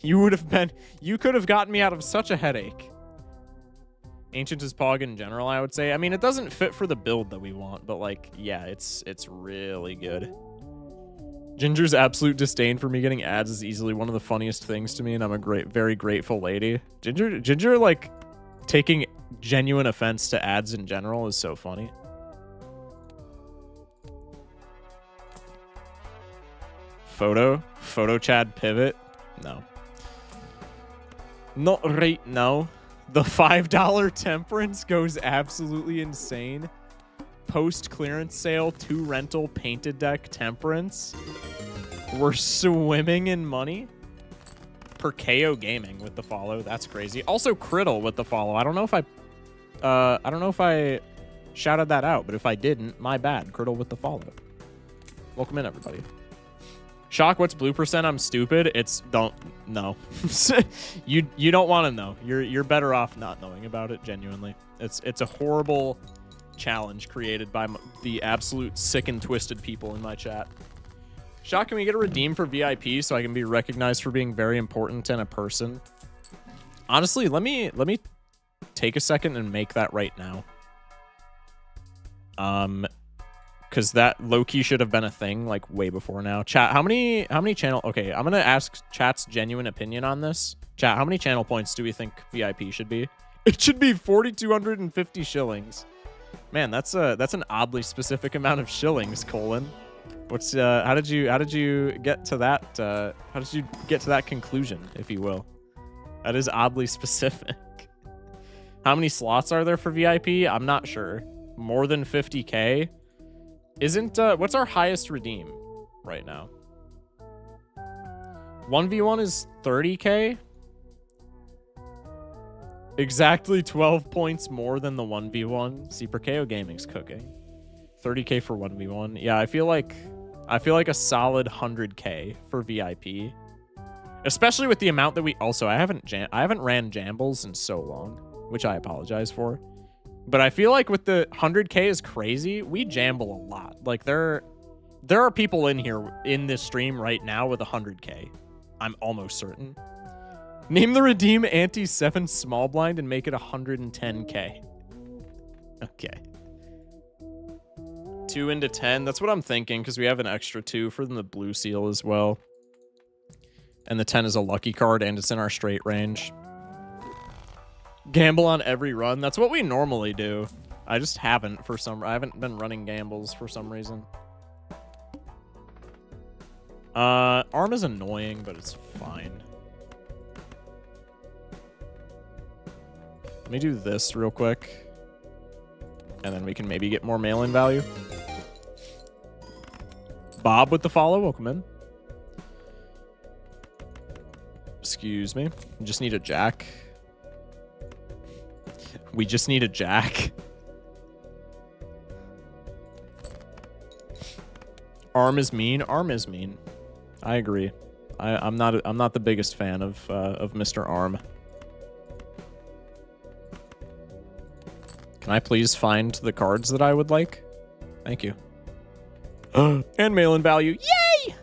You would have been... You could have gotten me out of such a headache. Ancient is Pog in general, I would say. I mean, it doesn't fit for the build that we want, but, like, yeah, it's really good. Ginger's absolute disdain for me getting ads is easily one of the funniest things to me, and I'm a very grateful lady. Ginger, like, taking genuine offense to ads in general is so funny. Photo Chad pivot? No. Not right now. The $5 temperance goes absolutely insane. Post clearance sale, 2 rental painted deck temperance. We're swimming in money. Per KO Gaming with the follow. That's crazy. Also Criddle with the follow. I don't know if I shouted that out, but if I didn't, my bad. Criddle with the follow. Welcome in, everybody. Shock, what's blue percent? I'm stupid. It's don't no. you don't want to know. You're better off not knowing about it. Genuinely, it's a horrible challenge created by the absolute sick and twisted people in my chat. Shock, can we get a redeem for VIP so I can be recognized for being very important and a person? Honestly, let me take a second and make that right now. Because that low-key should have been a thing like way before now. Chat, how many channel... Okay, I'm gonna ask chat's genuine opinion on this. Chat, how many channel points do we think VIP should be? It should be 4,250 shillings. Man, that's an oddly specific amount of shillings, Colin. What's how did you get to that how did you get to that conclusion, if you will? That is oddly specific. How many slots are there for VIP? I'm not sure. More than 50k? Isn't what's our highest redeem right now? 1v1 is 30k? Exactly 12 points more than the 1v1. See, per KO Gaming's cooking. 30k for 1v1. Yeah, I feel like a solid 100k for VIP. Especially with the amount that we also I haven't ran Jambles in so long, which I apologize for. But I feel like with the 100k is crazy, we jamble a lot. Like there are people in here in this stream right now with 100k. I'm almost certain. Name the redeem anti-7 small blind and make it 110k. Okay. 2 into 10. That's what I'm thinking because we have an extra 2 for the blue seal as well. And the 10 is a lucky card and it's in our straight range. Gamble on every run. That's what we normally do. I just haven't I haven't been running gambles for some reason. Arm is annoying, but it's fine. Let me do this real quick. And then we can maybe get more mail-in value. Bob with the follow. Welcome in. Excuse me. Just need a jack. We just need a jack. Arm is mean. Arm is mean. I agree. I'm not the biggest fan of Mr. Arm. Can I please find the cards that I would like? Thank you. And mail-in value. Yay!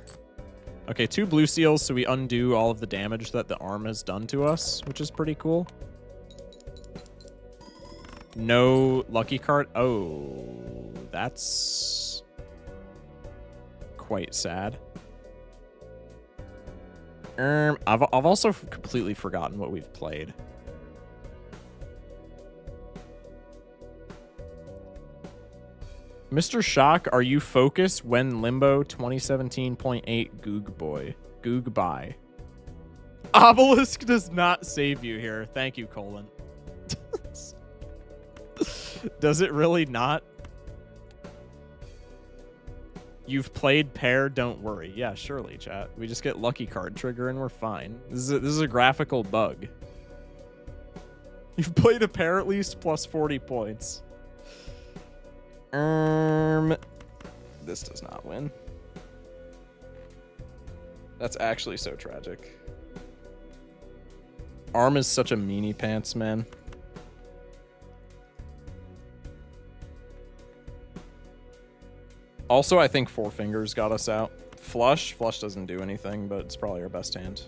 Okay, 2 blue seals, so we undo all of the damage that the arm has done to us, which is pretty cool. No lucky card. Oh, that's quite sad. I've also completely forgotten what we've played. Mr. Shock, are you focused when Limbo 2017.8 Goog Boy? Goog bye. Obelisk does not save you here. Thank you, Colin. Does it really not? You've played pair, don't worry. Yeah, surely, chat. We just get lucky card trigger and we're fine. This is a graphical bug. You've played a pair at least plus 40 points. This does not win. That's actually so tragic. Arm is such a meanie pants, man. Also, I think Four Fingers got us out. Flush doesn't do anything, but it's probably our best hand.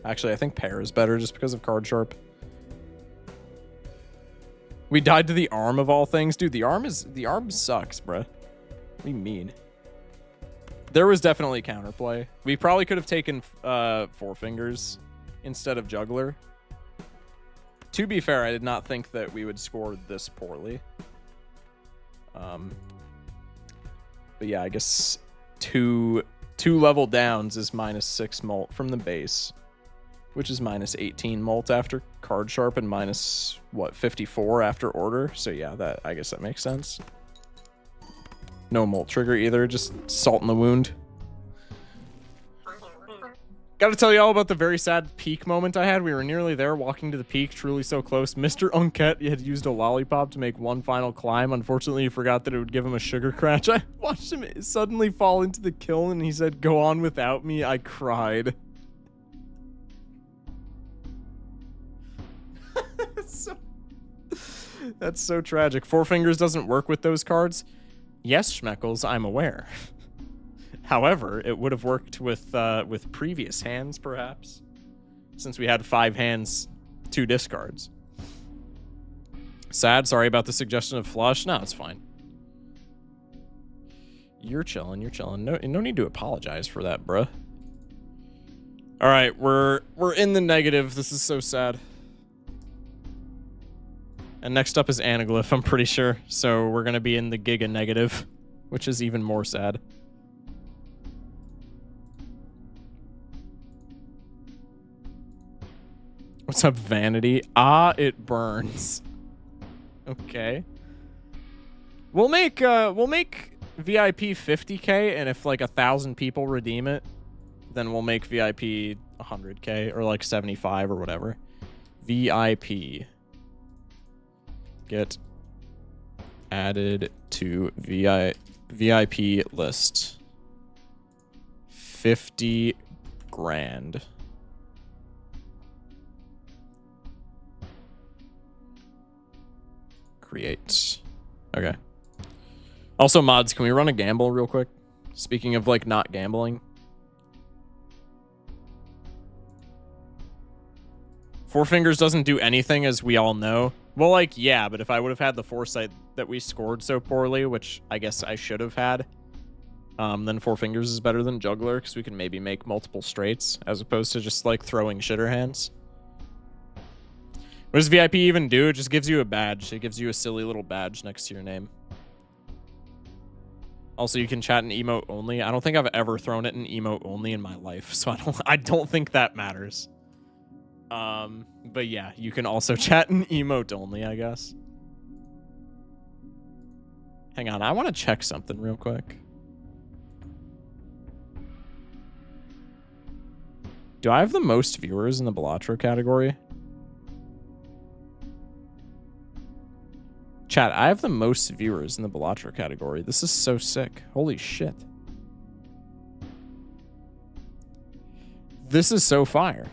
Actually, I think pair is better just because of card sharp. We died to the arm of all things. Dude, the arm sucks, bruh. What do you mean? There was definitely counterplay. We probably could have taken Four Fingers instead of Juggler. To be fair, I did not think that we would score this poorly. But yeah, I guess two level downs is -6 mult from the base. which is minus 18 mult after card sharp and minus, what, 54 after order. So yeah, I guess that makes sense. No mult trigger either, just salt in the wound. Gotta tell you all about the very sad peak moment I had. We were nearly there, walking to the peak, truly so close. Mr. Unket had used a lollipop to make one final climb. Unfortunately, he forgot that it would give him a sugar crash. I watched him suddenly fall into the kiln, and he said, "Go on without me." I cried. That's so tragic. Four Fingers doesn't work with those cards. Yes, Schmeckles, I'm aware. However, it would have worked with previous hands, perhaps, since we had 5 hands, 2 discards. Sad, sorry about the suggestion of flush. No, it's fine. You're chilling, you're chilling. No need to apologize for that, bruh. All right, we're in the negative. This is so sad. And next up is Anaglyph, I'm pretty sure. So we're gonna be in the giga negative, which is even more sad. What's up, Vanity? Ah, it burns. Okay. We'll make VIP 50K, and if like 1,000 people redeem it, then we'll make VIP 100K or like 75 or whatever. VIP. Get added to VIP list. 50 grand. Create. Okay. Also, mods, can we run a gamble real quick? Speaking of, like, not gambling. Four Fingers doesn't do anything, as we all know. Well, like, yeah, but if I would have had the foresight that we scored so poorly, which I guess I should have had, then Four Fingers is better than Juggler, because we can maybe make multiple straights, as opposed to just, like, throwing shitter hands. What does VIP even do? It just gives you a badge. It gives you a silly little badge next to your name. Also, you can chat in emote only. I don't think I've ever thrown it in emote only in my life, so I don't think that matters. But yeah, you can also chat in emote only, I guess. Hang on, I want to check something real quick. Do I have the most viewers in the Balatro category? Chat, I have the most viewers in the Balatro category. This is so sick. Holy shit. This is so fire.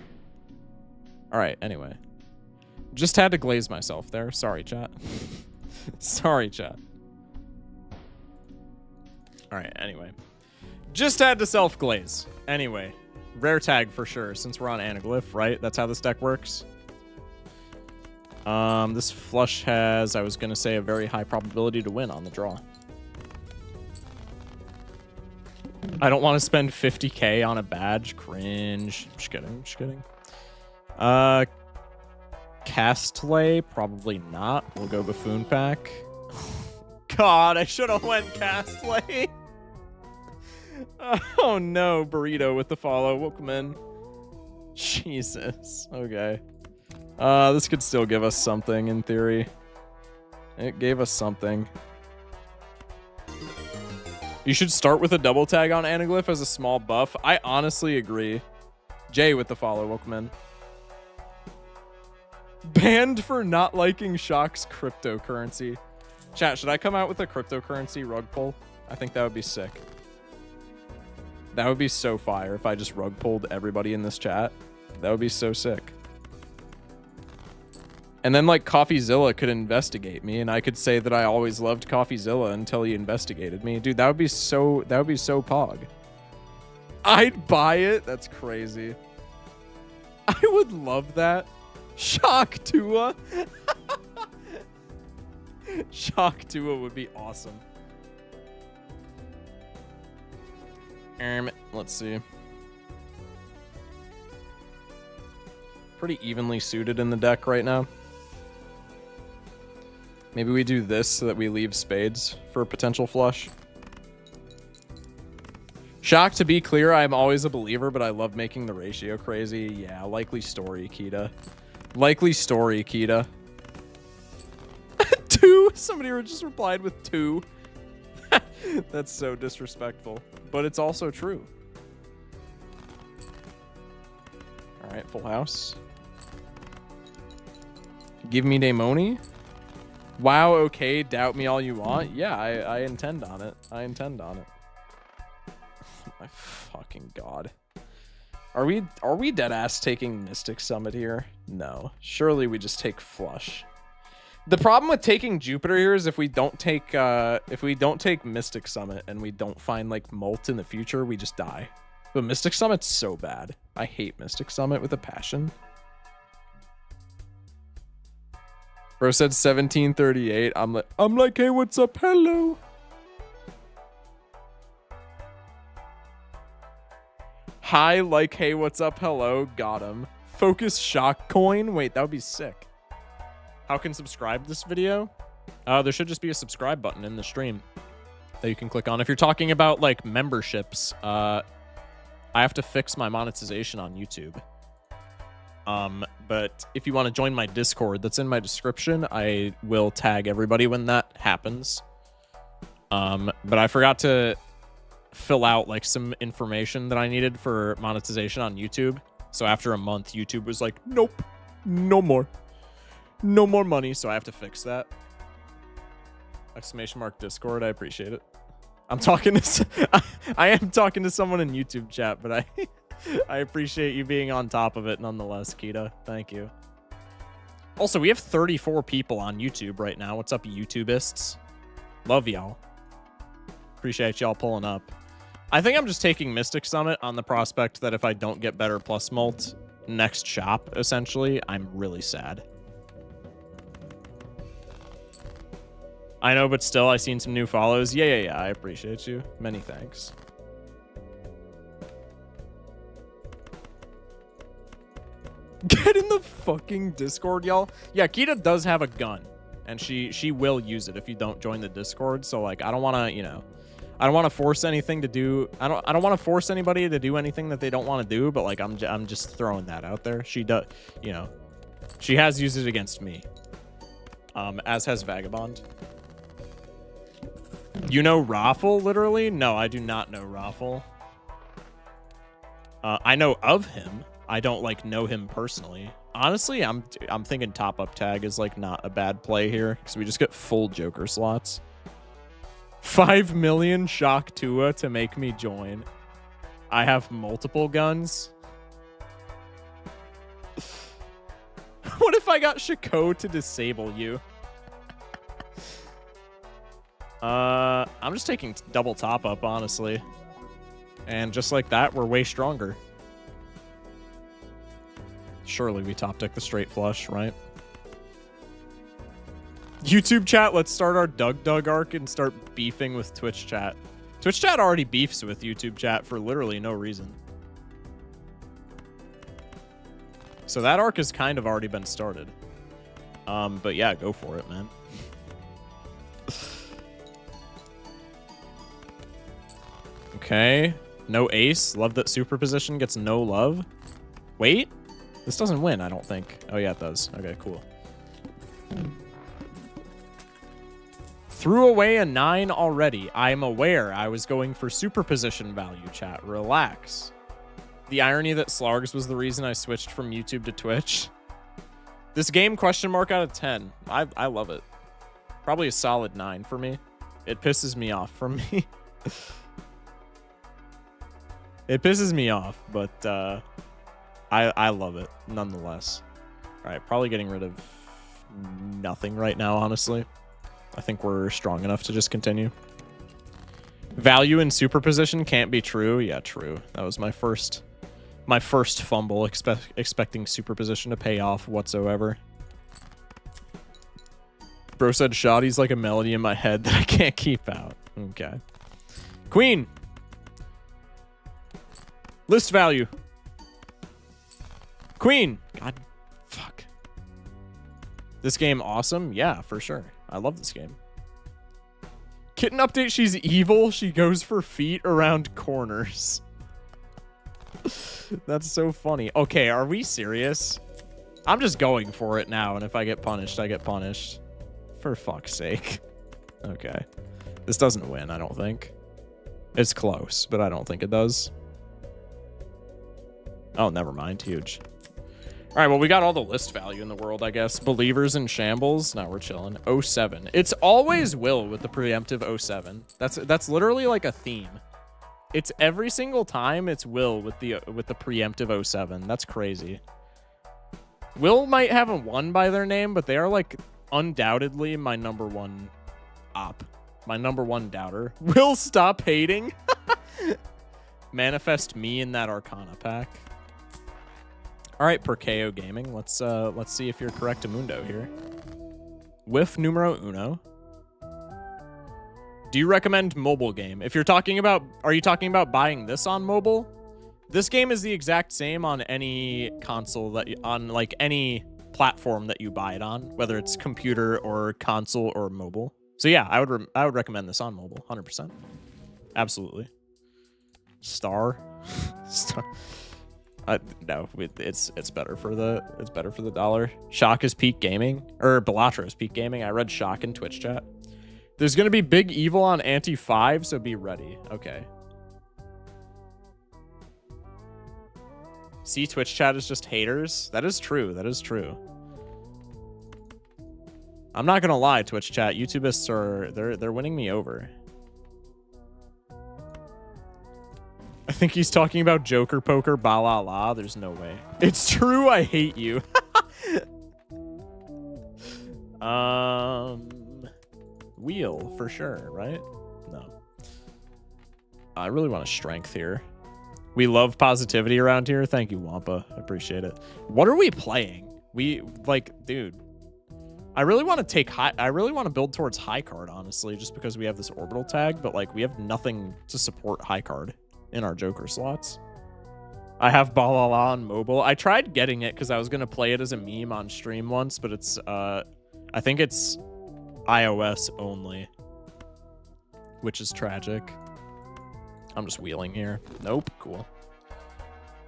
Alright, anyway. Just had to glaze myself there. Sorry, chat. Sorry, chat. Alright, anyway. Just had to self-glaze. Anyway. Rare tag for sure, since we're on Anaglyph, right? That's how this deck works. This flush has, I was gonna say, a very high probability to win on the draw. I don't want to spend 50k on a badge. Cringe. Just kidding, just kidding. Castlay, probably not. We'll go Buffoon Pack. God, I should have went Castlay. Oh no, Burrito with the follow. Welcome in. Jesus. Okay. This could still give us something in theory. It gave us something. You should start with a double tag on Anaglyph as a small buff. I honestly agree. Jay with the follow. Welcome in. Banned for not liking Shock's cryptocurrency. Chat, should I come out with a cryptocurrency rug pull? I think that would be sick. That would be so fire if I just rug pulled everybody in this chat. That would be so sick. And then, like, CoffeeZilla could investigate me, and I could say that I always loved CoffeeZilla until he investigated me. Dude, that would be so pog. I'd buy it? That's crazy. I would love that. Shock Tua. Shock Tua would be awesome. Let's see. Pretty evenly suited in the deck right now. Maybe we do this so that we leave spades for a potential flush. Shock, to be clear, I'm always a believer, but I love making the ratio crazy. Yeah, likely story, Kita. Likely story, Kita. 2? Somebody just replied with 2. That's so disrespectful. But it's also true. Alright, full house. Give me Daemoni. Wow, okay, doubt me all you want. Yeah, I intend on it. I intend on it. My fucking god. Are we dead ass taking Mystic Summit here? No. Surely we just take Flush. The problem with taking Jupiter here is if we don't take Mystic Summit and we don't find like Molt in the future, we just die. But Mystic Summit's so bad. I hate Mystic Summit with a passion. Bro said 1738. I'm like, hey, what's up? Hello. Hi, like, hey, what's up? Hello. Got him. Focus Shock Coin. Wait, that would be sick. How can subscribe this video? There should just be a subscribe button in the stream that you can click on. If you're talking about like memberships, I have to fix my monetization on YouTube. But if you want to join my Discord, that's in my description. I will tag everybody when that happens. But I forgot to fill out like some information that I needed for monetization on YouTube. So after a month, YouTube was like, nope, no more. No more money, so I have to fix that. Exclamation mark Discord, I appreciate it. I'm talking to I am talking to someone in YouTube chat, but I appreciate you being on top of it nonetheless, Kita. Thank you. Also, we have 34 people on YouTube right now. What's up, YouTubeists? Love y'all. Appreciate y'all pulling up. I think I'm just taking Mystic Summit on the prospect that if I don't get better plus Molt next shop, essentially, I'm really sad. I know, but still, I've seen some new follows. Yeah, I appreciate you. Many thanks. Get in the fucking Discord, y'all. Yeah, Kita does have a gun, and she will use it if you don't join the Discord. So, like, I don't want to, you know, I don't want to force anything to do. I don't want to force anybody to do anything that they don't want to do. But like, I'm just throwing that out there. She does, you know, she has used it against me. As has Vagabond. You know Raffle, literally? No, I do not know Raffle. I know of him. I don't like know him personally. Honestly, I'm thinking top up tag is like not a bad play here because we just get full Joker slots. 5 million Shock Tua to make me join. I have multiple guns. What if I got Shaco to disable you? I'm just taking double top up, honestly. And just like that, we're way stronger. Surely we top deck the straight flush, right? YouTube chat, let's start our Doug arc and start beefing with Twitch chat. Twitch chat already beefs with YouTube chat for literally no reason. So that arc has kind of already been started. But yeah, go for it, man. Okay. No ace. Love that superposition gets no love. Wait. This doesn't win, I don't think. Oh, yeah, it does. Okay, cool. Threw away a 9 already. I'm aware I was going for superposition value, chat. Relax. The irony that Slargs was the reason I switched from YouTube to Twitch. This game, question mark out of 10. I love it. Probably a solid 9 for me. It pisses me off for me. It pisses me off, but I love it nonetheless. All right, probably getting rid of nothing right now, honestly. I think we're strong enough to just continue. Value in superposition can't be true. Yeah, true. That was my first fumble, expecting superposition to pay off whatsoever. Bro said Shoddy's like a melody in my head that I can't keep out. Okay. Queen. List value. Queen. God, fuck. This game awesome? Yeah, for sure. I love this game. Kitten update, she's evil. She goes for feet around corners. That's so funny. Okay, are we serious? I'm just going for it now, and if I get punished, I get punished. For fuck's sake. Okay. This doesn't win, I don't think. It's close, but I don't think it does. Oh, never mind. Huge. All right, well, we got all the list value in the world, I guess. Believers in shambles. Now we're chilling. 07. It's always will with the preemptive 07. That's literally like a theme. It's every single time it's will with the preemptive 07. That's crazy. Will might have a 1 by their name, but they are like undoubtedly my number one op. My number one doubter. Will stop hating. Manifest me in that Arcana pack. All right, Perkeo Gaming. Let's see if you're correct, Amundo here. Whiff numero uno. Do you recommend mobile game? If you're talking about, are you talking about buying this on mobile? This game is the exact same on any console that on like any platform that you buy it on, whether it's computer or console or mobile. So yeah, I would recommend this on mobile, 100%. Absolutely. Star. No, it's better for the dollar. Shock is peak gaming, or Balatro is peak gaming. I read Shock in Twitch chat. There's gonna be big evil on Anti 5, so be ready. Okay. See, Twitch chat is just haters. That is true. That is true. I'm not gonna lie, Twitch chat. YouTubists are they're winning me over. I think he's talking about Joker Poker Balala. There's no way. It's true, I hate you. Wheel for sure, right? No. I really want a strength here. We love positivity around here. Thank you, Wampa. I appreciate it. What are we playing? We like, dude. I really want to take high. I really want to build towards high card, honestly, just because we have this orbital tag, but like we have nothing to support high card in our Joker slots. I have Balala on mobile. I tried getting it because I was going to play it as a meme on stream once, but it's, I think it's iOS only, which is tragic. I'm just wheeling here. Nope. Cool.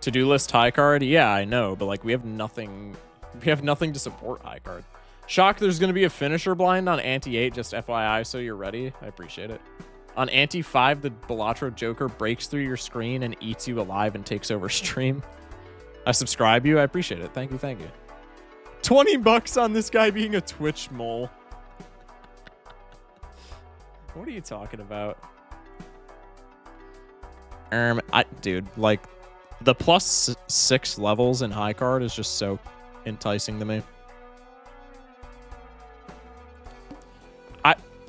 To-do list high card. Yeah, I know, but like we have nothing to support high card. Shock, there's going to be a finisher blind on Anti 8, just FYI, so you're ready. I appreciate it. On Anti 5, the Balatro Joker breaks through your screen and eats you alive and takes over stream. I subscribe you. I appreciate it. Thank you. Thank you. 20 bucks on this guy being a Twitch mole. What are you talking about? Dude, like, the plus 6 levels in high card is just so enticing to me.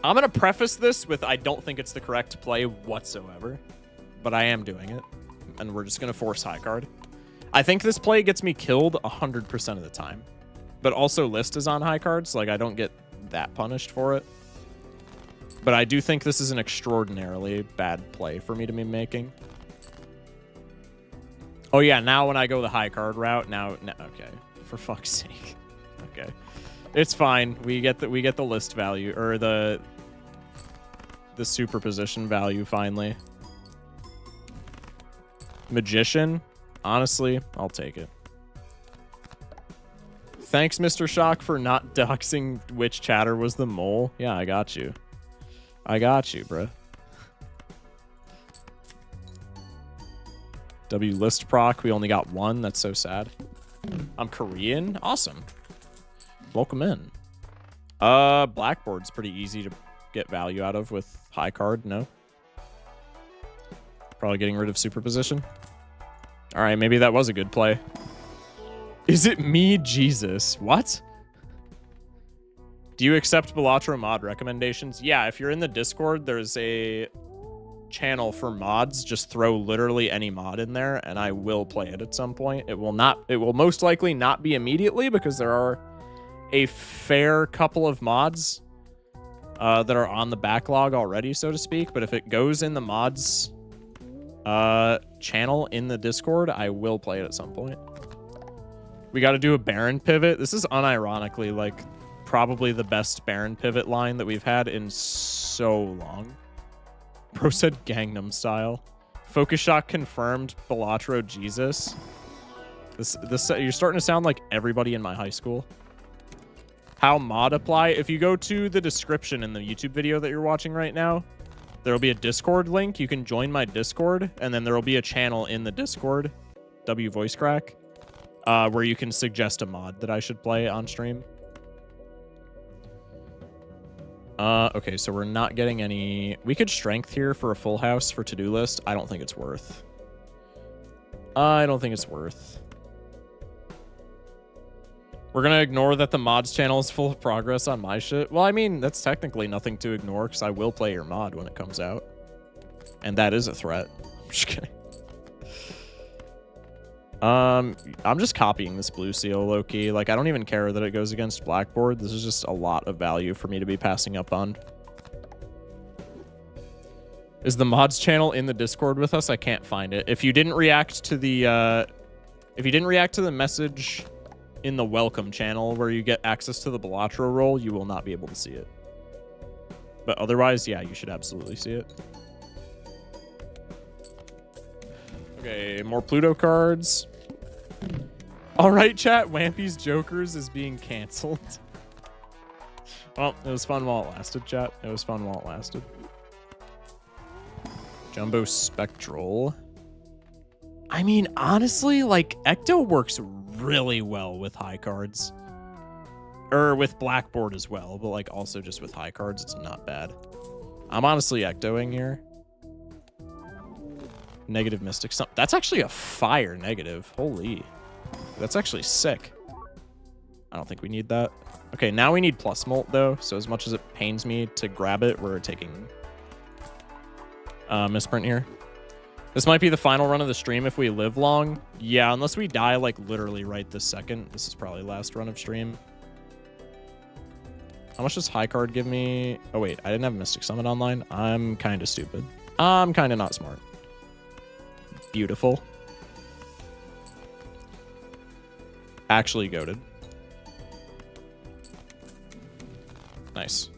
I'm going to preface this with I don't think it's the correct play whatsoever, but I am doing it, and we're just going to force high card. I think this play gets me killed 100% of the time, but also list is on high card, so like I don't get that punished for it. But I do think this is an extraordinarily bad play for me to be making. Oh yeah, now when I go the high card route, now okay, for fuck's sake. Okay. It's fine. We get the list value or the superposition value finally. Magician, honestly, I'll take it. Thanks, Mr. Shock, for not doxing which chatter was the mole. Yeah, I got you. I got you, bruh. W list proc, we only got 1. That's so sad. I'm Korean. Awesome. Welcome in. Blackboard's pretty easy to get value out of with high card, no? Probably getting rid of superposition. All right, maybe that was a good play. Is it me, Jesus? What? Do you accept Balatro mod recommendations? Yeah, if you're in the Discord, there's a channel for mods. Just throw literally any mod in there, and I will play it at some point. It will most likely not be immediately because there are a fair couple of mods that are on the backlog already, so to speak. But if it goes in the mods channel in the Discord, I will play it at some point. We got to do a Baron pivot. This is unironically like probably the best Baron pivot line that we've had in so long. Bro said Gangnam Style. Focus shot confirmed. Balatro Jesus. This you're starting to sound like everybody in my high school. How mod apply? If you go to the description in the YouTube video that you're watching right now, there'll be a Discord link. You can join my Discord, and then there'll be a channel in the Discord, W Voice Crack, where you can suggest a mod that I should play on stream. Okay, so we're not getting any... We could strength here for a full house for to-do list. I don't think it's worth. I don't think it's worth. We're going to ignore that the mods channel is full of progress on my shit. Well, I mean, that's technically nothing to ignore because I will play your mod when it comes out. And that is a threat. I'm just kidding. I'm just copying this blue seal, low-key. Like, I don't even care that it goes against Blackboard. This is just a lot of value for me to be passing up on. Is the mods channel in the Discord with us? I can't find it. If you didn't react to the, message in the welcome channel where you get access to the Balatro roll, you will not be able to see it. But otherwise, yeah, you should absolutely see it. Okay, more Pluto cards. All right, chat. Wampy's Jokers is being canceled. Well, it was fun while it lasted, chat. It was fun while it lasted. Jumbo Spectral. I mean, honestly, like, Ecto works really well with high cards. Or with Blackboard as well, but, like, also just with high cards, it's not bad. I'm honestly Ectoing here. Negative Mystic. That's actually a fire negative. Holy. That's actually sick. I don't think we need that. Okay, now we need plus molt, though. So as much as it pains me to grab it, we're taking misprint here. This might be the final run of the stream if we live long. Yeah, unless we die, like, literally right this second. This is probably last run of stream. How much does high card give me? Oh, wait. I didn't have Mystic Summon online. I'm kind of stupid. I'm kind of not smart. Beautiful. Actually goated. Nice.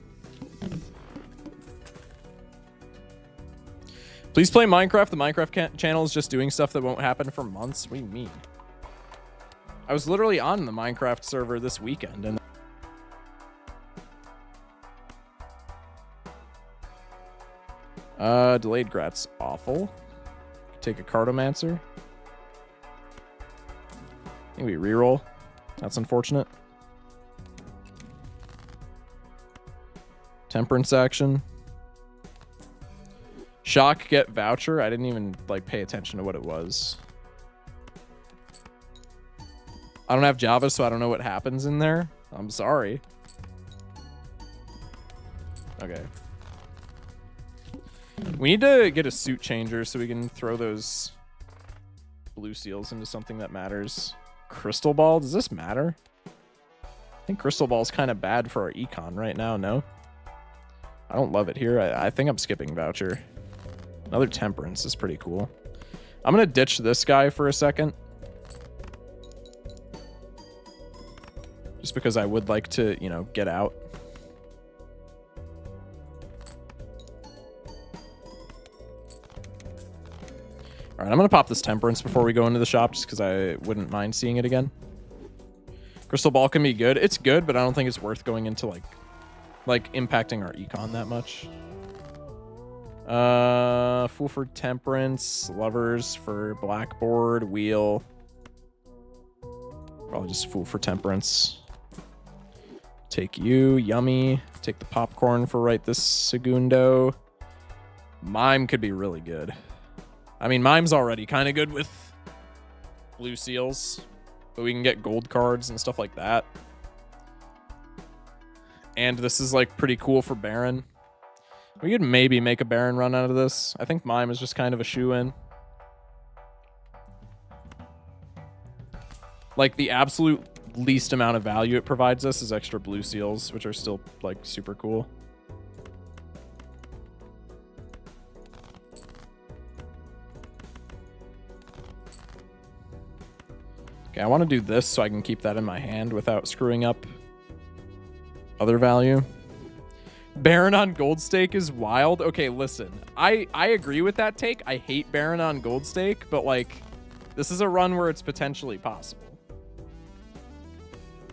Please play Minecraft. The Minecraft channel is just doing stuff that won't happen for months. What do you mean? I was literally on the Minecraft server this weekend, and delayed grat's awful. Take a Cartomancer. I think we reroll. That's unfortunate. Temperance action. Shock, get voucher. I didn't even like pay attention to what it was. I don't have Java, so I don't know what happens in there. I'm sorry. Okay. We need to get a suit changer so we can throw those blue seals into something that matters. Crystal Ball? Does this matter? I think Crystal Ball's kind of bad for our econ right now, no? I don't love it here. I think I'm skipping voucher. Another Temperance is pretty cool. I'm going to ditch this guy for a second. Just because I would like to, you know, get out. All right, I'm going to pop this Temperance before we go into the shop just because I wouldn't mind seeing it again. Crystal Ball can be good. It's good, but I don't think it's worth going into, like impacting our econ that much. Fool for Temperance, Lovers for Blackboard, Wheel. Probably just Fool for Temperance. Take you, Yummy. Take the Popcorn for right this segundo. Mime could be really good. I mean, Mime's already kind of good with blue seals, but we can get gold cards and stuff like that. And this is like pretty cool for Baron. We could maybe make a Baron run out of this. I think Mime is just kind of a shoe-in. Like, the absolute least amount of value it provides us is extra blue seals, which are still, like, super cool. Okay, I want to do this so I can keep that in my hand without screwing up Other value. Baron on gold stake is wild. Okay, listen. I agree with that take. I hate Baron on gold stake, but like this is a run where it's potentially possible.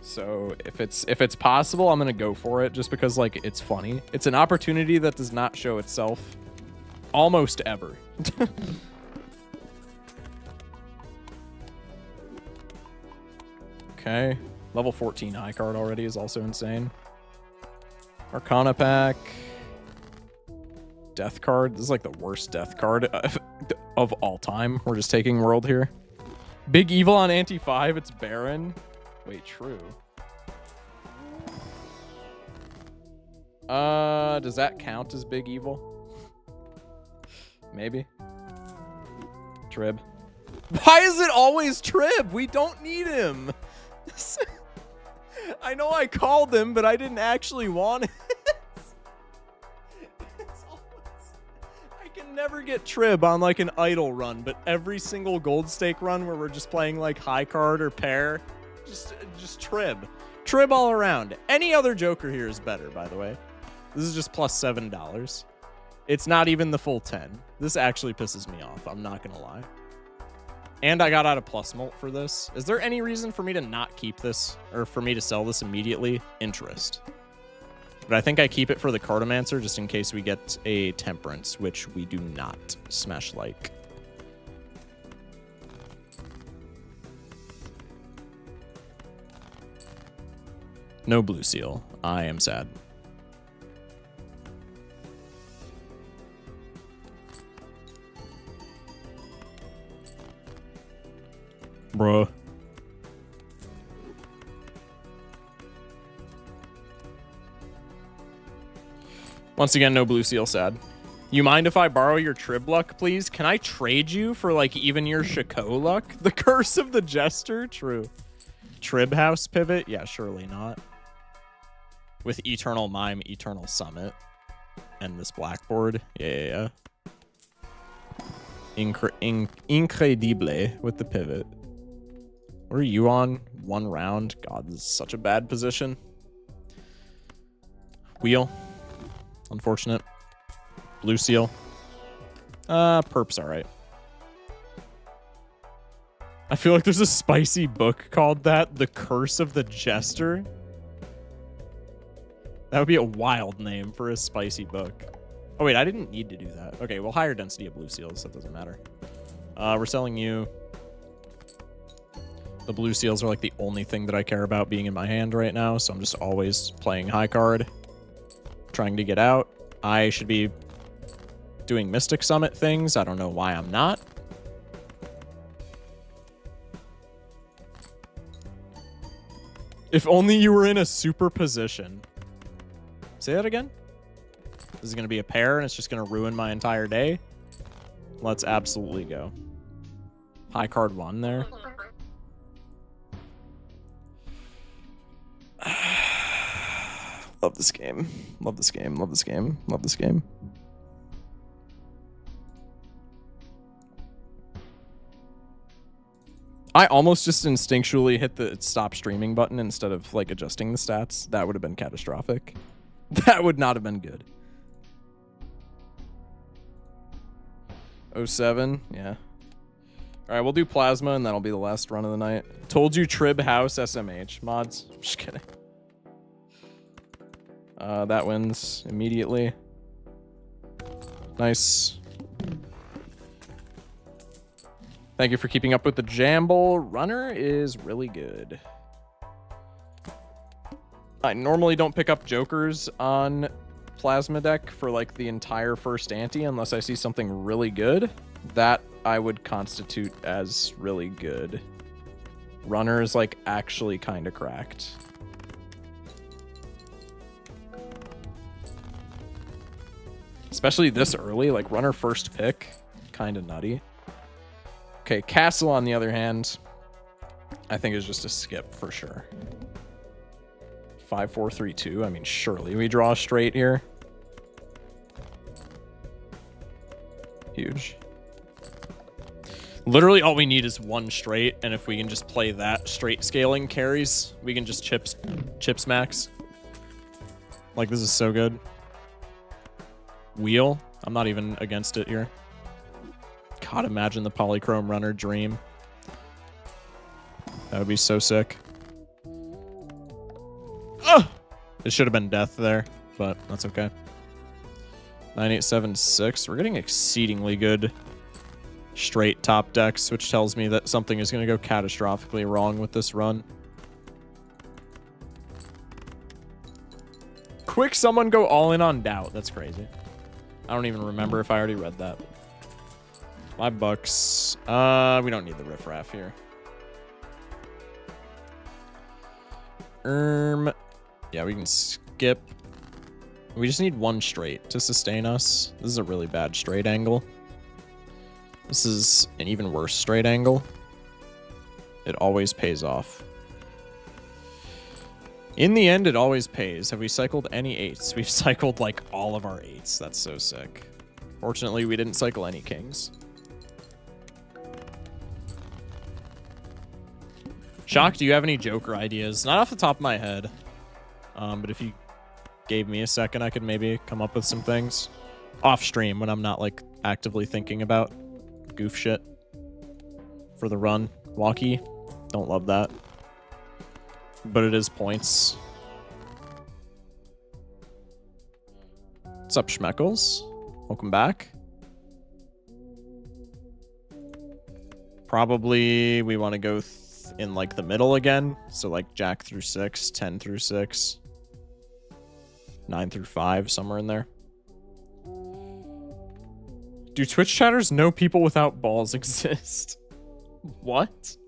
So if it's possible, I'm gonna go for it just because like it's funny. It's an opportunity that does not show itself almost ever. Okay. Level 14 high card already is also insane. Arcana pack. Death card. This is like the worst death card of all time. We're just taking world here. Big Evil on anti-5. It's Baron. Wait, true. Does that count as Big Evil? Maybe. Trib. Why is it always Trib? We don't need him. I know I called him, but I didn't actually want it. I can never get Trib on like an idle run, but every single gold stake run where we're just playing like high card or pair, just Trib. Trib all around. Any other Joker here is better, by the way. This is just plus $7. It's not even the full 10. This actually pisses me off. I'm not gonna lie. And I got out of plus mult for this. Is there any reason for me to not keep this or for me to sell this immediately? Interest. But I think I keep it for the Cartomancer just in case we get a Temperance, which we do not. Smash like. No blue seal. I am sad. Bruh. Once again, no blue seal, sad. You mind if I borrow your Trib luck, please? Can I trade you for, like, even your Shako luck? The Curse of the Jester? True. Trib House pivot? Yeah, surely not. With Eternal Mime, Eternal Summit. And this Blackboard? Yeah. Incredible with the pivot. What are you on? 1 round? God, this is such a bad position. Wheel. Unfortunate. Blue seal. Perp's alright. I feel like there's a spicy book called that. The Curse of the Jester. That would be a wild name for a spicy book. Oh wait, I didn't need to do that. Okay, well, higher density of blue seals, so that doesn't matter. We're selling you. The blue seals are like the only thing that I care about being in my hand right now, so I'm just always playing high card. Trying to get out. I should be doing Mystic Summit things. I don't know why I'm not. If only you were in a super position. Say that again? This is going to be a pair and it's just going to ruin my entire day. Let's absolutely go. High card 1 there. Love this game. Love this game. Love this game. Love this game. I almost just instinctually hit the stop streaming button instead of like adjusting the stats. That would have been catastrophic. That would not have been good. 07, yeah. All right, we'll do Plasma and that'll be the last run of the night. Told you Trib House SMH mods. Just kidding. That wins immediately. Nice. Thank you for keeping up with the Jamble. Runner is really good. I normally don't pick up Jokers on Plasma deck for like the entire first ante unless I see something really good. That I would constitute as really good. Runner is like actually kind of cracked. Especially this early, like runner first pick, kind of nutty. Okay, Castle on the other hand, I think is just a skip for sure. 5, 4, 3, 2. I mean, surely we draw straight here. Huge. Literally all we need is 1 straight, and if we can just play that straight scaling carries, we can just chips max. Like, this is so good. Wheel. I'm not even against it here. God, imagine the Polychrome Runner dream. That would be so sick. Oh! It should have been death there, but that's okay. 9876. We're getting exceedingly good straight top decks, which tells me that something is going to go catastrophically wrong with this run. Quick, someone go all in on doubt. That's crazy. I don't even remember if I already read that. $5. We don't need the riffraff here. Yeah, we can skip. We just need one straight to sustain us. This is a really bad straight angle. This is an even worse straight angle. It always pays off. In the end, it always pays. Have we cycled any 8s? We've cycled, like, all of our 8s. That's so sick. Fortunately, we didn't cycle any kings. Shock, do you have any Joker ideas? Not off the top of my head. But if you gave me a second, I could maybe come up with some things. Off stream, when I'm not, like, actively thinking about goof shit. For the run. Walkie. Don't love that. But it is points. What's up, Schmeckles? Welcome back. Probably we want to go in like the middle again. So like Jack through 6, 10 through 6, 9 through 5, somewhere in there. Do Twitch chatters know people without balls exist? What?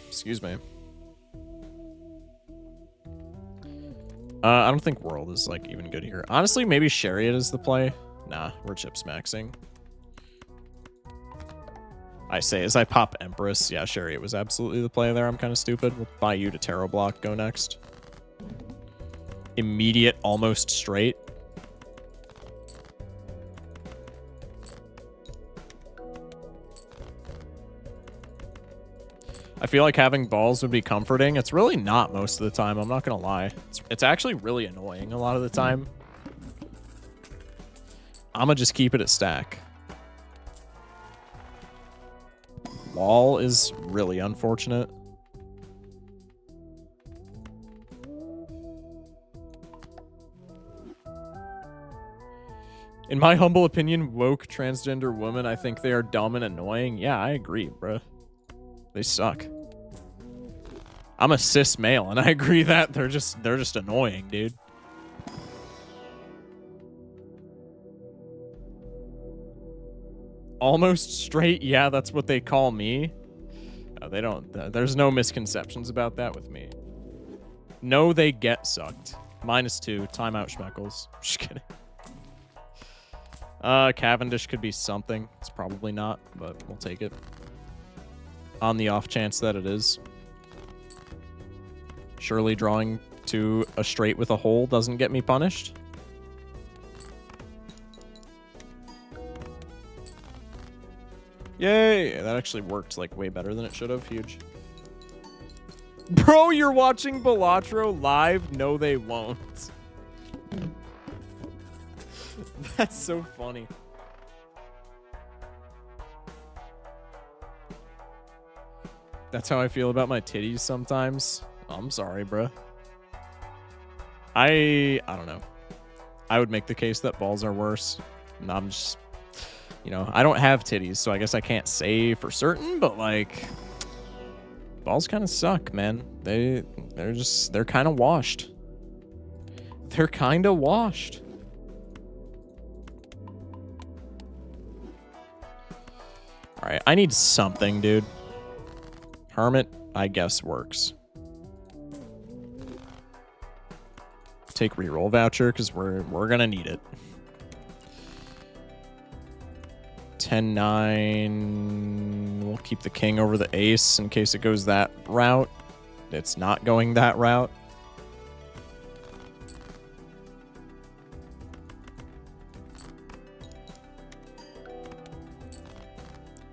Excuse me. I don't think World is like even good here. Honestly, maybe Chariot is the play. Nah, we're chips maxing. I say as I pop Empress. Yeah, Chariot was absolutely the play there. I'm kind of stupid. We'll buy you to Tarot Block. Go next. Immediate, almost straight. I feel like having balls would be comforting. It's really not most of the time. I'm not going to lie. It's actually really annoying a lot of the time. I'm going to just keep it at stack. Wall is really unfortunate. In my humble opinion, woke transgender women, I think they are dumb and annoying. Yeah, I agree, bruh. They suck. I'm a cis male, and I agree that they're just annoying, dude. Almost straight, yeah, that's what they call me. No, they don't. There's no misconceptions about that with me. No, they get sucked. -2. Timeout, Schmeckles. Just kidding. Cavendish could be something. It's probably not, but we'll take it. On the off chance that it is. Surely drawing to a straight with a hole doesn't get me punished. Yay! That actually worked like way better than it should have. Huge. Bro, you're watching Balatro live? No, they won't. That's so funny. That's how I feel about my titties sometimes. I'm sorry, bruh. I don't know. I would make the case that balls are worse. And I'm just, you know, I don't have titties, so I guess I can't say for certain, but like balls kind of suck, man. They're kind of washed. They're kind of washed. All right, I need something, dude. Hermit, I guess, works. Take reroll voucher because we're gonna need it. 10-9. We'll keep the king over the ace in case it goes that route. It's not going that route.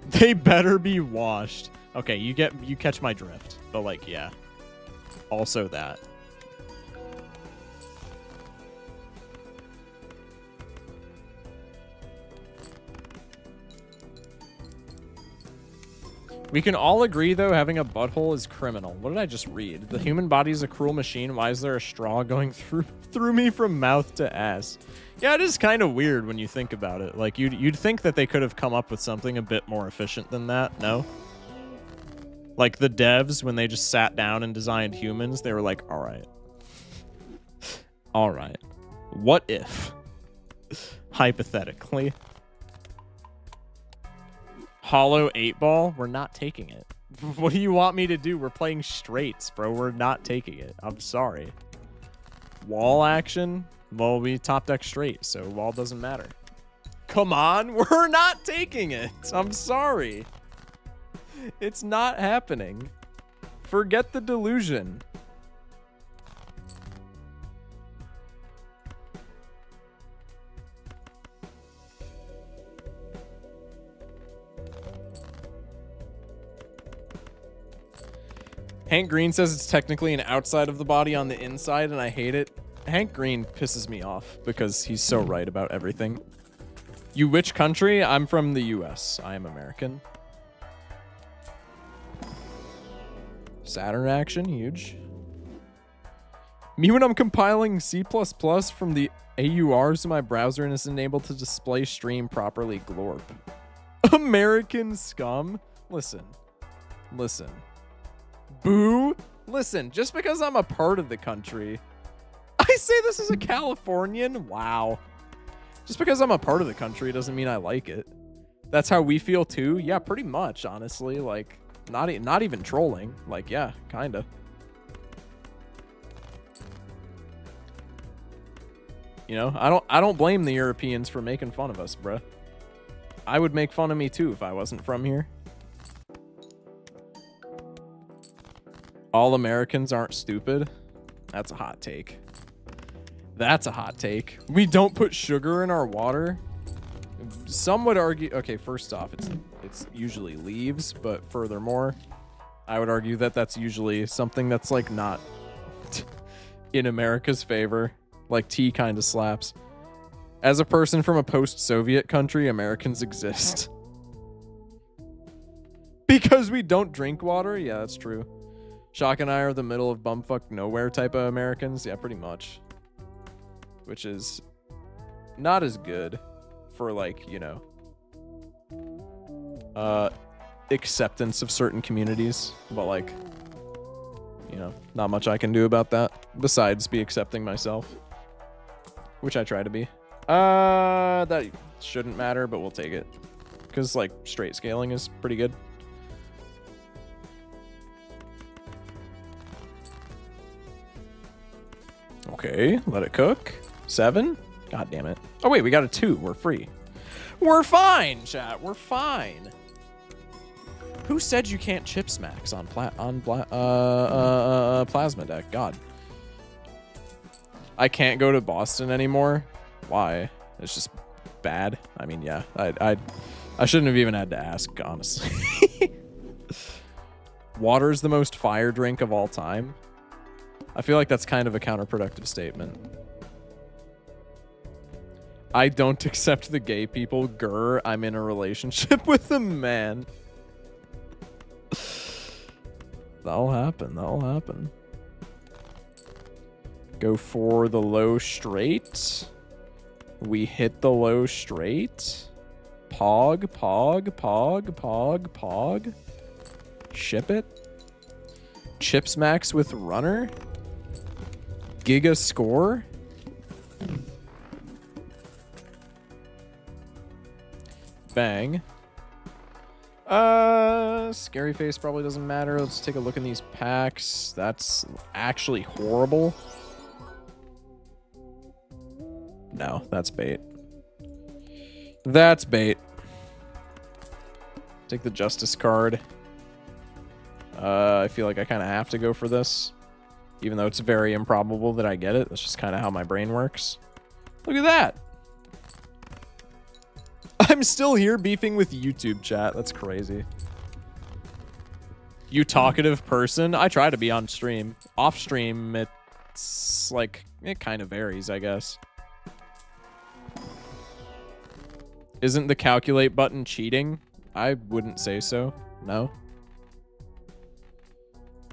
They better be washed. Okay, you catch my drift. But like, yeah. Also that. We can all agree, though, having a butthole is criminal. What did I just read? The human body is a cruel machine. Why is there a straw going through me from mouth to ass? Yeah, it is kind of weird when you think about it. Like, you'd think that they could have come up with something a bit more efficient than that, no? Like, the devs, when they just sat down and designed humans, they were like, all right. All right. What if, hypothetically, hollow 8-ball, we're not taking it. What do you want me to do? We're playing straights, bro. We're not taking it. I'm sorry. Wall action? Well, we top deck straight, so wall doesn't matter. Come on, we're not taking it. I'm sorry. It's not happening. Forget the delusion. Hank Green says it's technically an outside of the body on the inside, and I hate it. Hank Green pisses me off because he's so right about everything. You which country? I'm from the US. I am American. Saturn action, huge. Me when I'm compiling C++ from the AURs in my browser and is unable to display stream properly, glorp. American scum? Listen. Listen. Boo. Listen, just because I'm a part of the country. I say this as a Californian? Wow. Just because I'm a part of the country doesn't mean I like it. That's how we feel too? Yeah, pretty much, honestly. Like, not even trolling. Like, yeah, kinda. You know, I don't blame the Europeans for making fun of us, bruh. I would make fun of me too if I wasn't from here. All Americans aren't stupid. That's a hot take. That's a hot take. We don't put sugar in our water. Some would argue, okay, first off, it's usually leaves, but furthermore, I would argue that that's usually something that's like not in America's favor. Like tea kind of slaps. As a person from a post-Soviet country, Americans exist. Because we don't drink water? Yeah, that's true. Shock and I are the middle of bumfuck nowhere type of Americans. Yeah, pretty much. Which is not as good for, like, you know, acceptance of certain communities. But, like, you know, not much I can do about that. Besides be accepting myself. Which I try to be. That shouldn't matter, but we'll take it. Because, like, straight scaling is pretty good. Okay, let it cook. 7? God damn it. Oh, wait, we got a 2. We're free. We're fine, chat. We're fine. Who said you can't chip smacks on plasma deck? God. I can't go to Boston anymore. Why? It's just bad. I mean, yeah. I shouldn't have even had to ask, honestly. Water's the most fire drink of all time. I feel like that's kind of a counterproductive statement. I don't accept the gay people. Grr, I'm in a relationship with a man. That'll happen. That'll happen. Go for the low straight. We hit the low straight. Pog, pog, pog, pog, pog. Ship it. Chips max with runner. Giga score. Bang. Scary face probably doesn't matter. Let's take a look in these packs. That's actually horrible. No, that's bait. That's bait. Take the justice card. I feel like I kind of have to go for this. Even though it's very improbable that I get it. That's just kind of how my brain works. Look at that. I'm still here beefing with YouTube chat. That's crazy. You talkative person? I try to be on stream. Off stream, it's like, it kind of varies, I guess. Isn't the calculate button cheating? I wouldn't say so. No.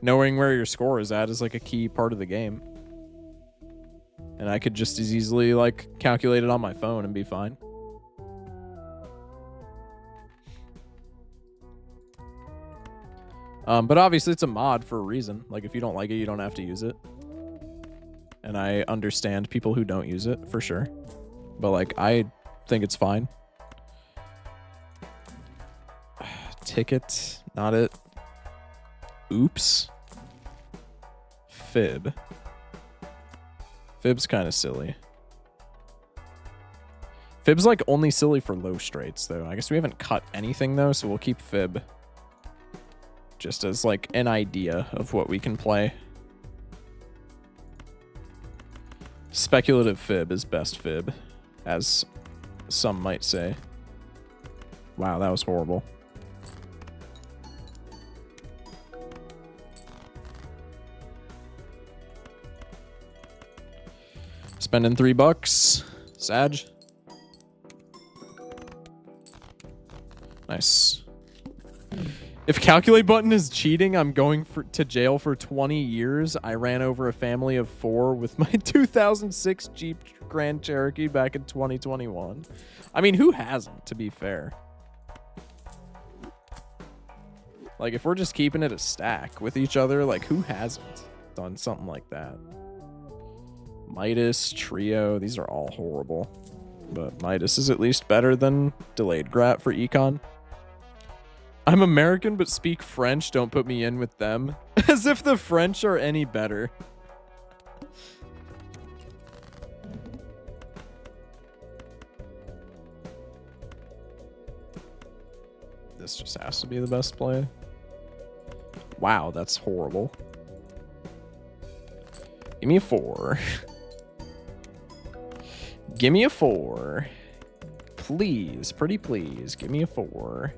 Knowing where your score is at is like a key part of the game. And I could just as easily like calculate it on my phone and be fine. But obviously it's a mod for a reason. Like if you don't like it, you don't have to use it. And I understand people who don't use it for sure. But like I think it's fine. Ticket, not it. Oops. Fib. Fib's kind of silly. Fib's like only silly for low straights though. I guess we haven't cut anything though, so we'll keep Fib. Just as like an idea of what we can play. Speculative Fib is best Fib, as some might say. Wow, that was horrible. Spending $3. Sag. Nice. If calculate button is cheating, I'm going to jail for 20 years. I ran over a family of 4 with my 2006 Jeep Grand Cherokee back in 2021. I mean, who hasn't, to be fair? Like, if we're just keeping it a stack with each other, like, who hasn't done something like that? Midas, Trio, these are all horrible. But Midas is at least better than Delayed Grat for Econ. I'm American but speak French, don't put me in with them. As if the French are any better. This just has to be the best play. Wow, that's horrible. Give me a 4. Give me a 4. Please, pretty please, give me a 4.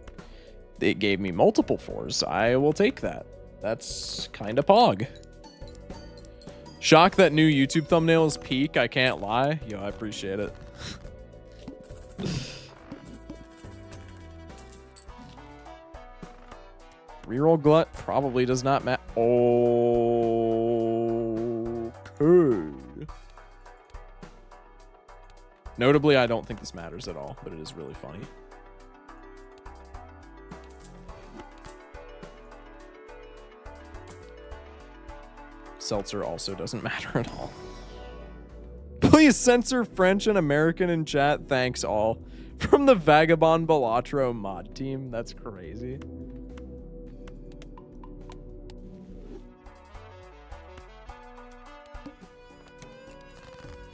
It gave me multiple 4s. I will take that. That's kind of pog. Shocked that new YouTube thumbnail is peak. I can't lie. Yo, I appreciate it. Reroll glut probably does not matter. Okay. Notably, I don't think this matters at all, but it is really funny. Seltzer also doesn't matter at all. Please censor French and American in chat. Thanks all. From the Vagabond Balatro mod team. That's crazy.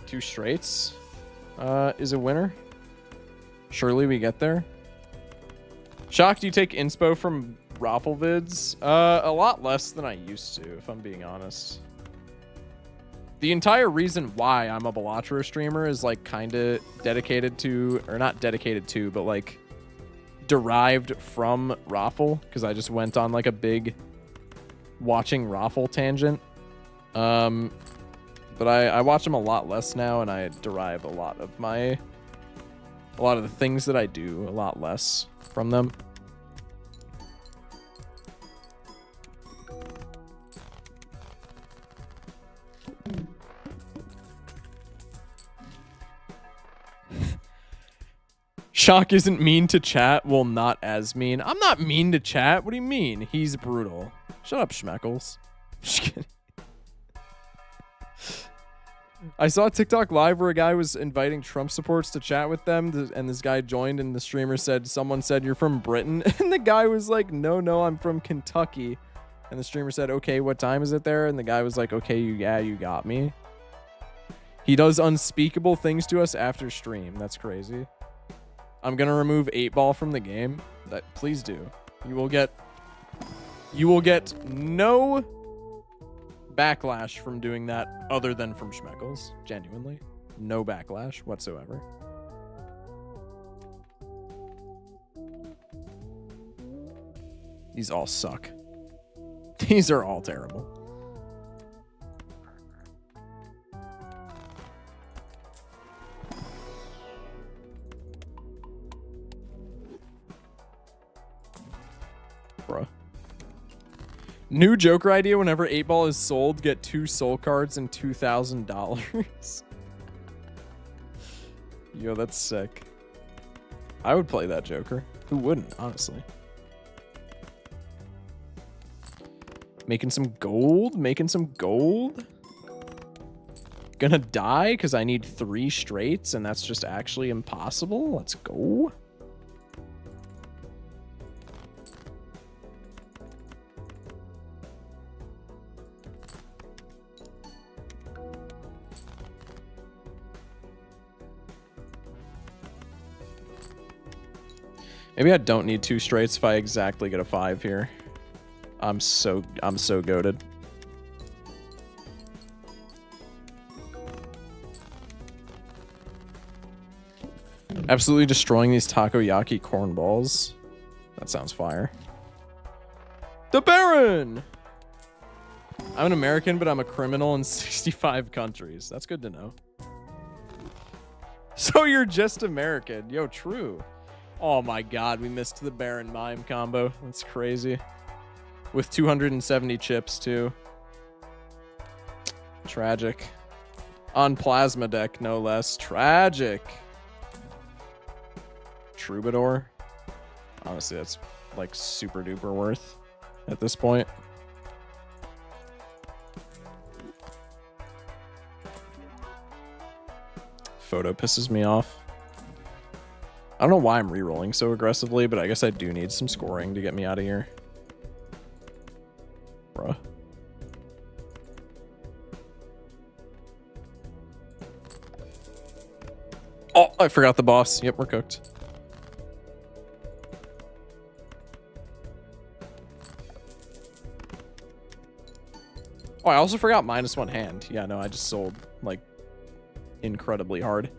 Two straights is a winner. Surely we get there. Shock, do you take inspo from Raffle vids? A lot less than I used to, if I'm being honest. The entire reason why I'm a Balatro streamer is like kind of dedicated to, or not dedicated to, but like derived from Raffle, because I just went on like a big watching Raffle tangent. But I watch them a lot less now, and I derive a lot of the things that I do a lot less from them. Shock isn't mean to chat. Well, not as mean. I'm not mean to chat. What do you mean? He's brutal. Shut up, Schmeckles. Just kidding. I saw a TikTok live where a guy was inviting Trump supporters to chat with them, and this guy joined, and the streamer said, someone said, you're from Britain? And the guy was like, no, I'm from Kentucky. And the streamer said, okay, what time is it there? And the guy was like, okay, yeah, you got me. He does unspeakable things to us after stream. That's crazy. I'm going to remove 8-Ball from the game. Please do. You will get no backlash from doing that other than from Schmeckles. Genuinely. No backlash whatsoever. These all suck. These are all terrible. Bruh. New Joker idea: whenever 8-ball is sold, get 2 soul cards and $2,000. Yo, that's sick. I would play that Joker. Who wouldn't, honestly? Making some gold? Making some gold? Gonna die because I need 3 straights and that's just actually impossible? Let's go. Maybe I don't need 2 straights if I exactly get a 5 here. I'm so goated. Absolutely destroying these takoyaki cornballs. That sounds fire. The Baron! I'm an American, but I'm a criminal in 65 countries. That's good to know. So you're just American. Yo, true. Oh my god, we missed the Baron Mime combo. That's crazy. With 270 chips, too. Tragic. On Plasma deck, no less. Tragic. Troubadour. Honestly, that's like super duper worth at this point. Photo pisses me off. I don't know why I'm re-rolling so aggressively, but I guess I do need some scoring to get me out of here. Bruh. Oh, I forgot the boss. Yep, we're cooked. Oh, I also forgot -1 hand. Yeah, no, I just sold, like, incredibly hard.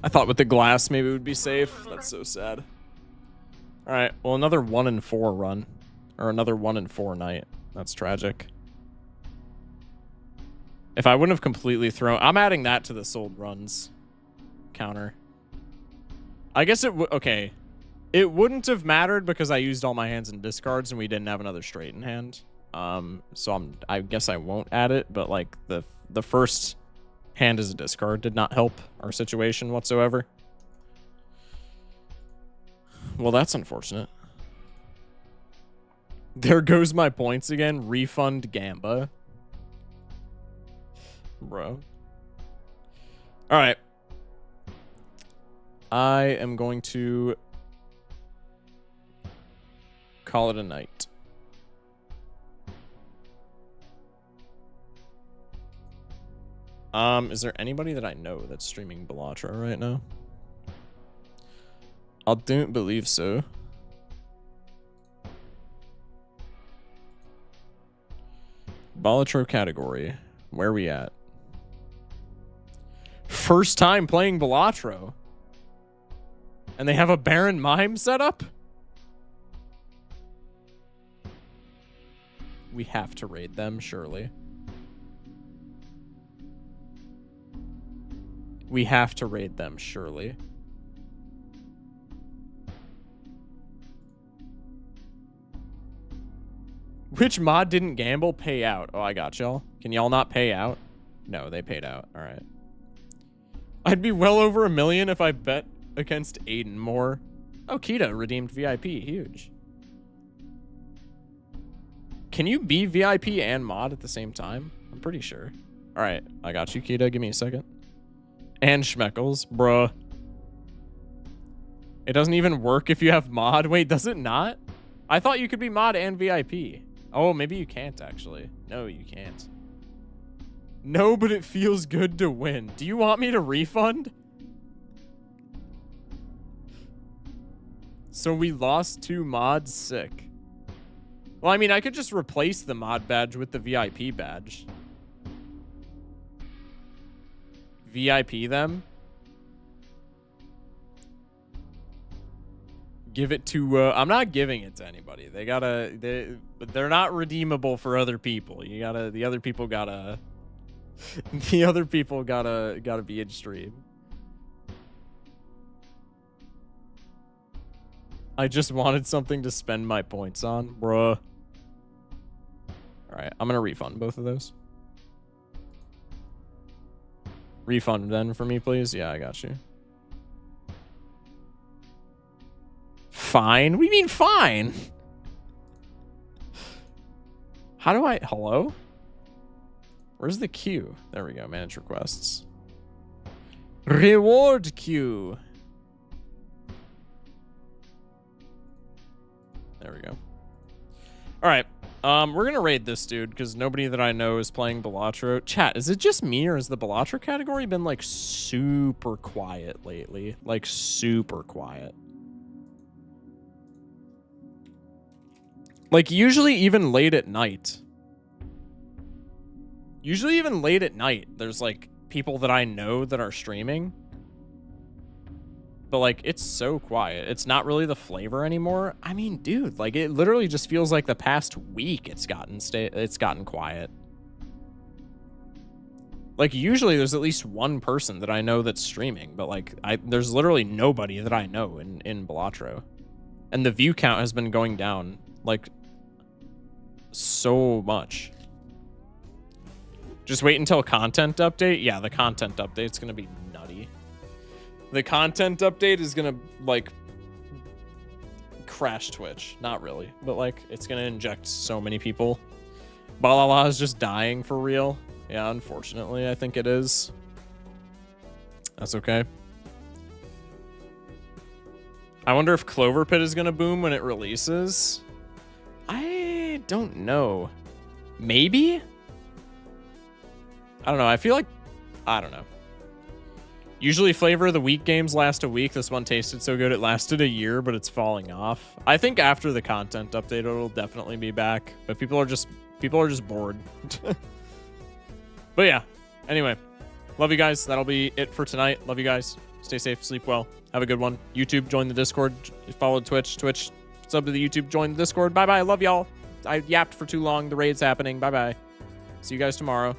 I thought with the glass maybe it would be safe. That's so sad. All right, well, another 1-4 run. Or another 1-4 night. That's tragic. If I wouldn't have completely thrown... I'm adding that to the sold runs counter. I guess it would... Okay. It wouldn't have mattered because I used all my hands and discards and we didn't have another straight in hand. So I guess I won't add it, but like the first... hand as a discard did not help our situation whatsoever. Well, that's unfortunate. There goes my points again. Refund Gamba. Bro. All right. I am going to call it a night. Is there anybody that I know that's streaming Balatro right now? I don't believe so. Balatro category. Where are we at? First time playing Balatro. And they have a Baron Mime set up? We have to raid them, surely. We have to raid them, surely. Which mod didn't gamble? Pay out. Oh, I got y'all. Can y'all not pay out? No, they paid out. All right. I'd be well over 1 million if I bet against Aiden more. Oh, Kita redeemed VIP. Huge. Can you be VIP and mod at the same time? I'm pretty sure. All right. I got you, Kita. Give me a second. And Schmeckles, bruh. It doesn't even work if you have mod. Wait, does it not? I thought you could be mod and VIP. Oh, maybe you can't, actually. No, you can't. No, but it feels good to win. Do you want me to refund? So we lost 2 mods? Sick. Well, I mean, I could just replace the mod badge with the VIP badge. VIP them? Give it to, I'm not giving it to anybody. They're not redeemable for other people. The other people gotta be in stream. I just wanted something to spend my points on, bruh. All right, I'm gonna refund both of those. Refund then for me, please. Yeah, I got you. Fine? What do you mean fine? How do I... Hello? Where's the queue? There we go. Manage requests. Reward queue. There we go. All right. We're going to raid this dude because nobody that I know is playing Balatro. Chat, is it just me or has the Balatro category been like super quiet lately? Like super quiet. Like usually even late at night. Usually even late at night, there's like people that I know that are streaming. But like, it's so quiet. It's not really the flavor anymore. I mean, dude, like it literally just feels like the past week it's gotten quiet. Like usually there's at least one person that I know that's streaming, but like there's literally nobody that I know in Balatro. And the view count has been going down like so much. Just wait until content update. Yeah, the content update's gonna be nutty. The content update is gonna like crash Twitch. Not really, but like it's gonna inject so many people. Balala is just dying for real. Yeah, unfortunately, I think it is. That's okay. I wonder if Clover Pit is gonna boom when it releases. I don't know. Maybe? I don't know. I feel like... I don't know. Usually flavor of the week games last a week. This one tasted so good it lasted a year, but it's falling off. I think after the content update, it'll definitely be back. But people are just bored. But yeah. Anyway. Love you guys. That'll be it for tonight. Love you guys. Stay safe. Sleep well. Have a good one. YouTube, join the Discord. Follow Twitch. Twitch, sub to the YouTube. Join the Discord. Bye-bye. Love y'all. I yapped for too long. The raid's happening. Bye-bye. See you guys tomorrow.